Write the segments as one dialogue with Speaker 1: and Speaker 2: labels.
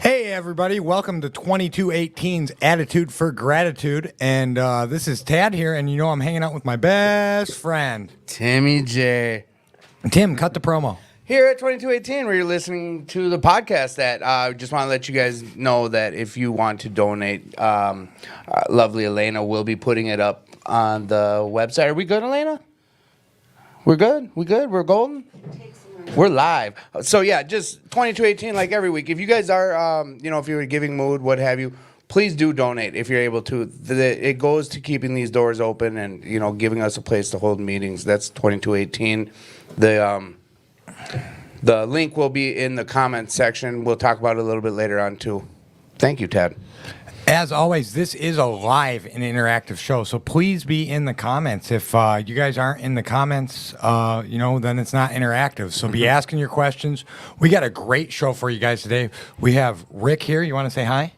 Speaker 1: Hey everybody, welcome to 2218's Attitude for Gratitude, and this is Tad here, and I'm hanging out with my best friend,
Speaker 2: Timmy J.
Speaker 1: Tim. Cut the promo.
Speaker 2: Here at 2218, where you're listening to the podcast that I just want to let you guys know that if you want to donate, lovely Elena will be putting it up on the website. Are we good, Elena? We're good? We're golden? We're live. So, yeah, just 2218 like every week. If you guys are, if you're in a giving mood, what have you, please do donate if you're able to. It goes to keeping these doors open and, giving us a place to hold meetings. That's 2218. The link will be in the comments section. We'll talk about it a little bit later on, too. Thank you, Ted.
Speaker 1: As always, this is a live and interactive show, so please be in the comments. If you guys aren't in the comments, then it's not interactive. So be asking your questions. We got a great show for you guys today. We have Rick here. You want to say hi?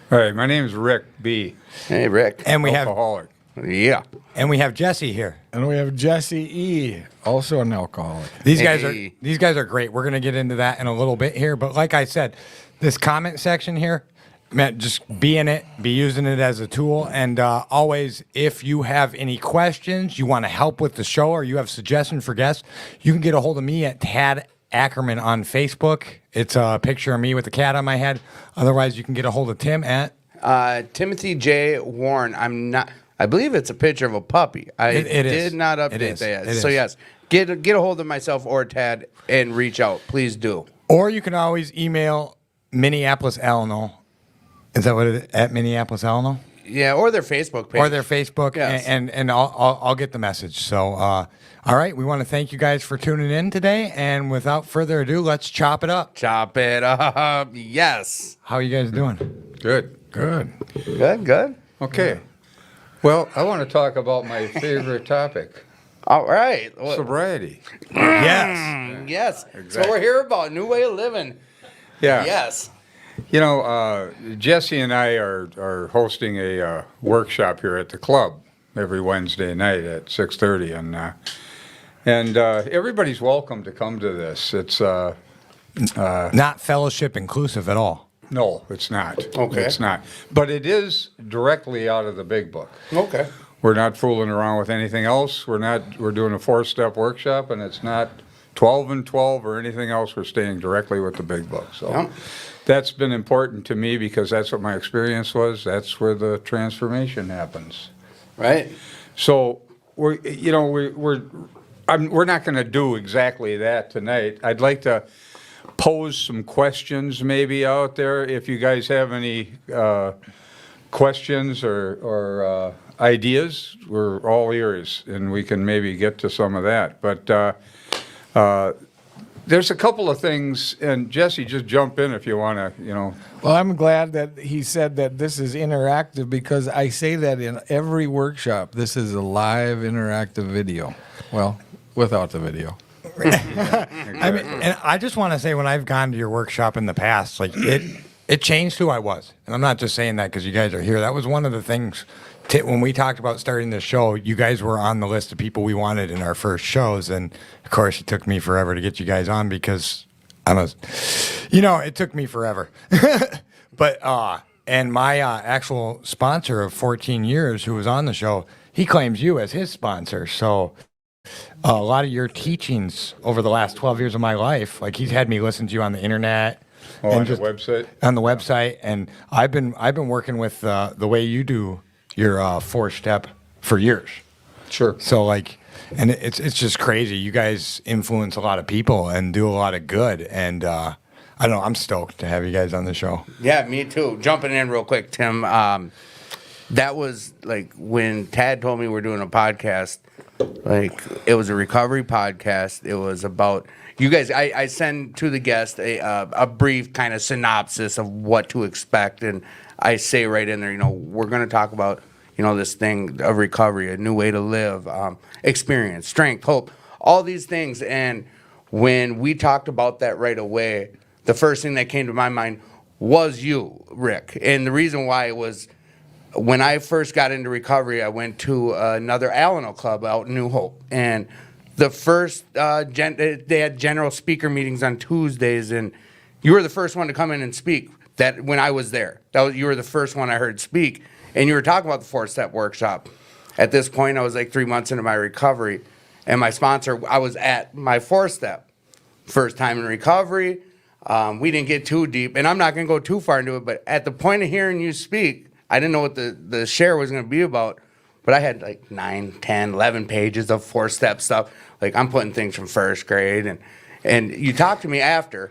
Speaker 3: Hi, my name is Rick B.
Speaker 2: Hey, Rick.
Speaker 1: And we
Speaker 3: Alcoholic.
Speaker 2: Yeah.
Speaker 1: And we have Jesse here.
Speaker 4: And we have Jesse E., also an alcoholic.
Speaker 1: These guys are great. We're going to get into that in a little bit here, but like I said, this comment section here, man, just be in it, be using it as a tool, and always, if you have any questions, you want to help with the show, or you have suggestions for guests, you can get a hold of me at Tad Ackerman on Facebook. It's a picture of me with a cat on my head. Otherwise, you can get a hold of Tim at
Speaker 2: Timothy J. Warren. I believe it's a picture of a puppy. I did not update that. So, yes, get a hold of myself or Tad and reach out. Please do.
Speaker 1: Or you can always email Minneapolis Elno. Is that what it is? At Minneapolis Elno?
Speaker 2: Yeah, or their Facebook page.
Speaker 1: Or their Facebook,
Speaker 2: yes.
Speaker 1: and I'll get the message. So, all right, we want to thank you guys for tuning in today, and without further ado, let's chop it up.
Speaker 2: Chop it up, yes.
Speaker 1: How are you guys doing?
Speaker 3: Good.
Speaker 2: Good.
Speaker 3: Okay. Well, I want to talk about my favorite topic,
Speaker 2: All right.
Speaker 3: sobriety.
Speaker 1: Yes.
Speaker 2: Yes.
Speaker 3: Exactly.
Speaker 2: So we're here about new way of living.
Speaker 3: Yeah.
Speaker 2: Yes.
Speaker 3: Jesse and I are hosting a workshop here at the club every Wednesday night at 6:30, and everybody's welcome to come to this. It's
Speaker 1: Not fellowship inclusive at all.
Speaker 3: no, it's not.
Speaker 2: Okay.
Speaker 3: It's not. But it is directly out of the big book.
Speaker 2: Okay.
Speaker 3: We're not fooling around with anything else. We're doing a 4-step workshop, and it's not 12 and 12 or anything else. We're staying directly with the big book. So
Speaker 2: Yep.
Speaker 3: that's been important to me because that's what my experience was. That's where the transformation happens.
Speaker 2: Right.
Speaker 3: So we're not going to do exactly that tonight. I'd like to pose some questions maybe out there. If you guys have any questions or ideas, we're all ears, and we can maybe get to some of that. But there's a couple of things, and Jesse, just jump in if you want to,
Speaker 4: Well, I'm glad that he said that this is interactive because I say that in every workshop. This is a live interactive video. Well, without the video.
Speaker 1: I mean, and I just want to say, when I've gone to your workshop in the past, like it changed who I was, and I'm not just saying that because you guys are here. That was one of the things when we talked about starting this show. You guys were on the list of people we wanted in our first shows, and of course, it took me forever to get you guys on because it took me forever. But and my actual sponsor of 14 years, who was on the show, he claims you as his sponsor. So a lot of your teachings over the last 12 years of my life, like he's had me listen to you on the internet.
Speaker 3: on the website.
Speaker 1: On the website, and I've been working with the way you do your 4-step for years.
Speaker 3: Sure.
Speaker 1: So and it's just crazy. You guys influence a lot of people and do a lot of good, and I don't know. I'm stoked to have you guys on the show.
Speaker 2: Yeah, me too. Jumping in real quick, Tim. That was like when Tad told me we're doing a podcast. Like, it was a recovery podcast. It was about you guys. I send to the guest a brief kind of synopsis of what to expect, and I say right in there, we're going to talk about this thing of recovery, a new way to live, experience, strength, hope, all these things. And when we talked about that right away, the first thing that came to my mind was you, Rick. And the reason why was, when I first got into recovery, I went to another Alano club out in New Hope. And the first, they had general speaker meetings on Tuesdays, and you were the first one to come in and speak. that when I was there. You were the first one I heard speak, and you were talking about the 4-step workshop. At this point, I was like 3 months into my recovery, and my sponsor, I was at my 4-step. First time in recovery. We didn't get too deep, and I'm not going to go too far into it, but at the point of hearing you speak, I didn't know what the share was going to be about, but I had like 9, 10, 11 pages of 4-step stuff. Like, I'm putting things from first grade, and you talked to me after.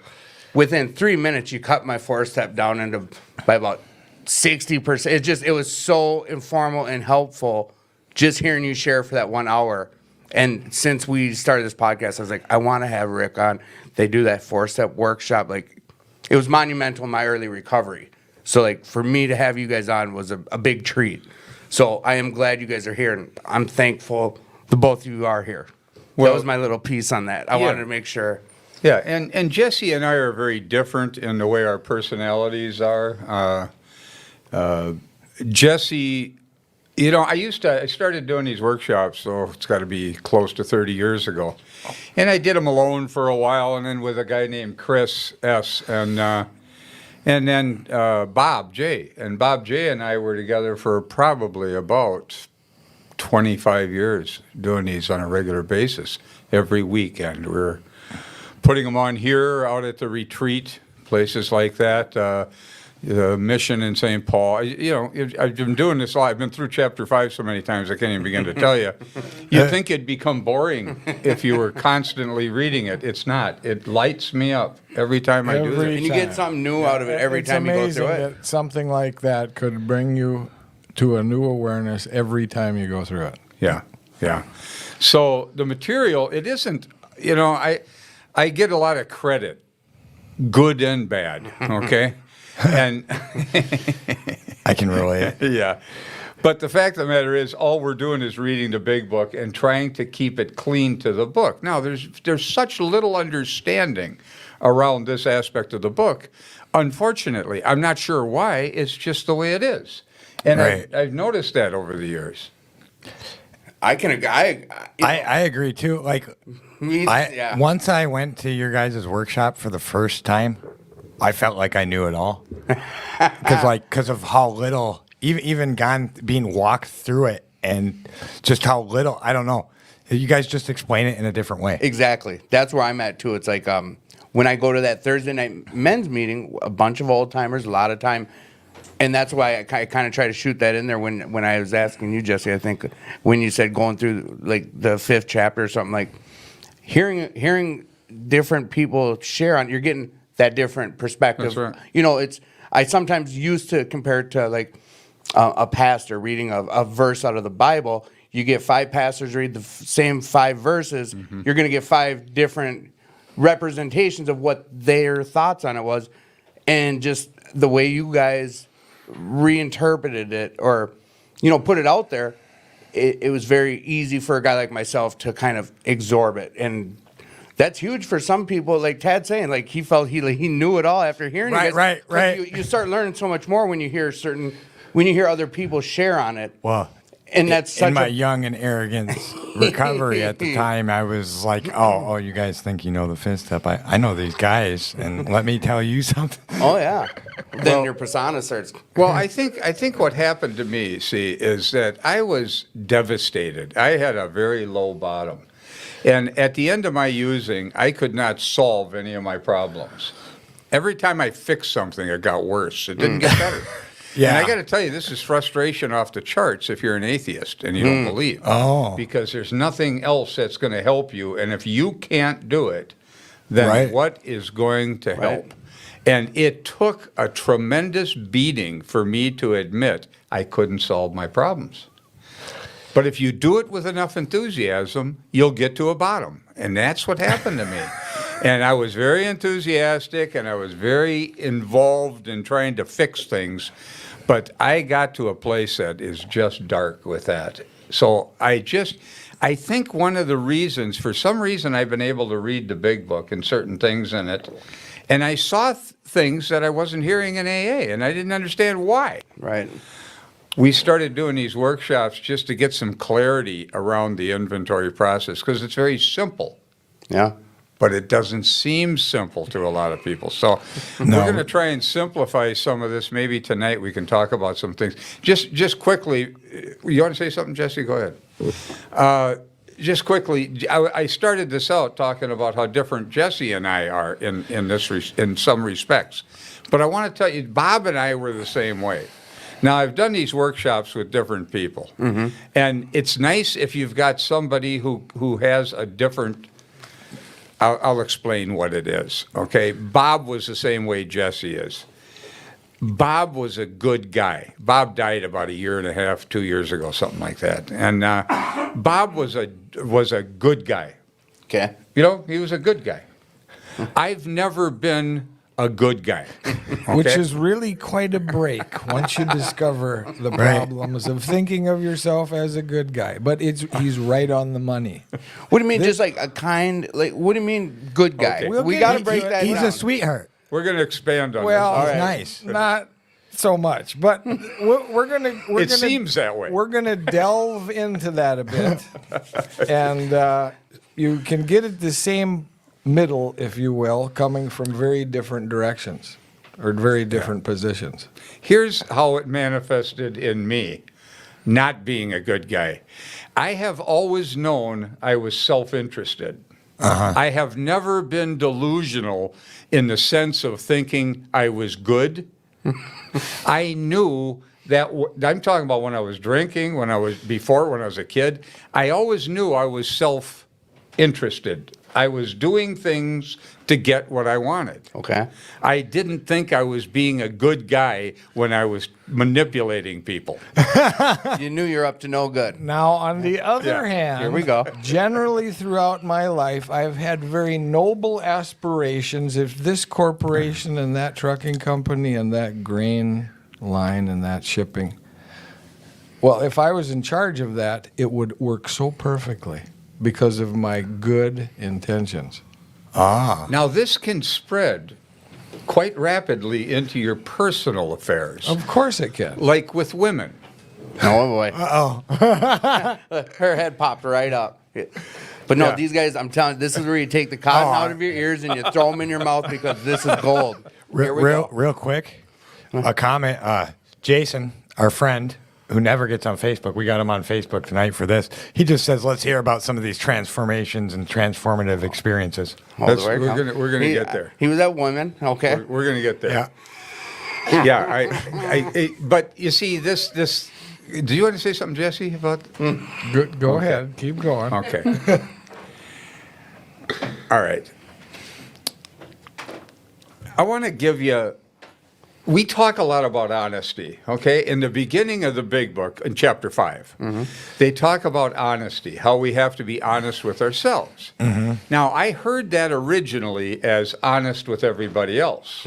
Speaker 2: Within 3 minutes, you cut my 4-step down by about 60%. It was so informal and helpful just hearing you share for that 1 hour. And since we started this podcast, I was like, I want to have Rick on. They do that 4-step workshop. Like, it was monumental in my early recovery. So, like, for me to have you guys on was a big treat. So I am glad you guys are here, and I'm thankful the both of you are here. That was my little piece on that. I wanted to make sure.
Speaker 3: Yeah, and Jesse and I are very different in the way our personalities are. Jesse, I started doing these workshops, so it's got to be close to 30 years ago. And I did them alone for a while, and then with a guy named Chris S., and then Bob J. And Bob J. and I were together for probably about 25 years doing these on a regular basis every weekend. We're putting them on here, out at the retreat, places like that. The mission in St. Paul. I've been doing this a lot. I've been through chapter 5 so many times I can't even begin to tell you. You'd think it'd become boring if you were constantly reading it. It's not. It lights me up every time I do
Speaker 2: And
Speaker 3: it.
Speaker 2: you get something new out of it every time you go through it.
Speaker 4: It's amazing that something like that could bring you to a new awareness every time you go through it.
Speaker 3: Yeah. So the material, it isn't, I get a lot of credit, good and bad, okay? And
Speaker 1: I can relate.
Speaker 3: yeah. But the fact of the matter is, all we're doing is reading the big book and trying to keep it clean to the book. Now, there's such little understanding around this aspect of the book. Unfortunately, I'm not sure why. It's just the way it is. And
Speaker 1: Right.
Speaker 3: I've noticed that over the years.
Speaker 2: I
Speaker 1: agree too. Like, once I went to your guys' workshop for the first time, I felt like I knew it all. Because of how little, even being walked through it, and just how little, I don't know. You guys just explain it in a different way.
Speaker 2: Exactly. That's where I'm at too. It's like when I go to that Thursday night men's meeting, a bunch of old timers, a lot of time, and that's why I kind of try to shoot that in there when I was asking you, Jesse. I think when you said going through like the 5th chapter or something, like hearing different people share on, you're getting that different perspective.
Speaker 3: That's right.
Speaker 2: I sometimes used to compare it to like a pastor reading a verse out of the Bible. You get 5 pastors read the same 5 verses. Mm-hmm. You're going to get 5 different representations of what their thoughts on it was, and just the way you guys reinterpreted it or put it out there. It was very easy for a guy like myself to kind of absorb it, and that's huge for some people. Like Tad's saying, like he felt he knew it all after hearing it.
Speaker 1: Right.
Speaker 2: You start learning so much more when you hear other people share on it.
Speaker 1: Well,
Speaker 2: and that's such
Speaker 1: in my young and arrogant recovery at the time, I was like, oh, you guys think you know the 5th step? I know these guys, and let me tell you something.
Speaker 2: Oh yeah. Then your persona starts.
Speaker 3: Well, I think what happened to me, is that I was devastated. I had a very low bottom. And at the end of my using, I could not solve any of my problems. Every time I fixed something, it got worse. It didn't get better.
Speaker 1: Yeah.
Speaker 3: And I got to tell you, this is frustration off the charts if you're an atheist and you don't believe.
Speaker 1: Oh.
Speaker 3: Because there's nothing else that's going to help you. And if you can't do it, then
Speaker 1: Right.
Speaker 3: what is going to help? And it took a tremendous beating for me to admit I couldn't solve my problems. But if you do it with enough enthusiasm, you'll get to a bottom. And that's what happened to me. And I was very enthusiastic, and I was very involved in trying to fix things. But I got to a place that is just dark with that. So I think one of the reasons, for some reason, I've been able to read the big book and certain things in it. And I saw things that I wasn't hearing in AA, and I didn't understand why.
Speaker 2: Right.
Speaker 3: We started doing these workshops just to get some clarity around the inventory process, because it's very simple.
Speaker 2: Yeah.
Speaker 3: but it doesn't seem simple to a lot of people. So
Speaker 1: No.
Speaker 3: we're going to try and simplify some of this. Maybe tonight we can talk about some things. Just quickly, you want to say something, Jesse? Go ahead. Just quickly, I started this out talking about how different Jesse and I are in some respects. But I want to tell you, Bob and I were the same way. Now, I've done these workshops with different people. And it's nice if you've got somebody who has a different, I'll explain what it is, okay? Bob was the same way Jesse is. Bob was a good guy. Bob died about 1.5 years, 2 years ago, something like that. And Bob was a good guy.
Speaker 2: Okay.
Speaker 3: You know, he was a good guy. I've never been a good guy.
Speaker 4: Which
Speaker 3: okay?
Speaker 4: is really quite a break once you discover the
Speaker 1: Right.
Speaker 4: problems of thinking of yourself as a good guy. But he's right on the money.
Speaker 2: What do you mean, just like a kind, like, what do you mean, good guy?
Speaker 3: Okay.
Speaker 4: We'll
Speaker 2: We
Speaker 4: get
Speaker 2: got to
Speaker 4: into
Speaker 2: break
Speaker 4: it.
Speaker 2: that
Speaker 1: He's
Speaker 2: down.
Speaker 1: a sweetheart.
Speaker 3: We're going to expand on
Speaker 4: Well,
Speaker 3: this.
Speaker 1: He's
Speaker 2: right.
Speaker 1: nice.
Speaker 4: Not so much, but we're gonna.
Speaker 3: It seems that way.
Speaker 4: We're gonna delve into that a bit, and you can get at the same middle, if you will, coming from very different directions or very different positions.
Speaker 3: Here's how it manifested in me, not being a good guy. I have always known I was self-interested. I have never been delusional in the sense of thinking I was good. I knew that, I'm talking about when I was drinking, when I was a kid, I always knew I was self-interested. I was doing things to get what I wanted.
Speaker 2: Okay.
Speaker 3: I didn't think I was being a good guy when I was manipulating people.
Speaker 2: You knew you're up to no good.
Speaker 4: Now, on the other
Speaker 3: Yeah.
Speaker 4: hand,
Speaker 2: Here we go.
Speaker 4: Generally, throughout my life, I've had very noble aspirations. If this corporation and that trucking company and that grain line and that shipping, well, if I was in charge of that, it would work so perfectly because of my good intentions.
Speaker 3: Now, this can spread quite rapidly into your personal affairs,
Speaker 4: Of course, it can.
Speaker 3: like with women.
Speaker 2: Oh boy. Her head popped right up. But no,
Speaker 3: Yeah.
Speaker 2: these guys, I'm telling you, this is where you take the cotton out of your ears and you throw them in your mouth because this is gold. Here we go.
Speaker 1: Real quick, a comment. Jason, our friend, who never gets on Facebook, we got him on Facebook tonight for this. He just says, let's hear about some of these transformations and transformative experiences.
Speaker 2: Oh,
Speaker 3: That's-
Speaker 2: there it
Speaker 3: we're
Speaker 2: comes.
Speaker 3: gonna
Speaker 2: He-
Speaker 3: get there.
Speaker 2: He was at women. Okay.
Speaker 3: We're going to get there.
Speaker 1: Yeah.
Speaker 3: Yeah, but you see, this. Do you want to say something, Jesse, about?
Speaker 4: Go ahead. Keep going.
Speaker 3: Okay. All right. I want to give you. We talk a lot about honesty, okay? In the beginning of the big book, in chapter 5, they talk about honesty, how we have to be honest with ourselves. Now, I heard that originally as honest with everybody else.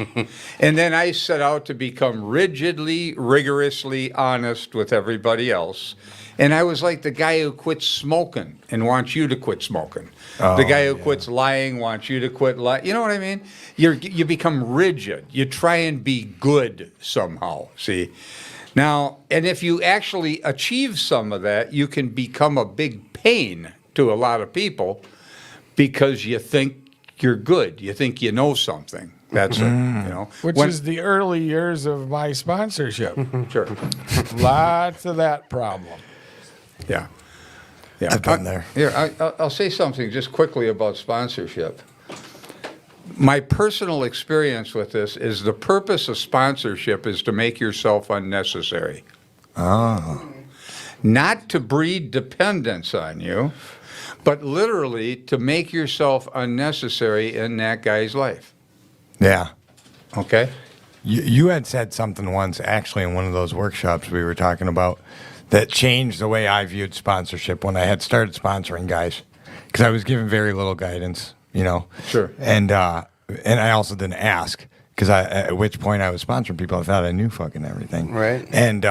Speaker 3: And then I set out to become rigorously honest with everybody else. And I was like the guy who quits smoking and wants you to quit smoking. The guy who quits lying wants you to quit lying. You know what I mean? You become rigid. You try and be good somehow, see? Now, and if you actually achieve some of that, you can become a big pain to a lot of people because you think you're good. You think you know something. That's it, you know.
Speaker 4: Which is the early years of my sponsorship.
Speaker 3: Sure.
Speaker 4: Lots of that problem.
Speaker 3: Yeah. Yeah.
Speaker 1: I've been there.
Speaker 3: Here, I'll say something just quickly about sponsorship. My personal experience with this is the purpose of sponsorship is to make yourself unnecessary. Not to breed dependence on you, but literally to make yourself unnecessary in that guy's life.
Speaker 1: Yeah.
Speaker 3: Okay?
Speaker 1: You had said something once, actually, in one of those workshops we were talking about, that changed the way I viewed sponsorship when I had started sponsoring guys, because I was given very little guidance, you know.
Speaker 3: Sure.
Speaker 1: And I also didn't ask, because at which point I was sponsoring people, I thought I knew fucking everything.
Speaker 2: Right.
Speaker 1: And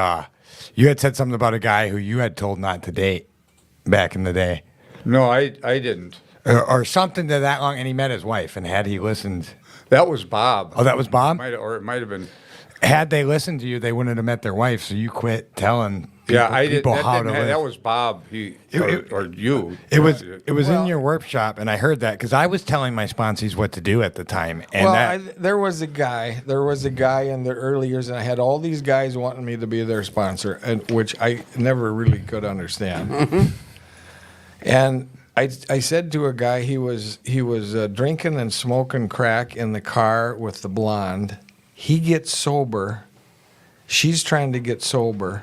Speaker 1: you had said something about a guy who you had told not to date back in the day,
Speaker 3: No, I didn't.
Speaker 1: or something to that long, and he met his wife, and had he listened,
Speaker 3: That was Bob.
Speaker 1: oh, that was Bob.
Speaker 3: Or it might have been.
Speaker 1: Had they listened to you, they wouldn't have met their wife. So you quit telling
Speaker 3: Yeah, I did.
Speaker 1: people how to live.
Speaker 3: That was Bob. Or you.
Speaker 1: It was in
Speaker 4: Well-
Speaker 1: your workshop, and I heard that because I was telling my sponsees what to do at the time, and
Speaker 4: there was a guy in the early years, and I had all these guys wanting me to be their sponsor, and which I never really could understand. And I said to a guy, he was drinking and smoking crack in the car with the blonde. He gets sober. She's trying to get sober.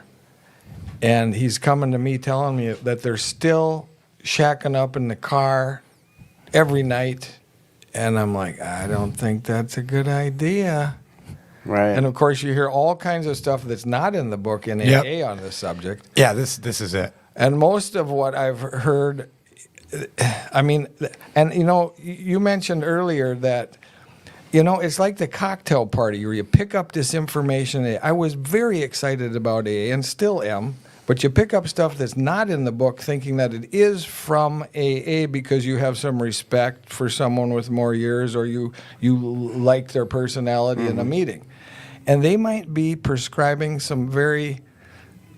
Speaker 4: And he's coming to me telling me that they're still shacking up in the car every night. And I'm like, I don't think that's a good idea.
Speaker 2: Right.
Speaker 4: And of course, you hear all kinds of stuff that's not in the book in
Speaker 1: Yep.
Speaker 4: AA on this subject.
Speaker 1: yeah, this is it.
Speaker 4: And most of what I've heard, I mean, and you know, you mentioned earlier that, you know, it's like the cocktail party where you pick up this information. I was very excited about AA and still am, but you pick up stuff that's not in the book thinking that it is from AA because you have some respect for someone with more years or you like their personality in a meeting. And they might be prescribing some very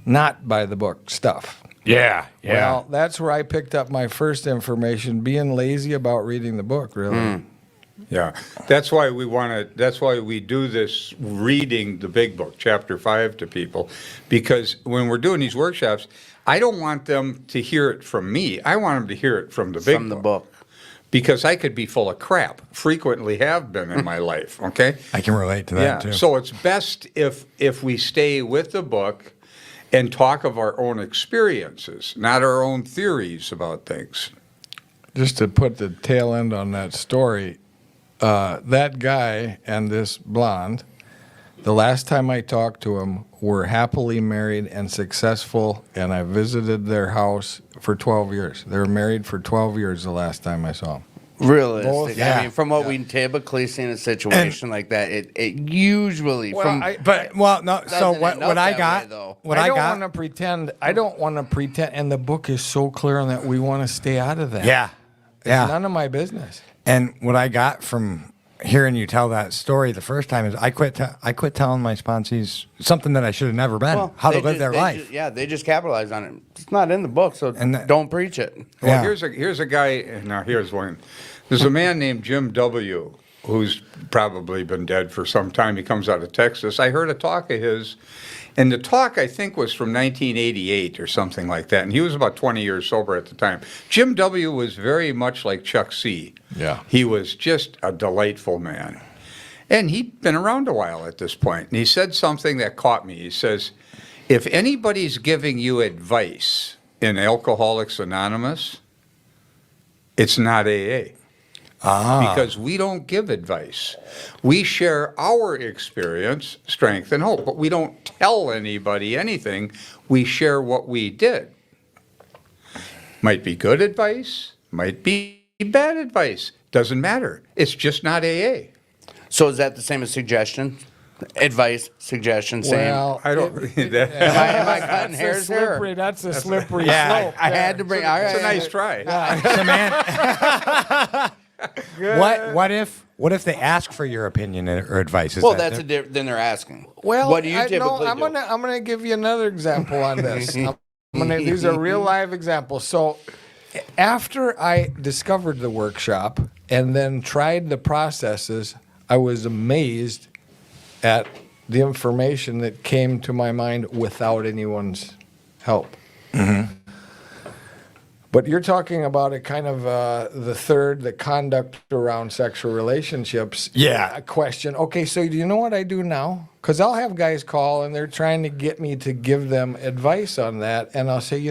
Speaker 4: not by the book stuff.
Speaker 1: Yeah,
Speaker 4: Well, that's where I picked up my first information, being lazy about reading the book, really.
Speaker 3: Yeah, that's why we want to. That's why we do this reading the big book, chapter 5, to people, because when we're doing these workshops, I don't want them to hear it from me. I want them to hear it from the big
Speaker 2: From the book.
Speaker 3: because I could be full of crap. Frequently have been in my life. Okay.
Speaker 1: I can relate to that
Speaker 3: Yeah.
Speaker 1: too.
Speaker 3: So it's best if we stay with the book and talk of our own experiences, not our own theories about things.
Speaker 4: Just to put the tail end on that story, that guy and this blonde, the last time I talked to him, were happily married and successful, and I visited their house for 12 years. They were married for 12 years the last time I saw them.
Speaker 2: Realistic.
Speaker 4: Both,
Speaker 1: yeah.
Speaker 2: I mean, from what we typically see in a situation like that, it usually
Speaker 4: Well,
Speaker 2: from
Speaker 4: I-
Speaker 1: But no. So
Speaker 2: Doesn't
Speaker 1: what
Speaker 2: end up
Speaker 1: what I
Speaker 2: that
Speaker 1: got
Speaker 2: way, though.
Speaker 1: what
Speaker 4: I
Speaker 1: I
Speaker 4: don't
Speaker 1: got.
Speaker 4: want to pretend. I don't want to pretend. And the book is so clear on that we want to stay out of that.
Speaker 1: Yeah,
Speaker 4: It's
Speaker 1: yeah.
Speaker 4: none of my business.
Speaker 1: And what I got from hearing you tell that story the first time is I quit telling my sponsees something that I should have never been, how to live their life.
Speaker 2: They just capitalize on it. It's not in the book, so
Speaker 1: And
Speaker 2: don't preach it.
Speaker 3: Well,
Speaker 1: Yeah.
Speaker 3: here's a guy. Now here's one. There's a man named Jim W. who's probably been dead for some time. He comes out of Texas. I heard a talk of his, and the talk I think was from 1988 or something like that. And he was about 20 years sober at the time. Jim W. was very much like Chuck C.
Speaker 4: Yeah.
Speaker 3: He was just a delightful man, and he'd been around a while at this point. And he said something that caught me. He says, "If anybody's giving you advice in Alcoholics Anonymous, it's not AA." Because we don't give advice. We share our experience, strength, and hope, but we don't tell anybody anything. We share what we did. Might be good advice, might be bad advice. Doesn't matter. It's just not AA.
Speaker 2: So is that the same as suggestion? Advice, suggestion, same.
Speaker 4: Well,
Speaker 3: I don't.
Speaker 2: Am I cutting hairs here?
Speaker 4: That's a slippery
Speaker 1: Yeah,
Speaker 4: slope.
Speaker 2: I had to bring. All
Speaker 3: It's a
Speaker 2: right.
Speaker 3: nice try.
Speaker 1: So, man, what if they ask for your opinion or advice? Is
Speaker 2: Well,
Speaker 1: that
Speaker 2: that's then they're asking.
Speaker 4: Well,
Speaker 2: what do you typically
Speaker 4: I'm
Speaker 2: do?
Speaker 4: gonna give you another example on this. These are real live examples. So, after I discovered the workshop and then tried the processes, I was amazed at the information that came to my mind without anyone's help. But you're talking about a kind of the conduct around sexual relationships.
Speaker 1: Yeah.
Speaker 4: Question. Okay, so do you know what I do now? Because I'll have guys call and they're trying to get me to give them advice on that, and I'll say,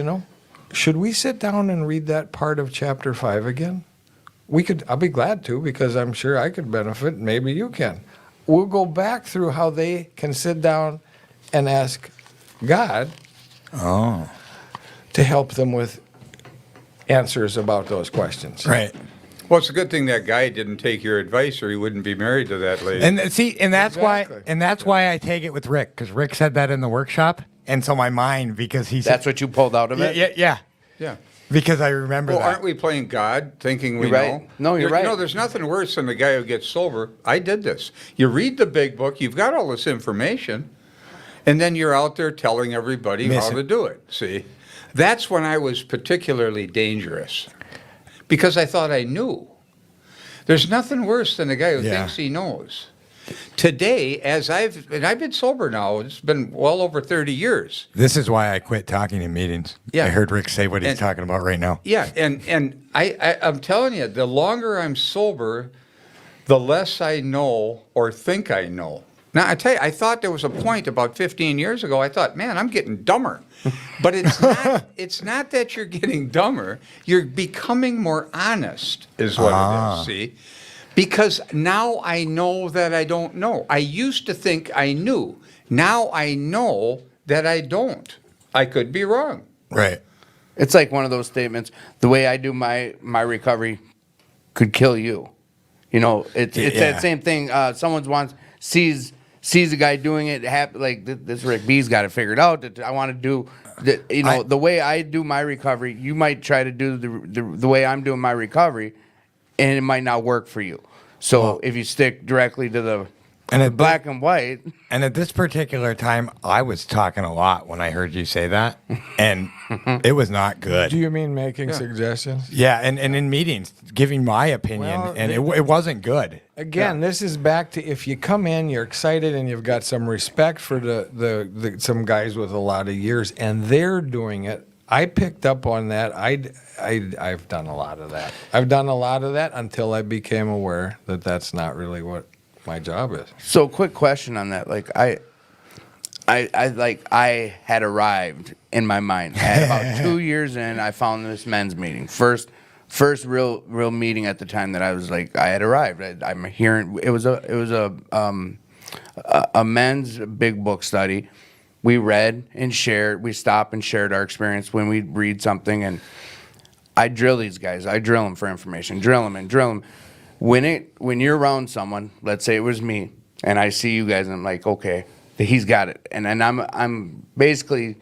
Speaker 4: should we sit down and read that part of chapter 5 again? I'll be glad to, because I'm sure I could benefit. Maybe you can. We'll go back through how they can sit down and ask God to help them with answers about those questions.
Speaker 1: right?
Speaker 3: Well, it's a good thing that guy didn't take your advice, or he wouldn't be married to that lady.
Speaker 1: And see, and that's
Speaker 4: Exactly.
Speaker 1: why I take it with Rick, because Rick said that in the workshop, and so my mind, because he said
Speaker 2: That's what you pulled out of it.
Speaker 1: yeah,
Speaker 3: yeah.
Speaker 1: because I remember
Speaker 3: Well,
Speaker 1: that.
Speaker 3: aren't we playing God, thinking we
Speaker 2: You're right.
Speaker 3: know?
Speaker 2: No, you're right.
Speaker 3: There's nothing worse than the guy who gets sober. I did this. You read the big book. You've got all this information, And then you're out there telling everybody how
Speaker 1: Missing.
Speaker 3: to do it. See, that's when I was particularly dangerous because I thought I knew. There's nothing worse than a guy who
Speaker 1: Yeah.
Speaker 3: thinks he knows. Today, and I've been sober now, it's been well over 30 years.
Speaker 1: This is why I quit talking in meetings.
Speaker 3: Yeah.
Speaker 1: I heard Rick say what he's
Speaker 3: And-
Speaker 1: talking about right now.
Speaker 3: Yeah, and I'm telling you, the longer I'm sober, the less I know or think I know. Now, I tell you, I thought there was a point about 15 years ago, I thought, man, I'm getting dumber. But it's not that you're getting dumber. You're becoming more honest is what it is, see? Because now I know that I don't know. I used to think I knew. Now I know that I don't. I could be wrong.
Speaker 1: Right.
Speaker 2: It's like one of those statements. The way I do my recovery could kill you. You know, it's
Speaker 1: Yeah.
Speaker 2: that same thing. Someone sees a guy doing it. Like this Rick B's got it figured out. That I want to do. The way I do my recovery, you might try to do the way I'm doing my recovery, and it might not work for you. So if you stick directly to the black and white.
Speaker 1: And at this particular time, I was talking a lot when I heard you say that, and it was not good.
Speaker 4: Do you mean making suggestions?
Speaker 1: Yeah, and in meetings, giving my opinion,
Speaker 4: Well,
Speaker 1: and it wasn't good.
Speaker 4: Again, this is back to if you come in, you're excited, and you've got some respect for the some guys with a lot of years, and they're doing it. I picked up on that. I've done a lot of that. I've done a lot of that until I became aware that that's not really what my job is.
Speaker 2: So, quick question on that. Like I had arrived in my mind. At about 2 years in, I found this men's meeting. First real meeting at the time that I was like, I had arrived. I'm hearing it was a men's big book study. We read and shared. We stopped and shared our experience when we read something, and I drill these guys. I drill them for information. Drill them. When you're around someone, let's say it was me, and I see you guys, and I'm like, okay, he's got it, and I'm basically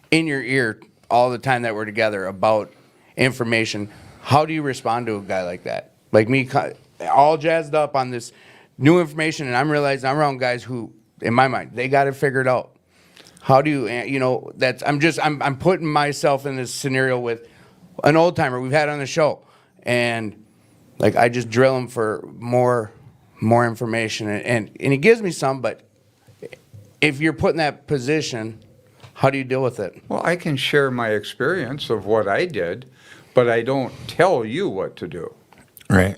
Speaker 2: in your ear all the time that we're together about information. How do you respond to a guy like that? Like me, all jazzed up on this new information, and I'm realizing I'm around guys who, in my mind, they got it figured out. How do you, I'm putting myself in this scenario with an old timer we've had on the show, and like I just drill him for more information, and he gives me some, but if you're put in that position, how do you deal with it?
Speaker 3: Well, I can share my experience of what I did, but I don't tell you what to do
Speaker 1: Right.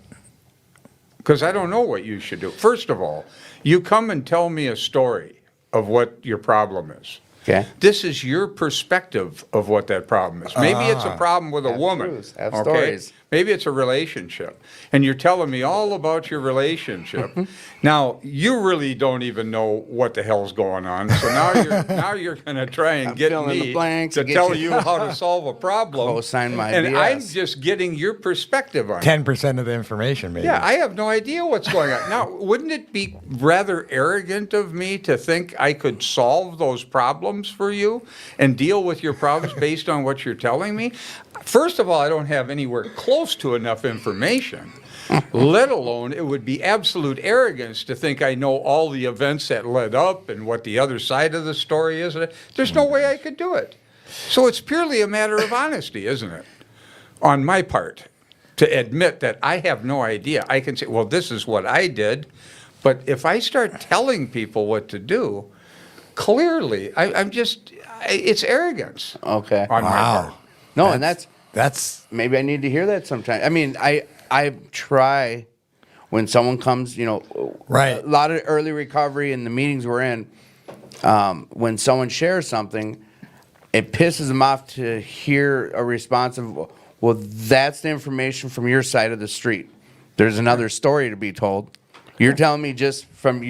Speaker 3: because I don't know what you should do. First of all, you come and tell me a story of what your problem is.
Speaker 2: Okay.
Speaker 3: This is your perspective of what that problem is. Maybe it's a problem with a
Speaker 2: Have
Speaker 3: woman.
Speaker 2: truths, have stories.
Speaker 3: Maybe it's a relationship. And you're telling me all about your relationship. Now, you really don't even know what the hell's going on. So now you're going to try and get
Speaker 2: fill in the
Speaker 3: me
Speaker 2: blanks
Speaker 3: to
Speaker 2: and get
Speaker 3: tell
Speaker 2: you-
Speaker 3: you how to solve a problem.
Speaker 2: Co-sign my
Speaker 3: And
Speaker 2: BS.
Speaker 3: I'm just getting your perspective on it.
Speaker 1: 10% of the information, maybe.
Speaker 3: Yeah, I have no idea what's going on. Now, wouldn't it be rather arrogant of me to think I could solve those problems for you and deal with your problems based on what you're telling me? First of all, I don't have anywhere close to enough information, let alone it would be absolute arrogance to think I know all the events that led up and what the other side of the story is. There's no way I could do it. So it's purely a matter of honesty, isn't it? On my part, to admit that I have no idea. I can say, well, this is what I did. But if I start telling people what to do, clearly, it's arrogance
Speaker 2: Okay.
Speaker 3: on my
Speaker 1: Wow.
Speaker 3: part.
Speaker 2: No, and that's
Speaker 1: That's
Speaker 2: maybe I need to hear that sometime. I mean, I try when someone comes,
Speaker 1: Right.
Speaker 2: a lot of early recovery and the meetings we're in, when someone shares something, it pisses them off to hear a response of, well, that's the information from your side of the street. There's another story to be told. You're telling me just from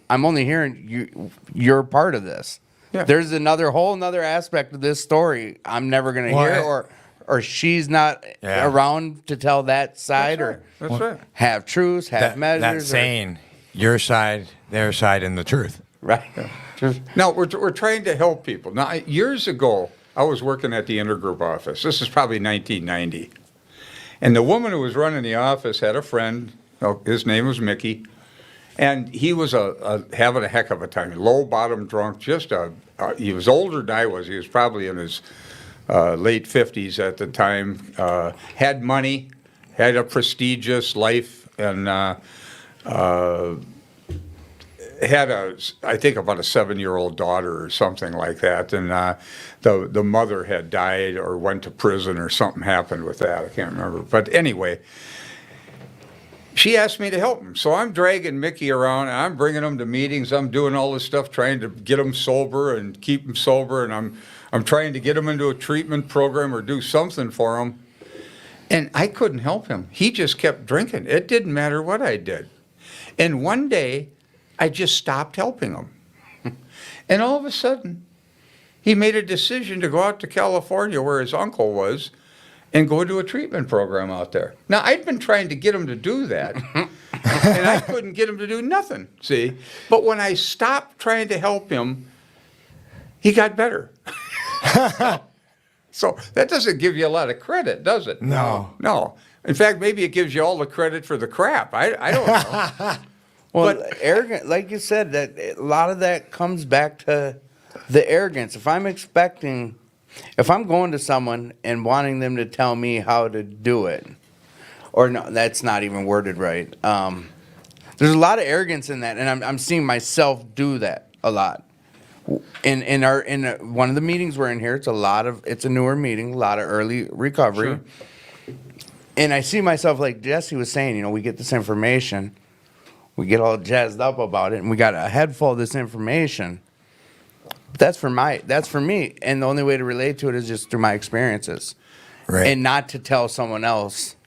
Speaker 2: I'm only hearing you're part of this.
Speaker 3: Yeah.
Speaker 2: There's whole another aspect of this story I'm never going to
Speaker 1: Well,
Speaker 2: hear, or she's not
Speaker 1: Yeah.
Speaker 2: around to tell that side,
Speaker 3: That's right. That's right.
Speaker 2: have truths, have
Speaker 1: that
Speaker 2: measures. or-
Speaker 1: saying, your side, their side, and the truth.
Speaker 2: right? Just-
Speaker 3: Now, we're trying to help people. Now, years ago, I was working at the intergroup office. This is probably 1990. And the woman who was running the office had a friend. His name was Mickey. And he was having a heck of a time. Low bottom drunk, he was older than I was. He was probably in his late 50s at the time. Had money, had a prestigious life, and had I think about a 7-year-old daughter or something like that. And the mother had died or went to prison or something happened with that. I can't remember. But anyway, she asked me to help him. So I'm dragging Mickey around, and I'm bringing him to meetings. I'm doing all this stuff, trying to get him sober and keep him sober. And I'm trying to get him into a treatment program or do something for him. And I couldn't help him. He just kept drinking. It didn't matter what I did. And one day, I just stopped helping him. And all of a sudden, he made a decision to go out to California where his uncle was and go to a treatment program out there. Now, I'd been trying to get him to do that, and I couldn't get him to do nothing, see? But when I stopped trying to help him, he got better. So that doesn't give you a lot of credit, does it?
Speaker 1: No.
Speaker 3: No. In fact, maybe it gives you all the credit for the crap. I don't know.
Speaker 2: Well,
Speaker 3: But-
Speaker 2: arrogant, like you said, that a lot of that comes back to the arrogance. If I'm going to someone and wanting them to tell me how to do it, or no, that's not even worded right. There's a lot of arrogance in that, and I'm seeing myself do that a lot. In one of the meetings we're in here, it's a newer meeting, a lot of early recovery, and I see myself like Jesse was saying. We get this information. We get all jazzed up about it, and we got a head full of this information. That's for me, and the only way to relate to it is just through my experiences,
Speaker 1: Right.
Speaker 2: and not to tell someone else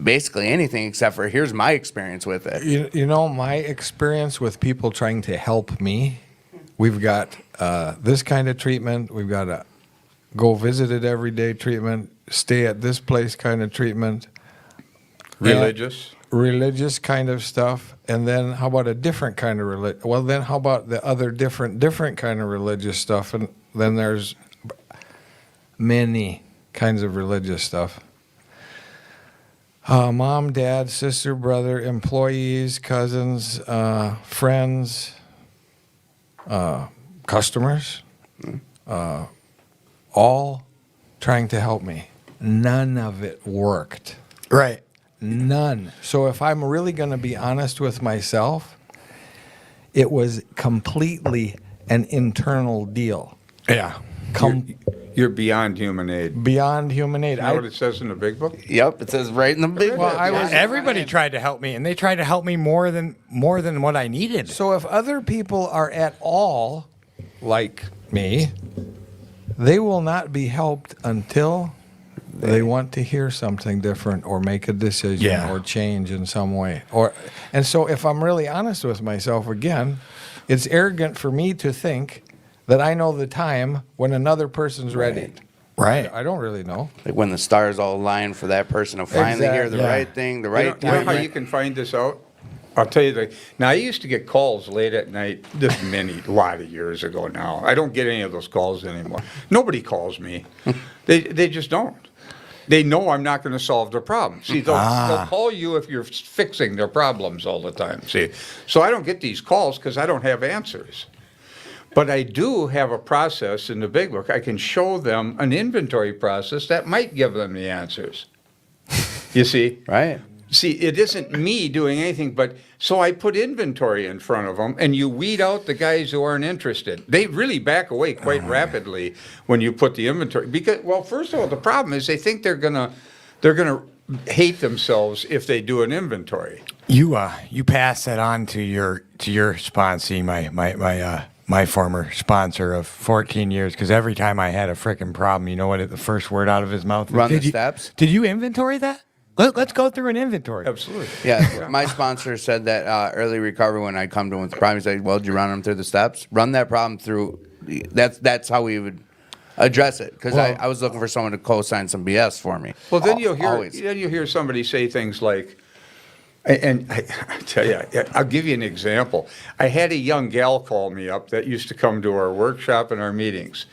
Speaker 2: basically anything except for here's my experience with it.
Speaker 4: My experience with people trying to help me, we've got this kind of treatment, we've got a go visit it every day treatment, stay at this place kind of treatment. Religious kind of stuff, and then how about a different kind of religion? Well, then how about the other different kind of religious stuff? And then there's many kinds of religious stuff. Mom, dad, sister, brother, employees, cousins, friends, customers, all trying to help me. None of it worked.
Speaker 1: Right.
Speaker 4: None. So if I'm really going to be honest with myself, it was completely an internal deal.
Speaker 1: Yeah.
Speaker 3: You're beyond human aid.
Speaker 4: Beyond human aid.
Speaker 3: You know what it says in the big book?
Speaker 2: Yep, it says right in the big
Speaker 4: Well,
Speaker 2: book.
Speaker 1: Everybody tried to help me, and they tried to help me more than what I needed.
Speaker 4: So if other people are at all like me, they will not be helped until they want to hear something different or make a decision or change in some way. And so if I'm really honest with myself again, it's arrogant for me to think that I know the time when another person's ready.
Speaker 1: Right.
Speaker 4: I don't really know.
Speaker 2: Like when the stars all align for that person to finally hear the
Speaker 1: Exactly.
Speaker 2: right thing, the
Speaker 3: You
Speaker 2: right
Speaker 3: know
Speaker 2: time.
Speaker 3: how you can find this out? I'll tell you. Now, I used to get calls late at night, a lot of years ago now. I don't get any of those calls anymore. Nobody calls me. They just don't. They know I'm not going to solve their problem. See, they'll call you if you're fixing their problems all the time. See, so I don't get these calls because I don't have answers. But I do have a process in the big book. I can show them an inventory process that might give them the answers. You see?
Speaker 2: Right.
Speaker 3: See, it isn't me doing anything, but so I put inventory in front of them, and you weed out the guys who aren't interested. They really back away quite rapidly when you put the inventory. Because, well, first of all, the problem is they think they're gonna hate themselves if they do an inventory.
Speaker 1: You pass that on to your sponsee, my former sponsor of 14 years, because every time I had a frickin' problem, you know what the first word out of his mouth was?
Speaker 2: Run the
Speaker 1: Did you-
Speaker 2: steps?
Speaker 1: Did you inventory that? Let's go through an inventory.
Speaker 3: Absolutely.
Speaker 2: Yeah, my sponsor said that early recovery when I come to him with the problem, he said, well, did you run them through the steps? Run that problem through. That's how we would address it, because I was looking for someone to co-sign some BS for me.
Speaker 3: Well, then you'll
Speaker 2: Always.
Speaker 3: hear somebody say things like, and I tell you, I'll give you an example. I had a young gal call me up that used to come to our workshop and our meetings,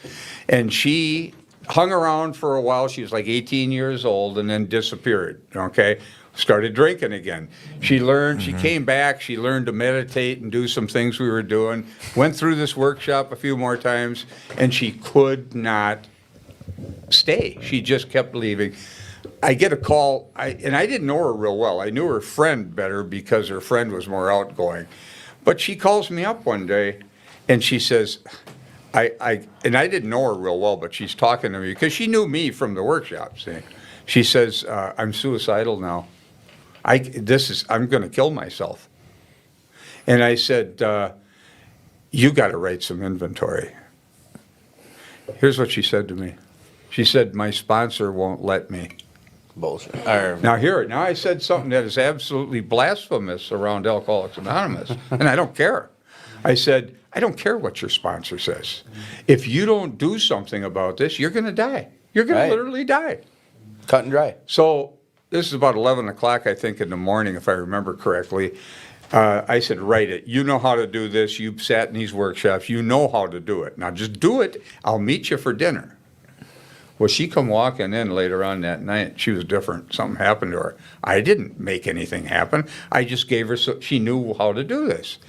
Speaker 3: and she hung around for a while. She was like 18 years old and then disappeared, okay? started drinking again. She learned, she came back, she learned to meditate and do some things we were doing, went through this workshop a few more times, and she could not stay. She just kept leaving. I get a call, and I didn't know her real well. I knew her friend better because her friend was more outgoing. But she calls me up one day, and she says, and I didn't know her real well, but she's talking to me because she knew me from the workshop. See? She says, I'm suicidal now. I'm going to kill myself. And I said, you got to write some inventory. Here's what she said to me. She said, my sponsor won't let me.
Speaker 2: Bullshit.
Speaker 3: Now I said something that is absolutely blasphemous around Alcoholics Anonymous, and I don't care. I said, I don't care what your sponsor says. If you don't do something about this, you're going to die. You're going to literally die.
Speaker 2: Cut and dry.
Speaker 3: So this is about 11 o'clock, I think, in the morning, if I remember correctly. I said, write it. You know how to do this. You've sat in these workshops. You know how to do it. Now just do it. I'll meet you for dinner. Well, she come walking in later on that night. She was different. Something happened to her. I didn't make anything happen. I just gave her so she knew how to do this.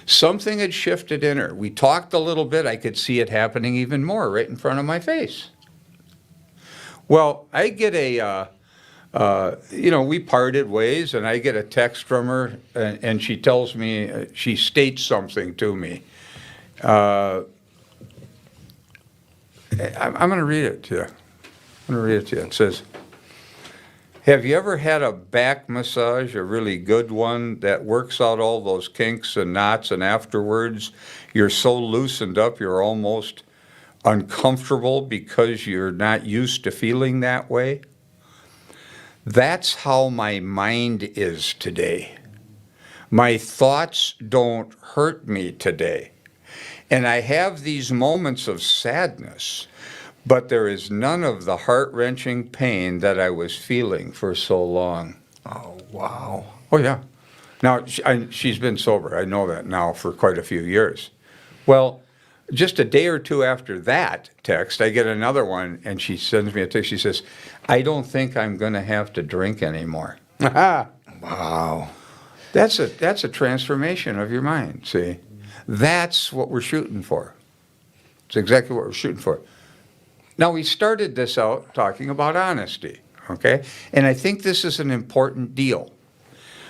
Speaker 3: Something had shifted in her. We talked a little bit. I could see it happening even more right in front of my face. Well, I get we parted ways, and I get a text from her, and she tells me, she states something to me. I'm going to read it to you. It says, have you ever had a back massage, a really good one, that works out all those kinks and knots, and afterwards you're so loosened up you're almost uncomfortable because you're not used to feeling that way? That's how my mind is today. My thoughts don't hurt me today. And I have these moments of sadness, but there is none of the heart-wrenching pain that I was feeling for so long.
Speaker 1: Oh, wow.
Speaker 3: Oh, yeah. Now, she's been sober. I know that now for quite a few years. Well, just a day or two after that text, I get another one, and she sends me a text. She says, I don't think I'm going to have to drink anymore.
Speaker 1: Wow.
Speaker 3: That's a transformation of your mind, see? That's what we're shooting for. It's exactly what we're shooting for. Now, we started this out talking about honesty, okay? And I think this is an important deal.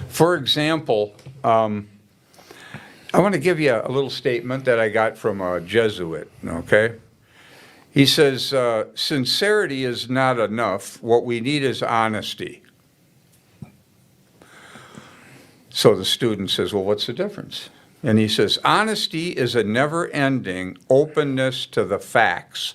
Speaker 3: For example, I want to give you a little statement that I got from a Jesuit, okay? He says, sincerity is not enough. What we need is honesty. So the student says, well, what's the difference? And he says, honesty is a never-ending openness to the facts.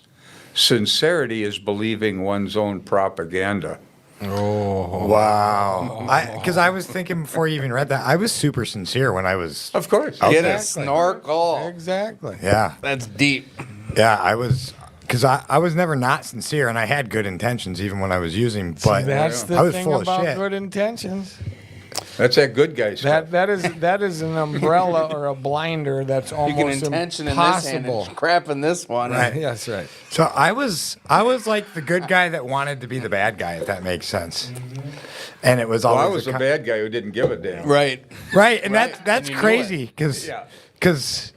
Speaker 3: Sincerity is believing one's own propaganda.
Speaker 1: Oh, wow. Because I was thinking before you even read that, I was super sincere when I was.
Speaker 3: Of course.
Speaker 2: Get a snorkel.
Speaker 4: Exactly.
Speaker 1: Yeah.
Speaker 2: That's deep.
Speaker 1: Yeah, I was. Because I was never not sincere, and I had good intentions even when I was using, but
Speaker 4: That's the
Speaker 1: I was
Speaker 4: thing
Speaker 1: full of
Speaker 4: about
Speaker 1: shit.
Speaker 4: good intentions.
Speaker 3: That's that good guy stuff.
Speaker 4: That is an umbrella or a blinder that's
Speaker 2: You
Speaker 4: almost
Speaker 2: can intention in this hand
Speaker 4: impossible.
Speaker 2: and crap in this one.
Speaker 1: Right.
Speaker 4: Yes, right.
Speaker 1: So I was like the good guy that wanted to be the bad guy, if that makes sense. And it was
Speaker 3: Well,
Speaker 1: always
Speaker 3: I was the bad guy who didn't give a damn.
Speaker 2: Right.
Speaker 1: right, and
Speaker 2: Right,
Speaker 1: that's
Speaker 2: and you knew
Speaker 1: crazy
Speaker 2: it.
Speaker 1: because
Speaker 3: Yeah.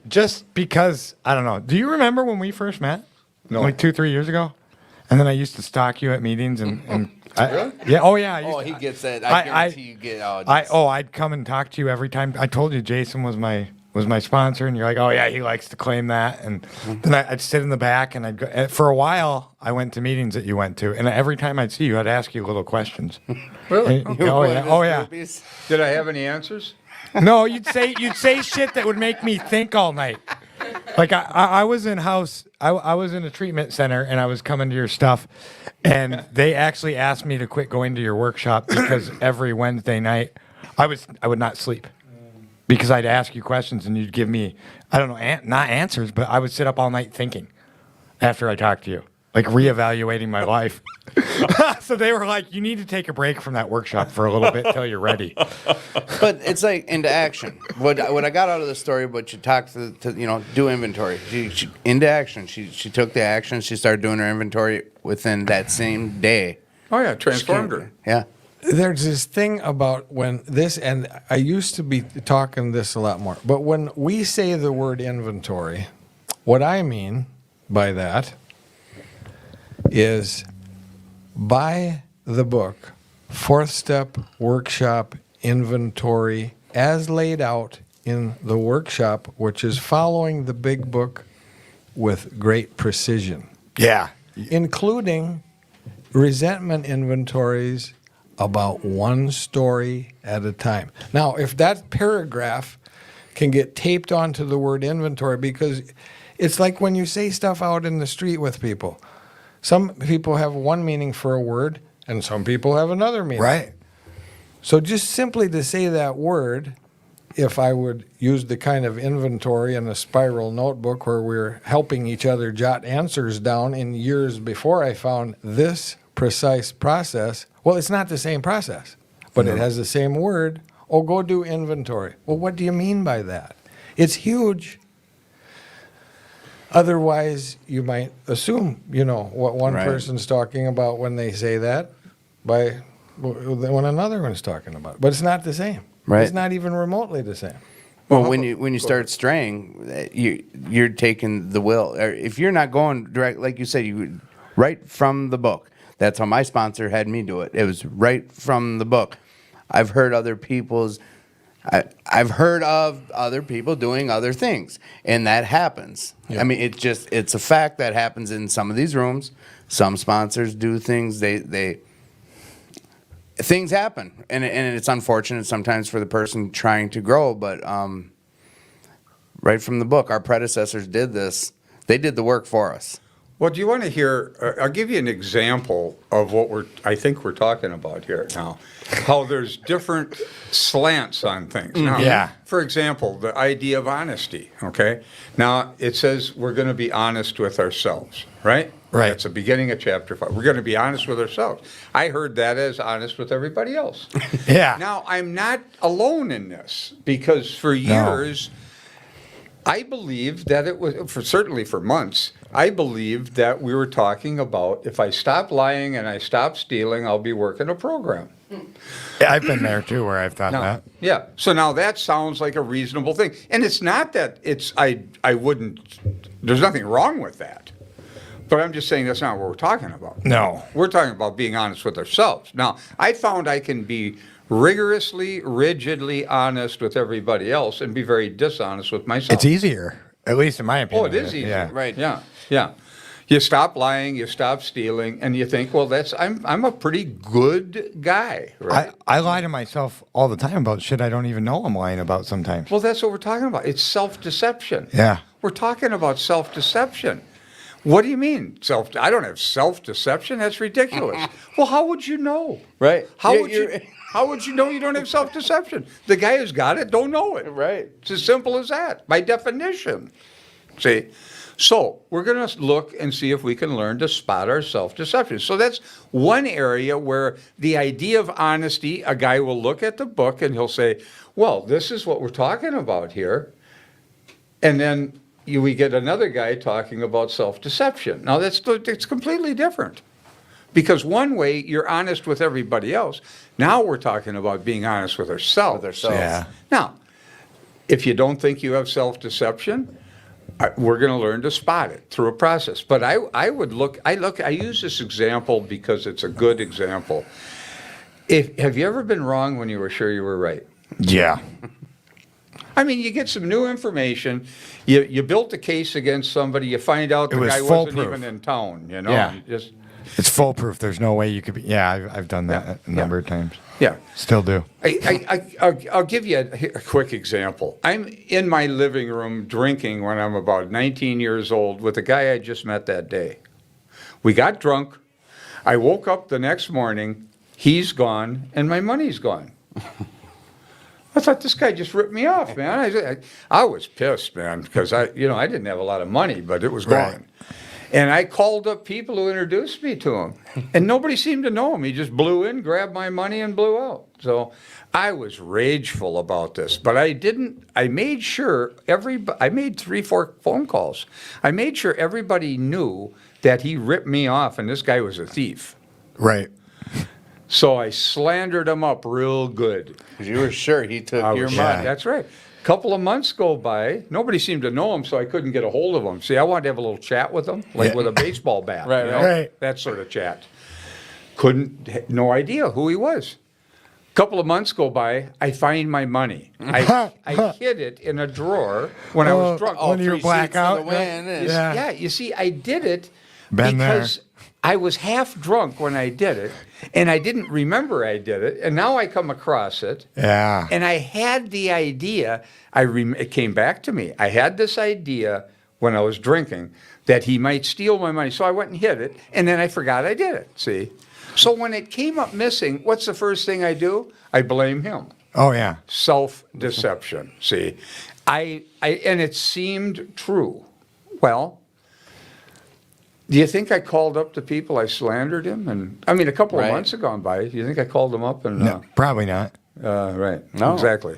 Speaker 1: just because I don't know. Do you remember when we first met?
Speaker 3: No.
Speaker 1: Like 2-3 years ago, and then I used to stalk you at meetings and
Speaker 3: Really?
Speaker 1: yeah, oh yeah.
Speaker 2: Oh, he gets that. I guarantee you get.
Speaker 1: I'd come and talk to you every time. I told you Jason was my sponsor, and you're like, oh yeah, he likes to claim that. And then I'd sit in the back, and I'd go. And for a while, I went to meetings that you went to, and every time I'd see you, I'd ask you little questions.
Speaker 3: Really?
Speaker 1: And- oh yeah, oh yeah.
Speaker 3: Did I have any answers?
Speaker 1: No, you'd say shit that would make me think all night. Like I was in house, I was in a treatment center, and I was coming to your stuff, and they actually asked me to quit going to your workshop because every Wednesday night I would not sleep because I'd ask you questions and you'd give me, I don't know, not answers, but I would sit up all night thinking after I talked to you, like reevaluating my life. So they were like, you need to take a break from that workshop for a little bit till you're ready.
Speaker 2: But it's like into action. What I got out of the story, but you talked to do inventory. She into action. She took the action. She started doing her inventory within that same day.
Speaker 3: Oh, yeah, transformed her.
Speaker 2: Yeah.
Speaker 4: There's this thing about when this, and I used to be talking this a lot more, but when we say the word inventory, what I mean by that is buy the book, Fourth Step Workshop Inventory, as laid out in the workshop, which is following the big book with great precision,
Speaker 1: Yeah.
Speaker 4: including resentment inventories about one story at a time. Now, if that paragraph can get taped onto the word inventory, because it's like when you say stuff out in the street with people. Some people have one meaning for a word, and some people have another meaning.
Speaker 1: Right.
Speaker 4: So just simply to say that word, if I would use the kind of inventory in a spiral notebook where we're helping each other jot answers down in years before I found this precise process, well, it's not the same process, but it has the same word. Oh, go do inventory. Well, what do you mean by that? It's huge. Otherwise, you might assume, what one
Speaker 2: Right.
Speaker 4: person's talking about when they say that by when another one's talking about it. But it's not the same.
Speaker 2: Right.
Speaker 4: It's not even remotely the same.
Speaker 2: Well, when you start straying, you're taking the will. Or if you're not going direct, like you said, you right from the book. That's how my sponsor had me do it. It was right from the book. I've heard other people's. I've heard of other people doing other things, and that happens.
Speaker 4: Yeah.
Speaker 2: I mean, it's a fact that happens in some of these rooms. Some sponsors do things. They things happen, and it's unfortunate sometimes for the person trying to grow. But right from the book, our predecessors did this. They did the work for us.
Speaker 3: Well, do you want to hear? I'll give you an example of what I think we're talking about here now. How there's different slants on things. Now,
Speaker 1: Yeah.
Speaker 3: For example, the idea of honesty. Okay. Now it says we're going to be honest with ourselves, right?
Speaker 1: Right.
Speaker 3: That's the beginning of chapter 5. We're going to be honest with ourselves. I heard that as honest with everybody else.
Speaker 1: Yeah.
Speaker 3: Now I'm not alone in this because for years. I believed that it was, certainly for months, I believed that we were talking about if I stop lying and I stop stealing, I'll be working a program.
Speaker 1: Yeah, I've been there too, where I've thought
Speaker 3: Now,
Speaker 1: that.
Speaker 3: yeah. So now that sounds like a reasonable thing. And it's not that I wouldn't, there's nothing wrong with that. But I'm just saying that's not what we're talking about.
Speaker 1: No.
Speaker 3: We're talking about being honest with ourselves. Now, I found I can be rigorously, rigidly honest with everybody else and be very dishonest with myself.
Speaker 1: It's easier, at least in my opinion.
Speaker 3: Oh, it is easy.
Speaker 1: Yeah.
Speaker 2: Right.
Speaker 3: Yeah, yeah. You stop lying, you stop stealing, and you think, well, I'm a pretty good guy, right?
Speaker 1: I lie to myself all the time about shit I don't even know I'm lying about sometimes.
Speaker 3: Well, that's what we're talking about. It's self-deception.
Speaker 1: Yeah.
Speaker 3: We're talking about self-deception. What do you mean? I don't have self-deception. That's ridiculous. Well, how would you know?
Speaker 2: Right.
Speaker 3: How would you know you don't have self-deception? The guy who's got it don't know it.
Speaker 2: Right.
Speaker 3: It's as simple as that, by definition. See? So we're going to look and see if we can learn to spot our self-deception. So that's one area where the idea of honesty, a guy will look at the book and he'll say, well, this is what we're talking about here. And then we get another guy talking about self-deception. Now, it's completely different. Because one way, you're honest with everybody else. Now we're talking about being honest with ourselves.
Speaker 2: With ourselves.
Speaker 1: Yeah.
Speaker 3: Now, if you don't think you have self-deception, we're going to learn to spot it through a process. But I use this example because it's a good example. Have you ever been wrong when you were sure you were right?
Speaker 1: Yeah.
Speaker 3: I mean, you get some new information. You built a case against somebody. You find out the
Speaker 1: was
Speaker 3: guy wasn't
Speaker 1: foolproof.
Speaker 3: even in town. You know.
Speaker 1: Yeah.
Speaker 3: You just
Speaker 1: It's foolproof. There's no way you could be. Yeah, I've done that a number of times.
Speaker 3: yeah.
Speaker 1: Still do.
Speaker 3: I'll give you a quick example. I'm in my living room drinking when I'm about 19 years old with a guy I just met that day. We got drunk. I woke up the next morning. He's gone, and my money's gone. I thought this guy just ripped me off, man. I was pissed, man, because I didn't have a lot of money, but it was
Speaker 1: Right.
Speaker 3: gone. And I called up people who introduced me to him, and nobody seemed to know him. He just blew in, grabbed my money, and blew out. So I was rageful about this, but I made sure I made 3-4 phone calls. I made sure everybody knew that he ripped me off and this guy was a thief.
Speaker 1: Right.
Speaker 3: So I slandered him up real good.
Speaker 2: 'Cause you were sure he took your
Speaker 1: was-
Speaker 2: money.
Speaker 3: That's right. Couple of months go by. Nobody seemed to know him, so I couldn't get a hold of him. See, I wanted to have a little chat with him, like
Speaker 1: Yeah.
Speaker 3: with a baseball bat.
Speaker 2: Right,
Speaker 3: you know?
Speaker 1: right.
Speaker 3: That sort of chat. No idea who he was. Couple of months go by. I find my money. I hid it in a drawer when I was drunk.
Speaker 1: when you were
Speaker 2: 3 seats for the
Speaker 1: blackout.
Speaker 2: win.
Speaker 1: Yeah.
Speaker 3: Yeah, you see, I did it
Speaker 1: Been there.
Speaker 3: because I was half drunk when I did it, and I didn't remember I did it, and now I come across it,
Speaker 1: Yeah.
Speaker 3: and I had the idea. It came back to me. I had this idea when I was drinking that he might steal my money, so I went and hid it, and then I forgot I did it. See, so when it came up missing, what's the first thing I do? I blame him.
Speaker 1: Oh yeah.
Speaker 3: Self-deception. See, and it seemed true. Well, do you think I called up the people I slandered him? And I mean, a couple of
Speaker 2: Right.
Speaker 3: months have gone by. Do you think I called them up and?
Speaker 1: No, probably not.
Speaker 3: Right.
Speaker 2: No.
Speaker 3: Exactly.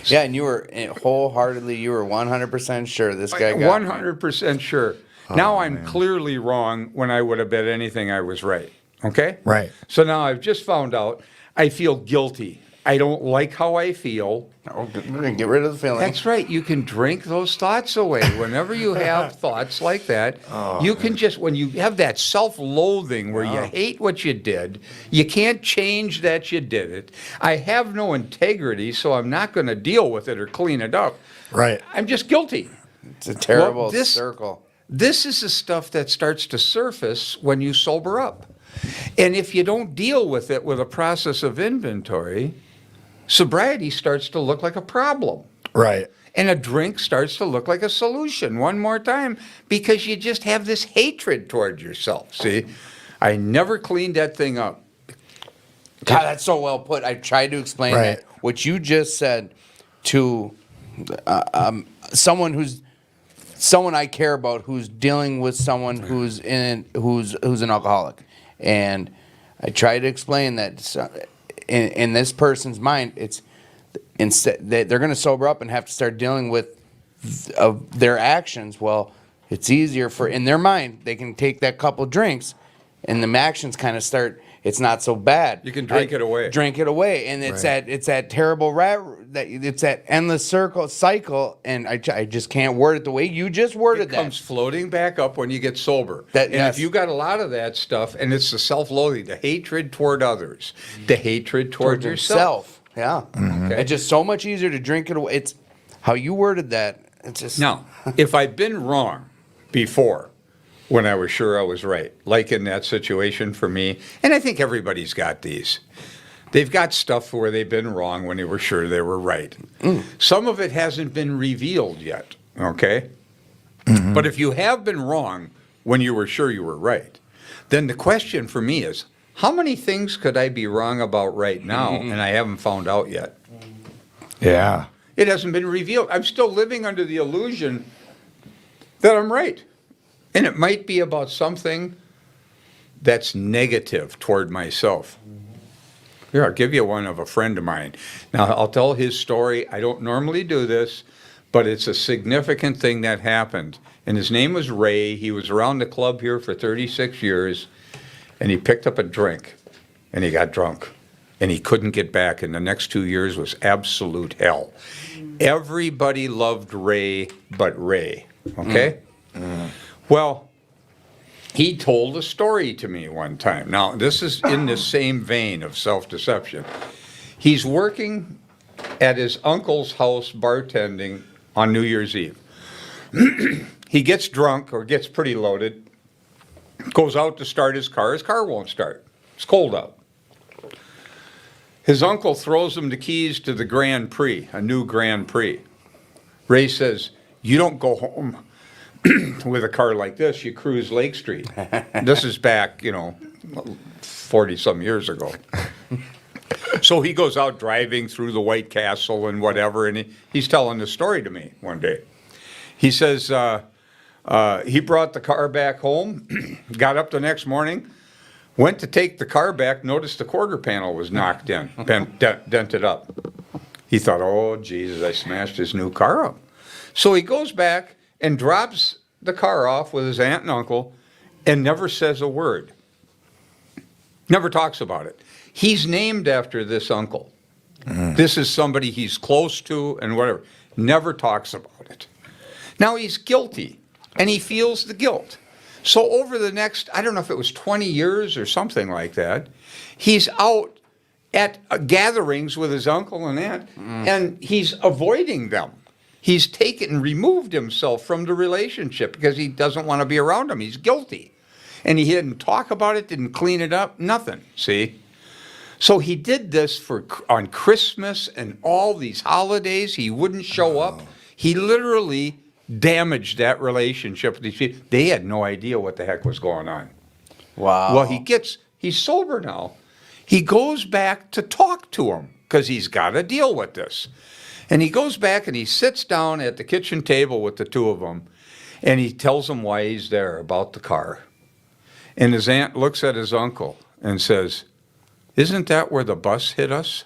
Speaker 2: Yeah, and you were wholeheartedly, you were 100% sure this guy got me.
Speaker 3: 100% sure. Now I'm clearly wrong when I would have bet anything I was right. Okay?
Speaker 1: Right.
Speaker 3: So now I've just found out I feel guilty. I don't like how I feel.
Speaker 2: Oh, we're going to get rid of the feeling.
Speaker 3: That's right. You can drink those thoughts away. Whenever you have thoughts like that, you can just, when you have that self-loathing where you hate what you did, you can't change that you did it. I have no integrity, so I'm not going to deal with it or clean it up.
Speaker 1: Right.
Speaker 3: I'm just guilty.
Speaker 2: It's a terrible
Speaker 3: Well, this-
Speaker 2: circle.
Speaker 3: This is the stuff that starts to surface when you sober up. And if you don't deal with it with a process of inventory, sobriety starts to look like a problem.
Speaker 1: Right.
Speaker 3: And a drink starts to look like a solution one more time because you just have this hatred toward yourself. See, I never cleaned that thing up.
Speaker 2: God, that's so well put. I tried to explain
Speaker 1: Right.
Speaker 2: that. What you just said to someone I care about who's dealing with someone who's an alcoholic, and I try to explain that in this person's mind, it's instead that they're going to sober up and have to start dealing with their actions. Well, it's easier in their mind. They can take that couple drinks, and the actions kind of start. It's not so bad.
Speaker 3: You can drink it away.
Speaker 2: Drink it away, and it's
Speaker 1: Right.
Speaker 2: that terrible it's that endless cycle, and I just can't word it the way you just worded
Speaker 3: It comes floating back up when you get sober. And
Speaker 2: Yes.
Speaker 3: if you got a lot of that stuff, and it's the self-loathing, the hatred toward others, the hatred toward yourself.
Speaker 2: Yeah,
Speaker 3: Okay.
Speaker 2: it's just so much easier to drink it away. It's how you worded that. It's just
Speaker 3: Now, if I've been wrong before, when I was sure I was right, like in that situation for me, and I think everybody's got these. They've got stuff where they've been wrong when they were sure they were right. Some of it hasn't been revealed yet, okay? But if you have been wrong when you were sure you were right, then the question for me is, how many things could I be wrong about right now and I haven't found out yet?
Speaker 1: Yeah.
Speaker 3: It hasn't been revealed. I'm still living under the illusion that I'm right. And it might be about something that's negative toward myself. Here, I'll give you one of a friend of mine. Now, I'll tell his story. I don't normally do this, but it's a significant thing that happened. And his name was Ray. He was around the club here for 36 years, and he picked up a drink, and he got drunk, and he couldn't get back. And the next 2 years was absolute hell. Everybody loved Ray but Ray, okay? Well, he told a story to me one time. Now, this is in the same vein of self-deception. He's working at his uncle's house bartending on New Year's Eve. He gets drunk or gets pretty loaded, goes out to start his car. His car won't start. It's cold out. His uncle throws him the keys to the Grand Prix, a new Grand Prix. Ray says, "You don't go home with a car like this, you cruise Lake Street." This is back, 40-some years ago. So he goes out driving through the White Castle and whatever, and he's telling the story to me one day. He says he brought the car back home, got up the next morning, went to take the car back, noticed the quarter panel was knocked in, dented up. He thought, oh, Jesus, I smashed his new car up. So he goes back and drops the car off with his aunt and uncle and never says a word. Never talks about it. He's named after this uncle. This is somebody he's close to and whatever. Never talks about it. Now he's guilty, and he feels the guilt. So over the next, I don't know if it was 20 years or something like that, he's out at gatherings with his uncle and aunt, and he's avoiding them. He's removed himself from the relationship because he doesn't want to be around them. He's guilty. And he didn't talk about it, didn't clean it up, nothing, see? So he did this on Christmas and all these holidays. He wouldn't show up. He literally damaged that relationship with these people. They had no idea what the heck was going on.
Speaker 2: Wow.
Speaker 3: Well, he's sober now. He goes back to talk to him because he's got to deal with this. And he goes back and he sits down at the kitchen table with the two of them, and he tells them why he's there, about the car. And his aunt looks at his uncle and says, "Isn't that where the bus hit us?"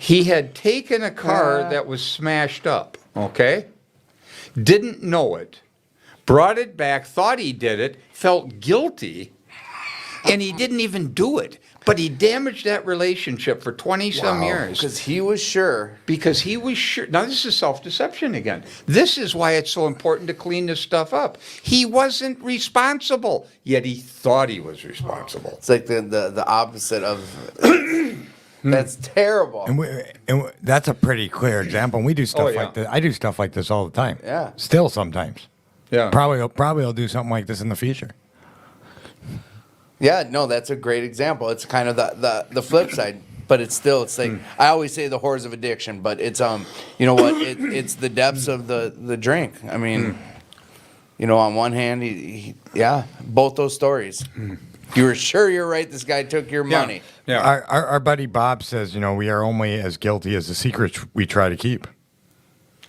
Speaker 3: He had taken a car that was smashed up, okay? Didn't know it, brought it back, thought he did it, felt guilty, and he didn't even do it. But he damaged that relationship for 20-some years.
Speaker 2: Because he was sure.
Speaker 3: Because he was sure. Now, this is self-deception again. This is why it's so important to clean this stuff up. He wasn't responsible, yet he thought he was responsible.
Speaker 2: It's like the opposite of. That's terrible.
Speaker 1: And that's a pretty clear example. And we do stuff
Speaker 3: yeah.
Speaker 1: like this. I do stuff like this all the time.
Speaker 2: Yeah.
Speaker 1: Still sometimes.
Speaker 3: Yeah.
Speaker 1: Probably I'll do something like this in the future.
Speaker 2: Yeah, no, that's a great example. It's kind of the flip side, but it's like I always say the horrors of addiction, but it's you know what? It's the depths of the drink. I mean, you know, on one hand, he both those stories. You were sure you're right. This guy took your money.
Speaker 3: Yeah.
Speaker 1: Our buddy Bob says, we are only as guilty as the secrets we try to keep.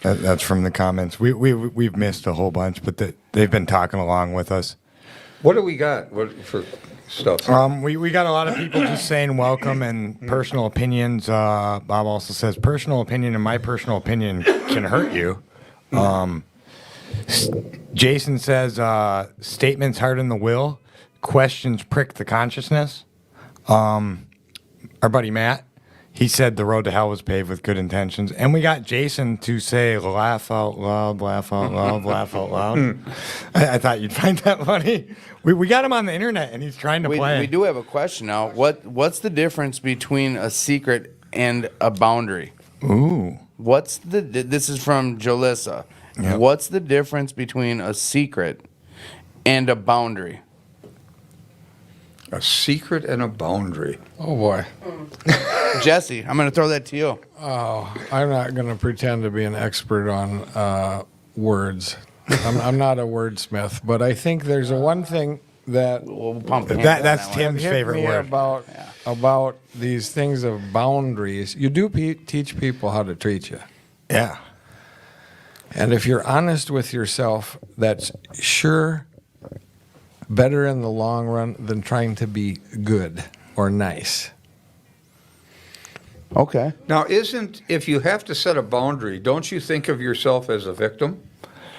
Speaker 1: That's from the comments. We've missed a whole bunch, but they've been talking along with us.
Speaker 3: What do we got? What for stuff?
Speaker 1: We got a lot of people just saying welcome and personal opinions. Bob also says personal opinion and my personal opinion can hurt you. Jason says statements harden the will, questions prick the consciousness. Our buddy Matt, he said the road to hell was paved with good intentions. And we got Jason to say laugh out loud, laugh out loud, laugh out loud. I thought you'd find that funny. We got him on the internet, and he's trying to play.
Speaker 2: We do have a question now. What's the difference between a secret and a boundary?
Speaker 1: Ooh.
Speaker 2: This is from Jalissa.
Speaker 1: Yep.
Speaker 2: What's the difference between a secret and a boundary?
Speaker 3: A secret and a boundary.
Speaker 4: Oh, boy.
Speaker 2: Jesse, I'm going to throw that to you.
Speaker 4: Oh, I'm not going to pretend to be an expert on words. I'm not a wordsmith, but I think there's one thing that
Speaker 2: We'll pump hands on
Speaker 1: That's
Speaker 2: that one.
Speaker 1: Tim's
Speaker 4: hit
Speaker 1: favorite
Speaker 4: me
Speaker 1: word.
Speaker 4: about these things of boundaries. You do teach people how to treat you.
Speaker 1: Yeah.
Speaker 4: And if you're honest with yourself, that's sure better in the long run than trying to be good or nice.
Speaker 2: Okay.
Speaker 3: Now, if you have to set a boundary, don't you think of yourself as a victim?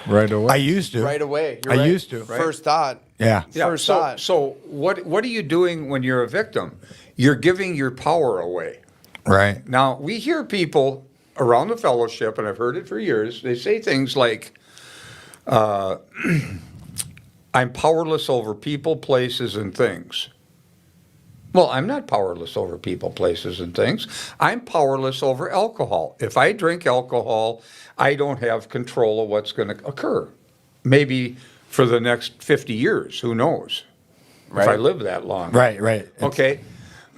Speaker 4: Right away.
Speaker 1: I used to.
Speaker 2: Right away. You're
Speaker 1: I
Speaker 2: right.
Speaker 1: used to.
Speaker 2: First thought.
Speaker 1: Yeah.
Speaker 2: First thought.
Speaker 3: So what are you doing when you're a victim? You're giving your power away.
Speaker 1: Right.
Speaker 3: Now, we hear people around the fellowship, and I've heard it for years, they say things like, I'm powerless over people, places, and things. Well, I'm not powerless over people, places, and things. I'm powerless over alcohol. If I drink alcohol, I don't have control of what's going to occur. Maybe for the next 50 years, who knows? If I
Speaker 2: Right.
Speaker 3: live that long.
Speaker 1: Right.
Speaker 3: Okay.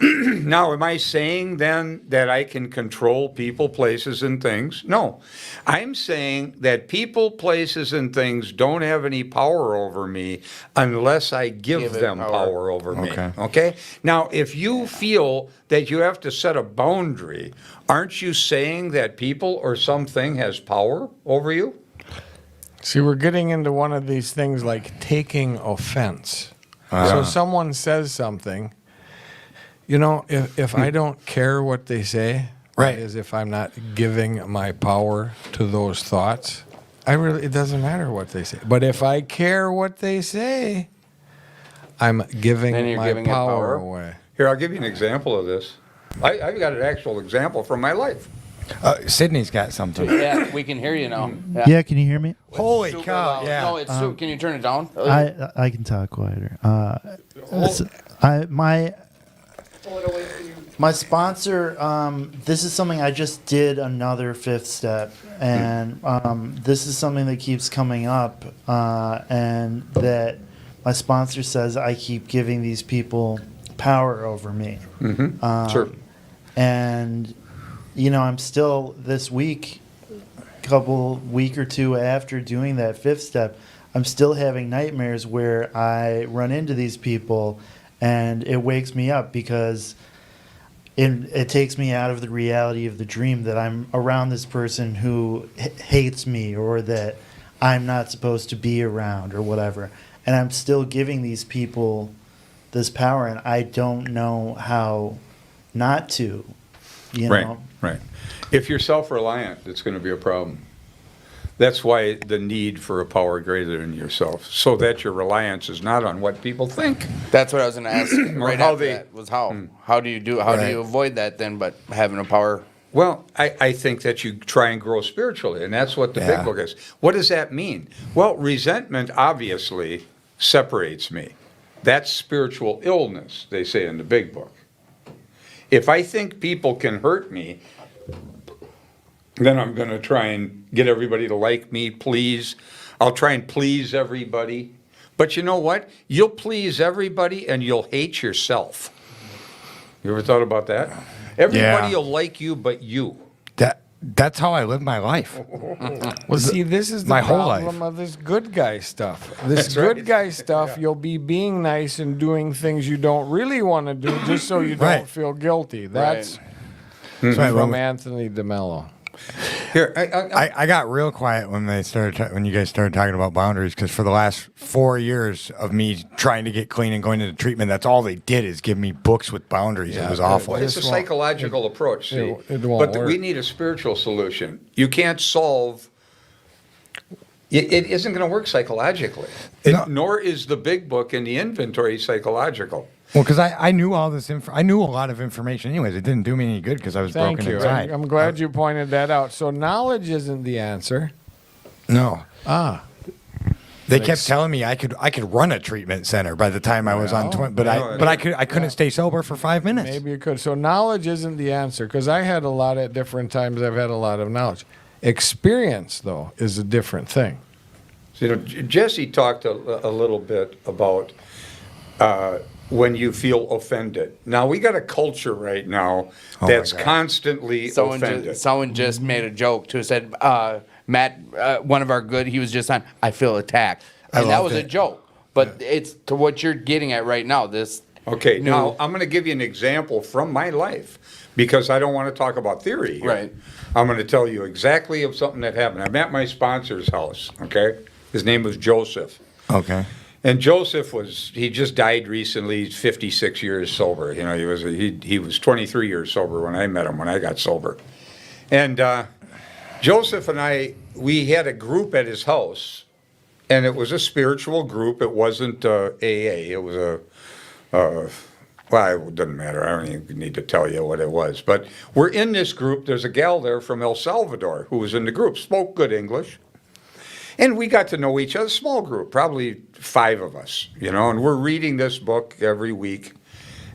Speaker 3: Now, am I saying then that I can control people, places, and things? No. I'm saying that people, places, and things don't have any power over me unless I give
Speaker 2: Give it
Speaker 3: them
Speaker 2: power.
Speaker 3: power over me.
Speaker 1: Okay.
Speaker 3: Okay? Now, if you feel that you have to set a boundary, aren't you saying that people or something has power over you?
Speaker 4: See, we're getting into one of these things like taking offense. So someone says something, if I don't care what they say,
Speaker 1: Right.
Speaker 4: is if I'm not giving my power to those thoughts, it doesn't matter what they say. But if I care what they say, I'm giving
Speaker 2: Then you're
Speaker 4: my
Speaker 2: giving it
Speaker 4: power
Speaker 2: power?
Speaker 4: away.
Speaker 3: Here, I'll give you an example of this. I've got an actual example from my life.
Speaker 1: Sydney's got something.
Speaker 2: Yeah, we can hear you now.
Speaker 5: Yeah, can you hear me?
Speaker 1: Holy
Speaker 2: Super
Speaker 1: cow!
Speaker 2: loud.
Speaker 1: Yeah.
Speaker 2: No, it's can you turn it down?
Speaker 5: I can talk quieter. My sponsor. This is something I just did another fifth step, and this is something that keeps coming up, and that my sponsor says I keep giving these people power over me.
Speaker 3: Sure.
Speaker 5: And I'm still this week, week or two after doing that fifth step, I'm still having nightmares where I run into these people, and it wakes me up because it takes me out of the reality of the dream that I'm around this person who hates me, or that I'm not supposed to be around, or whatever. And I'm still giving these people this power, and I don't know how not to.
Speaker 3: Right. If you're self-reliant, it's going to be a problem. That's why the need for a power greater than yourself, so that your reliance is not on what people think.
Speaker 2: That's what I was going to ask right
Speaker 3: how
Speaker 2: after
Speaker 3: they-
Speaker 2: that, was how. How do you do avoid that then, but having a power?
Speaker 3: Well, I think that you try and grow spiritually, and that's what the big book is. What does that mean? Well, resentment obviously separates me. That's spiritual illness, they say in the big book. If I think people can hurt me, then I'm going to try and get everybody to like me, please. I'll try and please everybody. But you know what? You'll please everybody and you'll hate yourself. You ever thought about that? Everybody will like you but you.
Speaker 1: That's how I live my life.
Speaker 4: Well, see, this is the
Speaker 1: My whole
Speaker 4: problem
Speaker 1: life.
Speaker 4: of this good guy stuff. This
Speaker 3: That's right.
Speaker 4: good guy stuff, you'll be being nice and doing things you don't really want to do just so you
Speaker 1: Right.
Speaker 4: don't feel guilty. That's
Speaker 1: So
Speaker 4: from Anthony DeMello.
Speaker 3: Here,
Speaker 1: I got real quiet when when you guys started talking about boundaries, because for the last 4 years of me trying to get clean and going into treatment, that's all they did is give me books with boundaries. It was awful.
Speaker 3: It's a
Speaker 4: This won't-
Speaker 3: psychological approach, see.
Speaker 4: it won't
Speaker 3: But
Speaker 4: work.
Speaker 3: we need a spiritual solution. You can't solve. It isn't going to work psychologically.
Speaker 1: No.
Speaker 3: Nor is the big book in the inventory psychological.
Speaker 1: Well, because I knew all this I knew a lot of information anyways. It didn't do me any good because I was
Speaker 4: Thank
Speaker 1: broken
Speaker 4: you.
Speaker 1: inside.
Speaker 4: I'm glad you pointed that out. So knowledge isn't the answer.
Speaker 1: No.
Speaker 4: Ah.
Speaker 1: They kept telling me I could run a treatment center by the time I was on 20, but I couldn't stay sober for 5 minutes.
Speaker 4: Maybe you could. So knowledge isn't the answer, because I had a lot at different times. I've had a lot of knowledge. Experience, though, is a different thing.
Speaker 3: So, Jesse talked a little bit about when you feel offended. Now, we got a culture right now that's constantly offended.
Speaker 2: Someone just made a joke too. Said Matt, one of our good, he was just on. I feel attacked, and that
Speaker 1: loved
Speaker 2: was a
Speaker 1: it.
Speaker 2: joke. But it's to what you're getting at right now. This
Speaker 3: Okay,
Speaker 2: new-
Speaker 3: now I'm going to give you an example from my life, because I don't want to talk about theory here.
Speaker 2: Right.
Speaker 3: I'm going to tell you exactly of something that happened. I'm at my sponsor's house, okay? His name was Joseph.
Speaker 1: Okay.
Speaker 3: And Joseph he just died recently. He's 56 years sober. You know, he was 23 years sober when I met him, when I got sober. And Joseph and we had a group at his house, and it was a spiritual group. It wasn't AA. It was well, it doesn't matter. I don't even need to tell you what it was. But we're in this group. There's a gal there from El Salvador who was in the group, spoke good English. And we got to know each other, small group, probably 5 of us, and we're reading this book every week.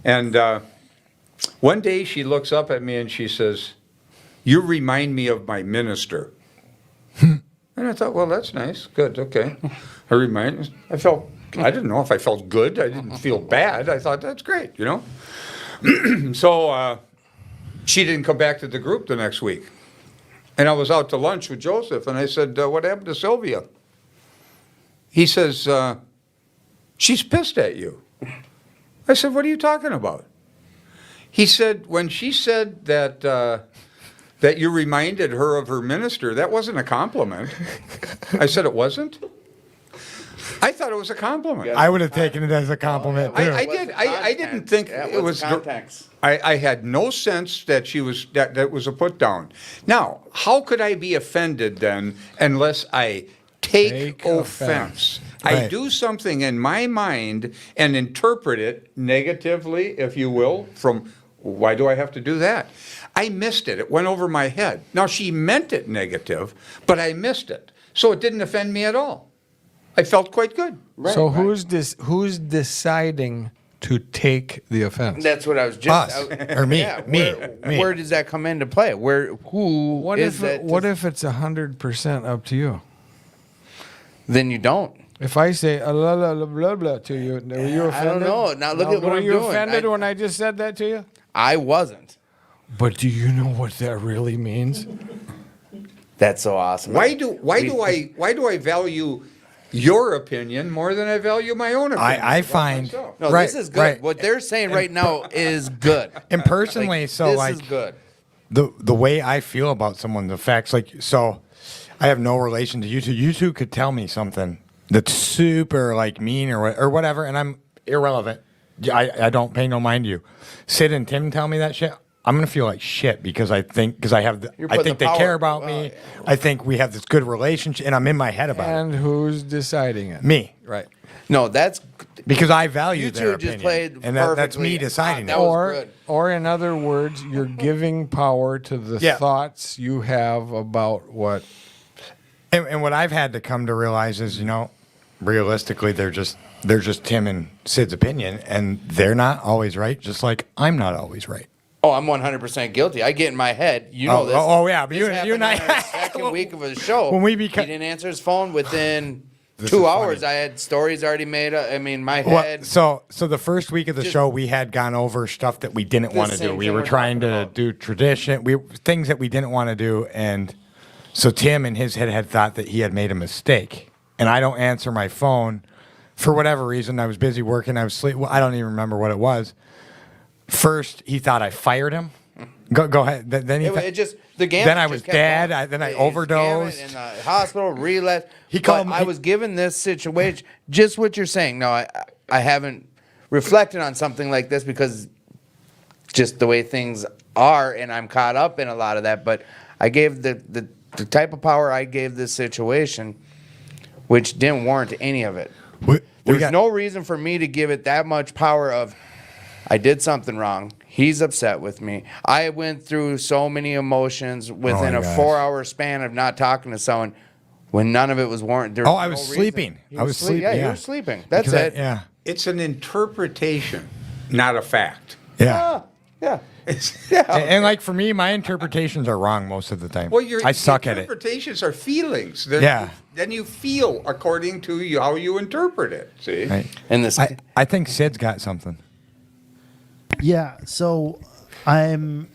Speaker 3: And one day she looks up at me and she says, "You remind me of my minister." And I thought, well, that's nice. Good, okay. I didn't know if I felt good. I didn't feel bad. I thought, that's great, So she didn't come back to the group the next week. And I was out to lunch with Joseph, and I said, what happened to Sylvia? He says, she's pissed at you. I said, what are you talking about? He said, when she said that you reminded her of her minister, that wasn't a compliment. I said, it wasn't? I thought it was a compliment.
Speaker 1: I would have taken it as a compliment too.
Speaker 3: I did. I didn't think it was.
Speaker 2: context.
Speaker 3: I had no sense that that was a put down. Now, how could I be offended then unless I take offense? I
Speaker 1: Right.
Speaker 3: do something in my mind and interpret it negatively, if you will, from why do I have to do that? I missed it. It went over my head. Now, she meant it negative, but I missed it. So it didn't offend me at all. I felt quite good.
Speaker 4: So who's deciding to take the offense?
Speaker 2: That's what I was just.
Speaker 1: Us. Or me. Me.
Speaker 2: Where does that come into play? Who
Speaker 4: What
Speaker 2: is
Speaker 4: if
Speaker 2: that?
Speaker 4: what if it's 100% up to you?
Speaker 2: Then you don't.
Speaker 4: If I say blah, blah, blah, blah, blah to you, were you offended?
Speaker 2: I don't know. Now look at what
Speaker 4: were
Speaker 2: I'm
Speaker 4: you
Speaker 2: doing.
Speaker 4: offended when I just said that to you?
Speaker 2: I wasn't.
Speaker 4: But do you know what that really means?
Speaker 2: That's so awesome.
Speaker 3: Why do I value your opinion more than I value my own opinion?
Speaker 1: I
Speaker 3: about
Speaker 1: find
Speaker 3: myself?
Speaker 2: No,
Speaker 1: right,
Speaker 2: this is good.
Speaker 1: right.
Speaker 2: What they're saying right now is good.
Speaker 1: And personally, so
Speaker 2: this
Speaker 1: like
Speaker 2: is good.
Speaker 1: the way I feel about someone's effects, like so, I have no relation to you two. You two could tell me something that's super like mean or whatever, and I'm irrelevant. I don't pay no mind to you. Sid and Tim tell me that shit. I'm gonna feel like shit because I think I
Speaker 2: putting
Speaker 1: think
Speaker 2: the
Speaker 1: they care
Speaker 2: power-
Speaker 1: about me. I think we have this good relationship, and I'm in my head about
Speaker 4: And who's deciding it?
Speaker 1: it. Me,
Speaker 4: Right.
Speaker 2: No, that's
Speaker 1: because I value
Speaker 2: you
Speaker 1: their
Speaker 2: two just
Speaker 1: opinion,
Speaker 2: played
Speaker 1: and that's me
Speaker 2: perfectly.
Speaker 1: deciding
Speaker 2: That
Speaker 1: it.
Speaker 2: was good.
Speaker 4: Or in other words, you're giving power to the
Speaker 1: Yeah.
Speaker 4: thoughts you have about what.
Speaker 1: And what I've had to come to realize is, realistically, they're just Tim and Sid's opinion, and they're not always right. Just like I'm not always right.
Speaker 2: Oh, I'm 100% guilty. I get in my head. You know this.
Speaker 1: Yeah, but
Speaker 2: This
Speaker 1: you
Speaker 2: happened
Speaker 1: and I.
Speaker 2: on our second week of a show.
Speaker 1: When we
Speaker 2: he
Speaker 1: become-
Speaker 2: didn't answer his phone within
Speaker 1: This
Speaker 2: 2
Speaker 1: is
Speaker 2: hours.
Speaker 1: funny.
Speaker 2: I had stories already made up. I mean, my
Speaker 1: Well,
Speaker 2: head.
Speaker 1: so the first week of the
Speaker 2: Just-
Speaker 1: show, we had gone over stuff that we didn't want to do.
Speaker 2: same
Speaker 1: We
Speaker 2: thing
Speaker 1: were
Speaker 2: we're
Speaker 1: trying
Speaker 2: talking
Speaker 1: to
Speaker 2: about.
Speaker 1: do things that we didn't want to do, and so Tim in his head had thought that he had made a mistake, and I don't answer my phone for whatever reason. I was busy working. I was sleep. Well, I don't even remember what it was. First, he thought I fired him. Go ahead. Then he.
Speaker 2: it just the gamut.
Speaker 1: Then I
Speaker 2: just
Speaker 1: was
Speaker 2: kept
Speaker 1: dead.
Speaker 2: going.
Speaker 1: Then I
Speaker 2: It's
Speaker 1: overdosed.
Speaker 2: gamut in the hospital, relapse.
Speaker 1: He called
Speaker 2: But
Speaker 1: me-
Speaker 2: I was given this situation, just what you're saying. No, I haven't reflected on something like this because just the way things are, and I'm caught up in a lot of that. But I gave the type of power I gave this situation, which didn't warrant any of it. There's no reason for me to give it that much power of, I did something wrong. He's upset with me. I went through so many emotions within
Speaker 1: my
Speaker 2: a
Speaker 1: gosh.
Speaker 2: 4-hour span of not talking to someone when none of it was warranted. There
Speaker 1: Oh,
Speaker 2: was
Speaker 1: I
Speaker 2: no
Speaker 1: was
Speaker 2: reason.
Speaker 1: sleeping.
Speaker 2: You
Speaker 1: I
Speaker 2: were
Speaker 1: was
Speaker 2: sleep-
Speaker 1: sleeping.
Speaker 2: Yeah,
Speaker 1: Yeah,
Speaker 2: you were sleeping. That's
Speaker 1: Because
Speaker 2: it.
Speaker 1: yeah.
Speaker 3: It's an interpretation, not a fact.
Speaker 1: Yeah.
Speaker 2: Yeah.
Speaker 1: And like for me, my interpretations are wrong most of the time.
Speaker 3: Well,
Speaker 1: I suck at it.
Speaker 3: interpretations are feelings. They're-
Speaker 1: Yeah.
Speaker 3: Then you feel according to how you interpret it. See?
Speaker 1: Right.
Speaker 2: And this.
Speaker 1: I think Sid's got something.
Speaker 5: Yeah, so I'm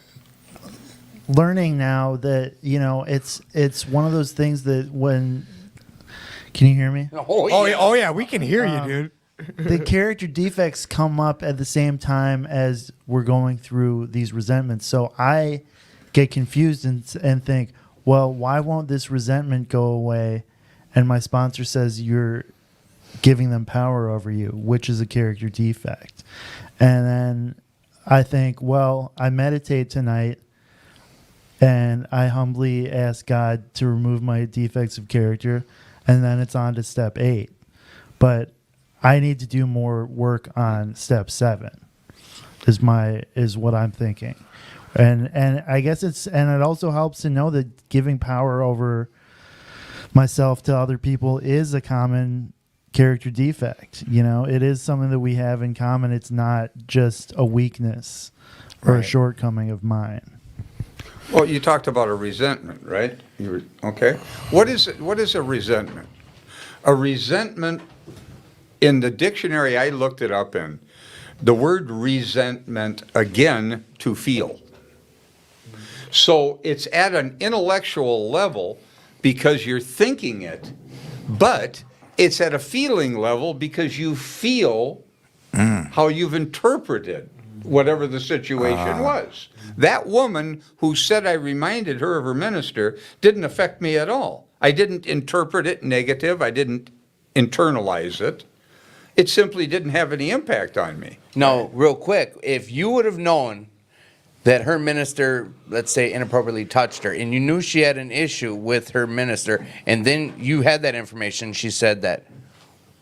Speaker 5: learning now that it's one of those things that when can you hear me?
Speaker 1: Oh yeah, we can hear you, dude.
Speaker 5: The character defects come up at the same time as we're going through these resentments. So I get confused and think, well, why won't this resentment go away? And my sponsor says you're giving them power over you, which is a character defect. And then I think, well, I meditate tonight and I humbly ask God to remove my defects of character. And then it's on to step 8. But I need to do more work on step 7 is what I'm thinking. And I guess it also helps to know that giving power over myself to other people is a common character defect. It is something that we have in common. It's not just a weakness or a
Speaker 1: Right.
Speaker 5: shortcoming of mine.
Speaker 3: Well, you talked about a resentment, right? Okay. What is a resentment? A resentment, in the dictionary I looked it up in, the word resentment, again, to feel. So it's at an intellectual level because you're thinking it, but it's at a feeling level because you feel how you've interpreted whatever the situation was. That woman who said I reminded her of her minister didn't affect me at all. I didn't interpret it negative. I didn't internalize it. It simply didn't have any impact on me.
Speaker 2: No, real quick, if you would have known that her minister, let's say, inappropriately touched her, and you knew she had an issue with her minister, and then you had that information, she said that,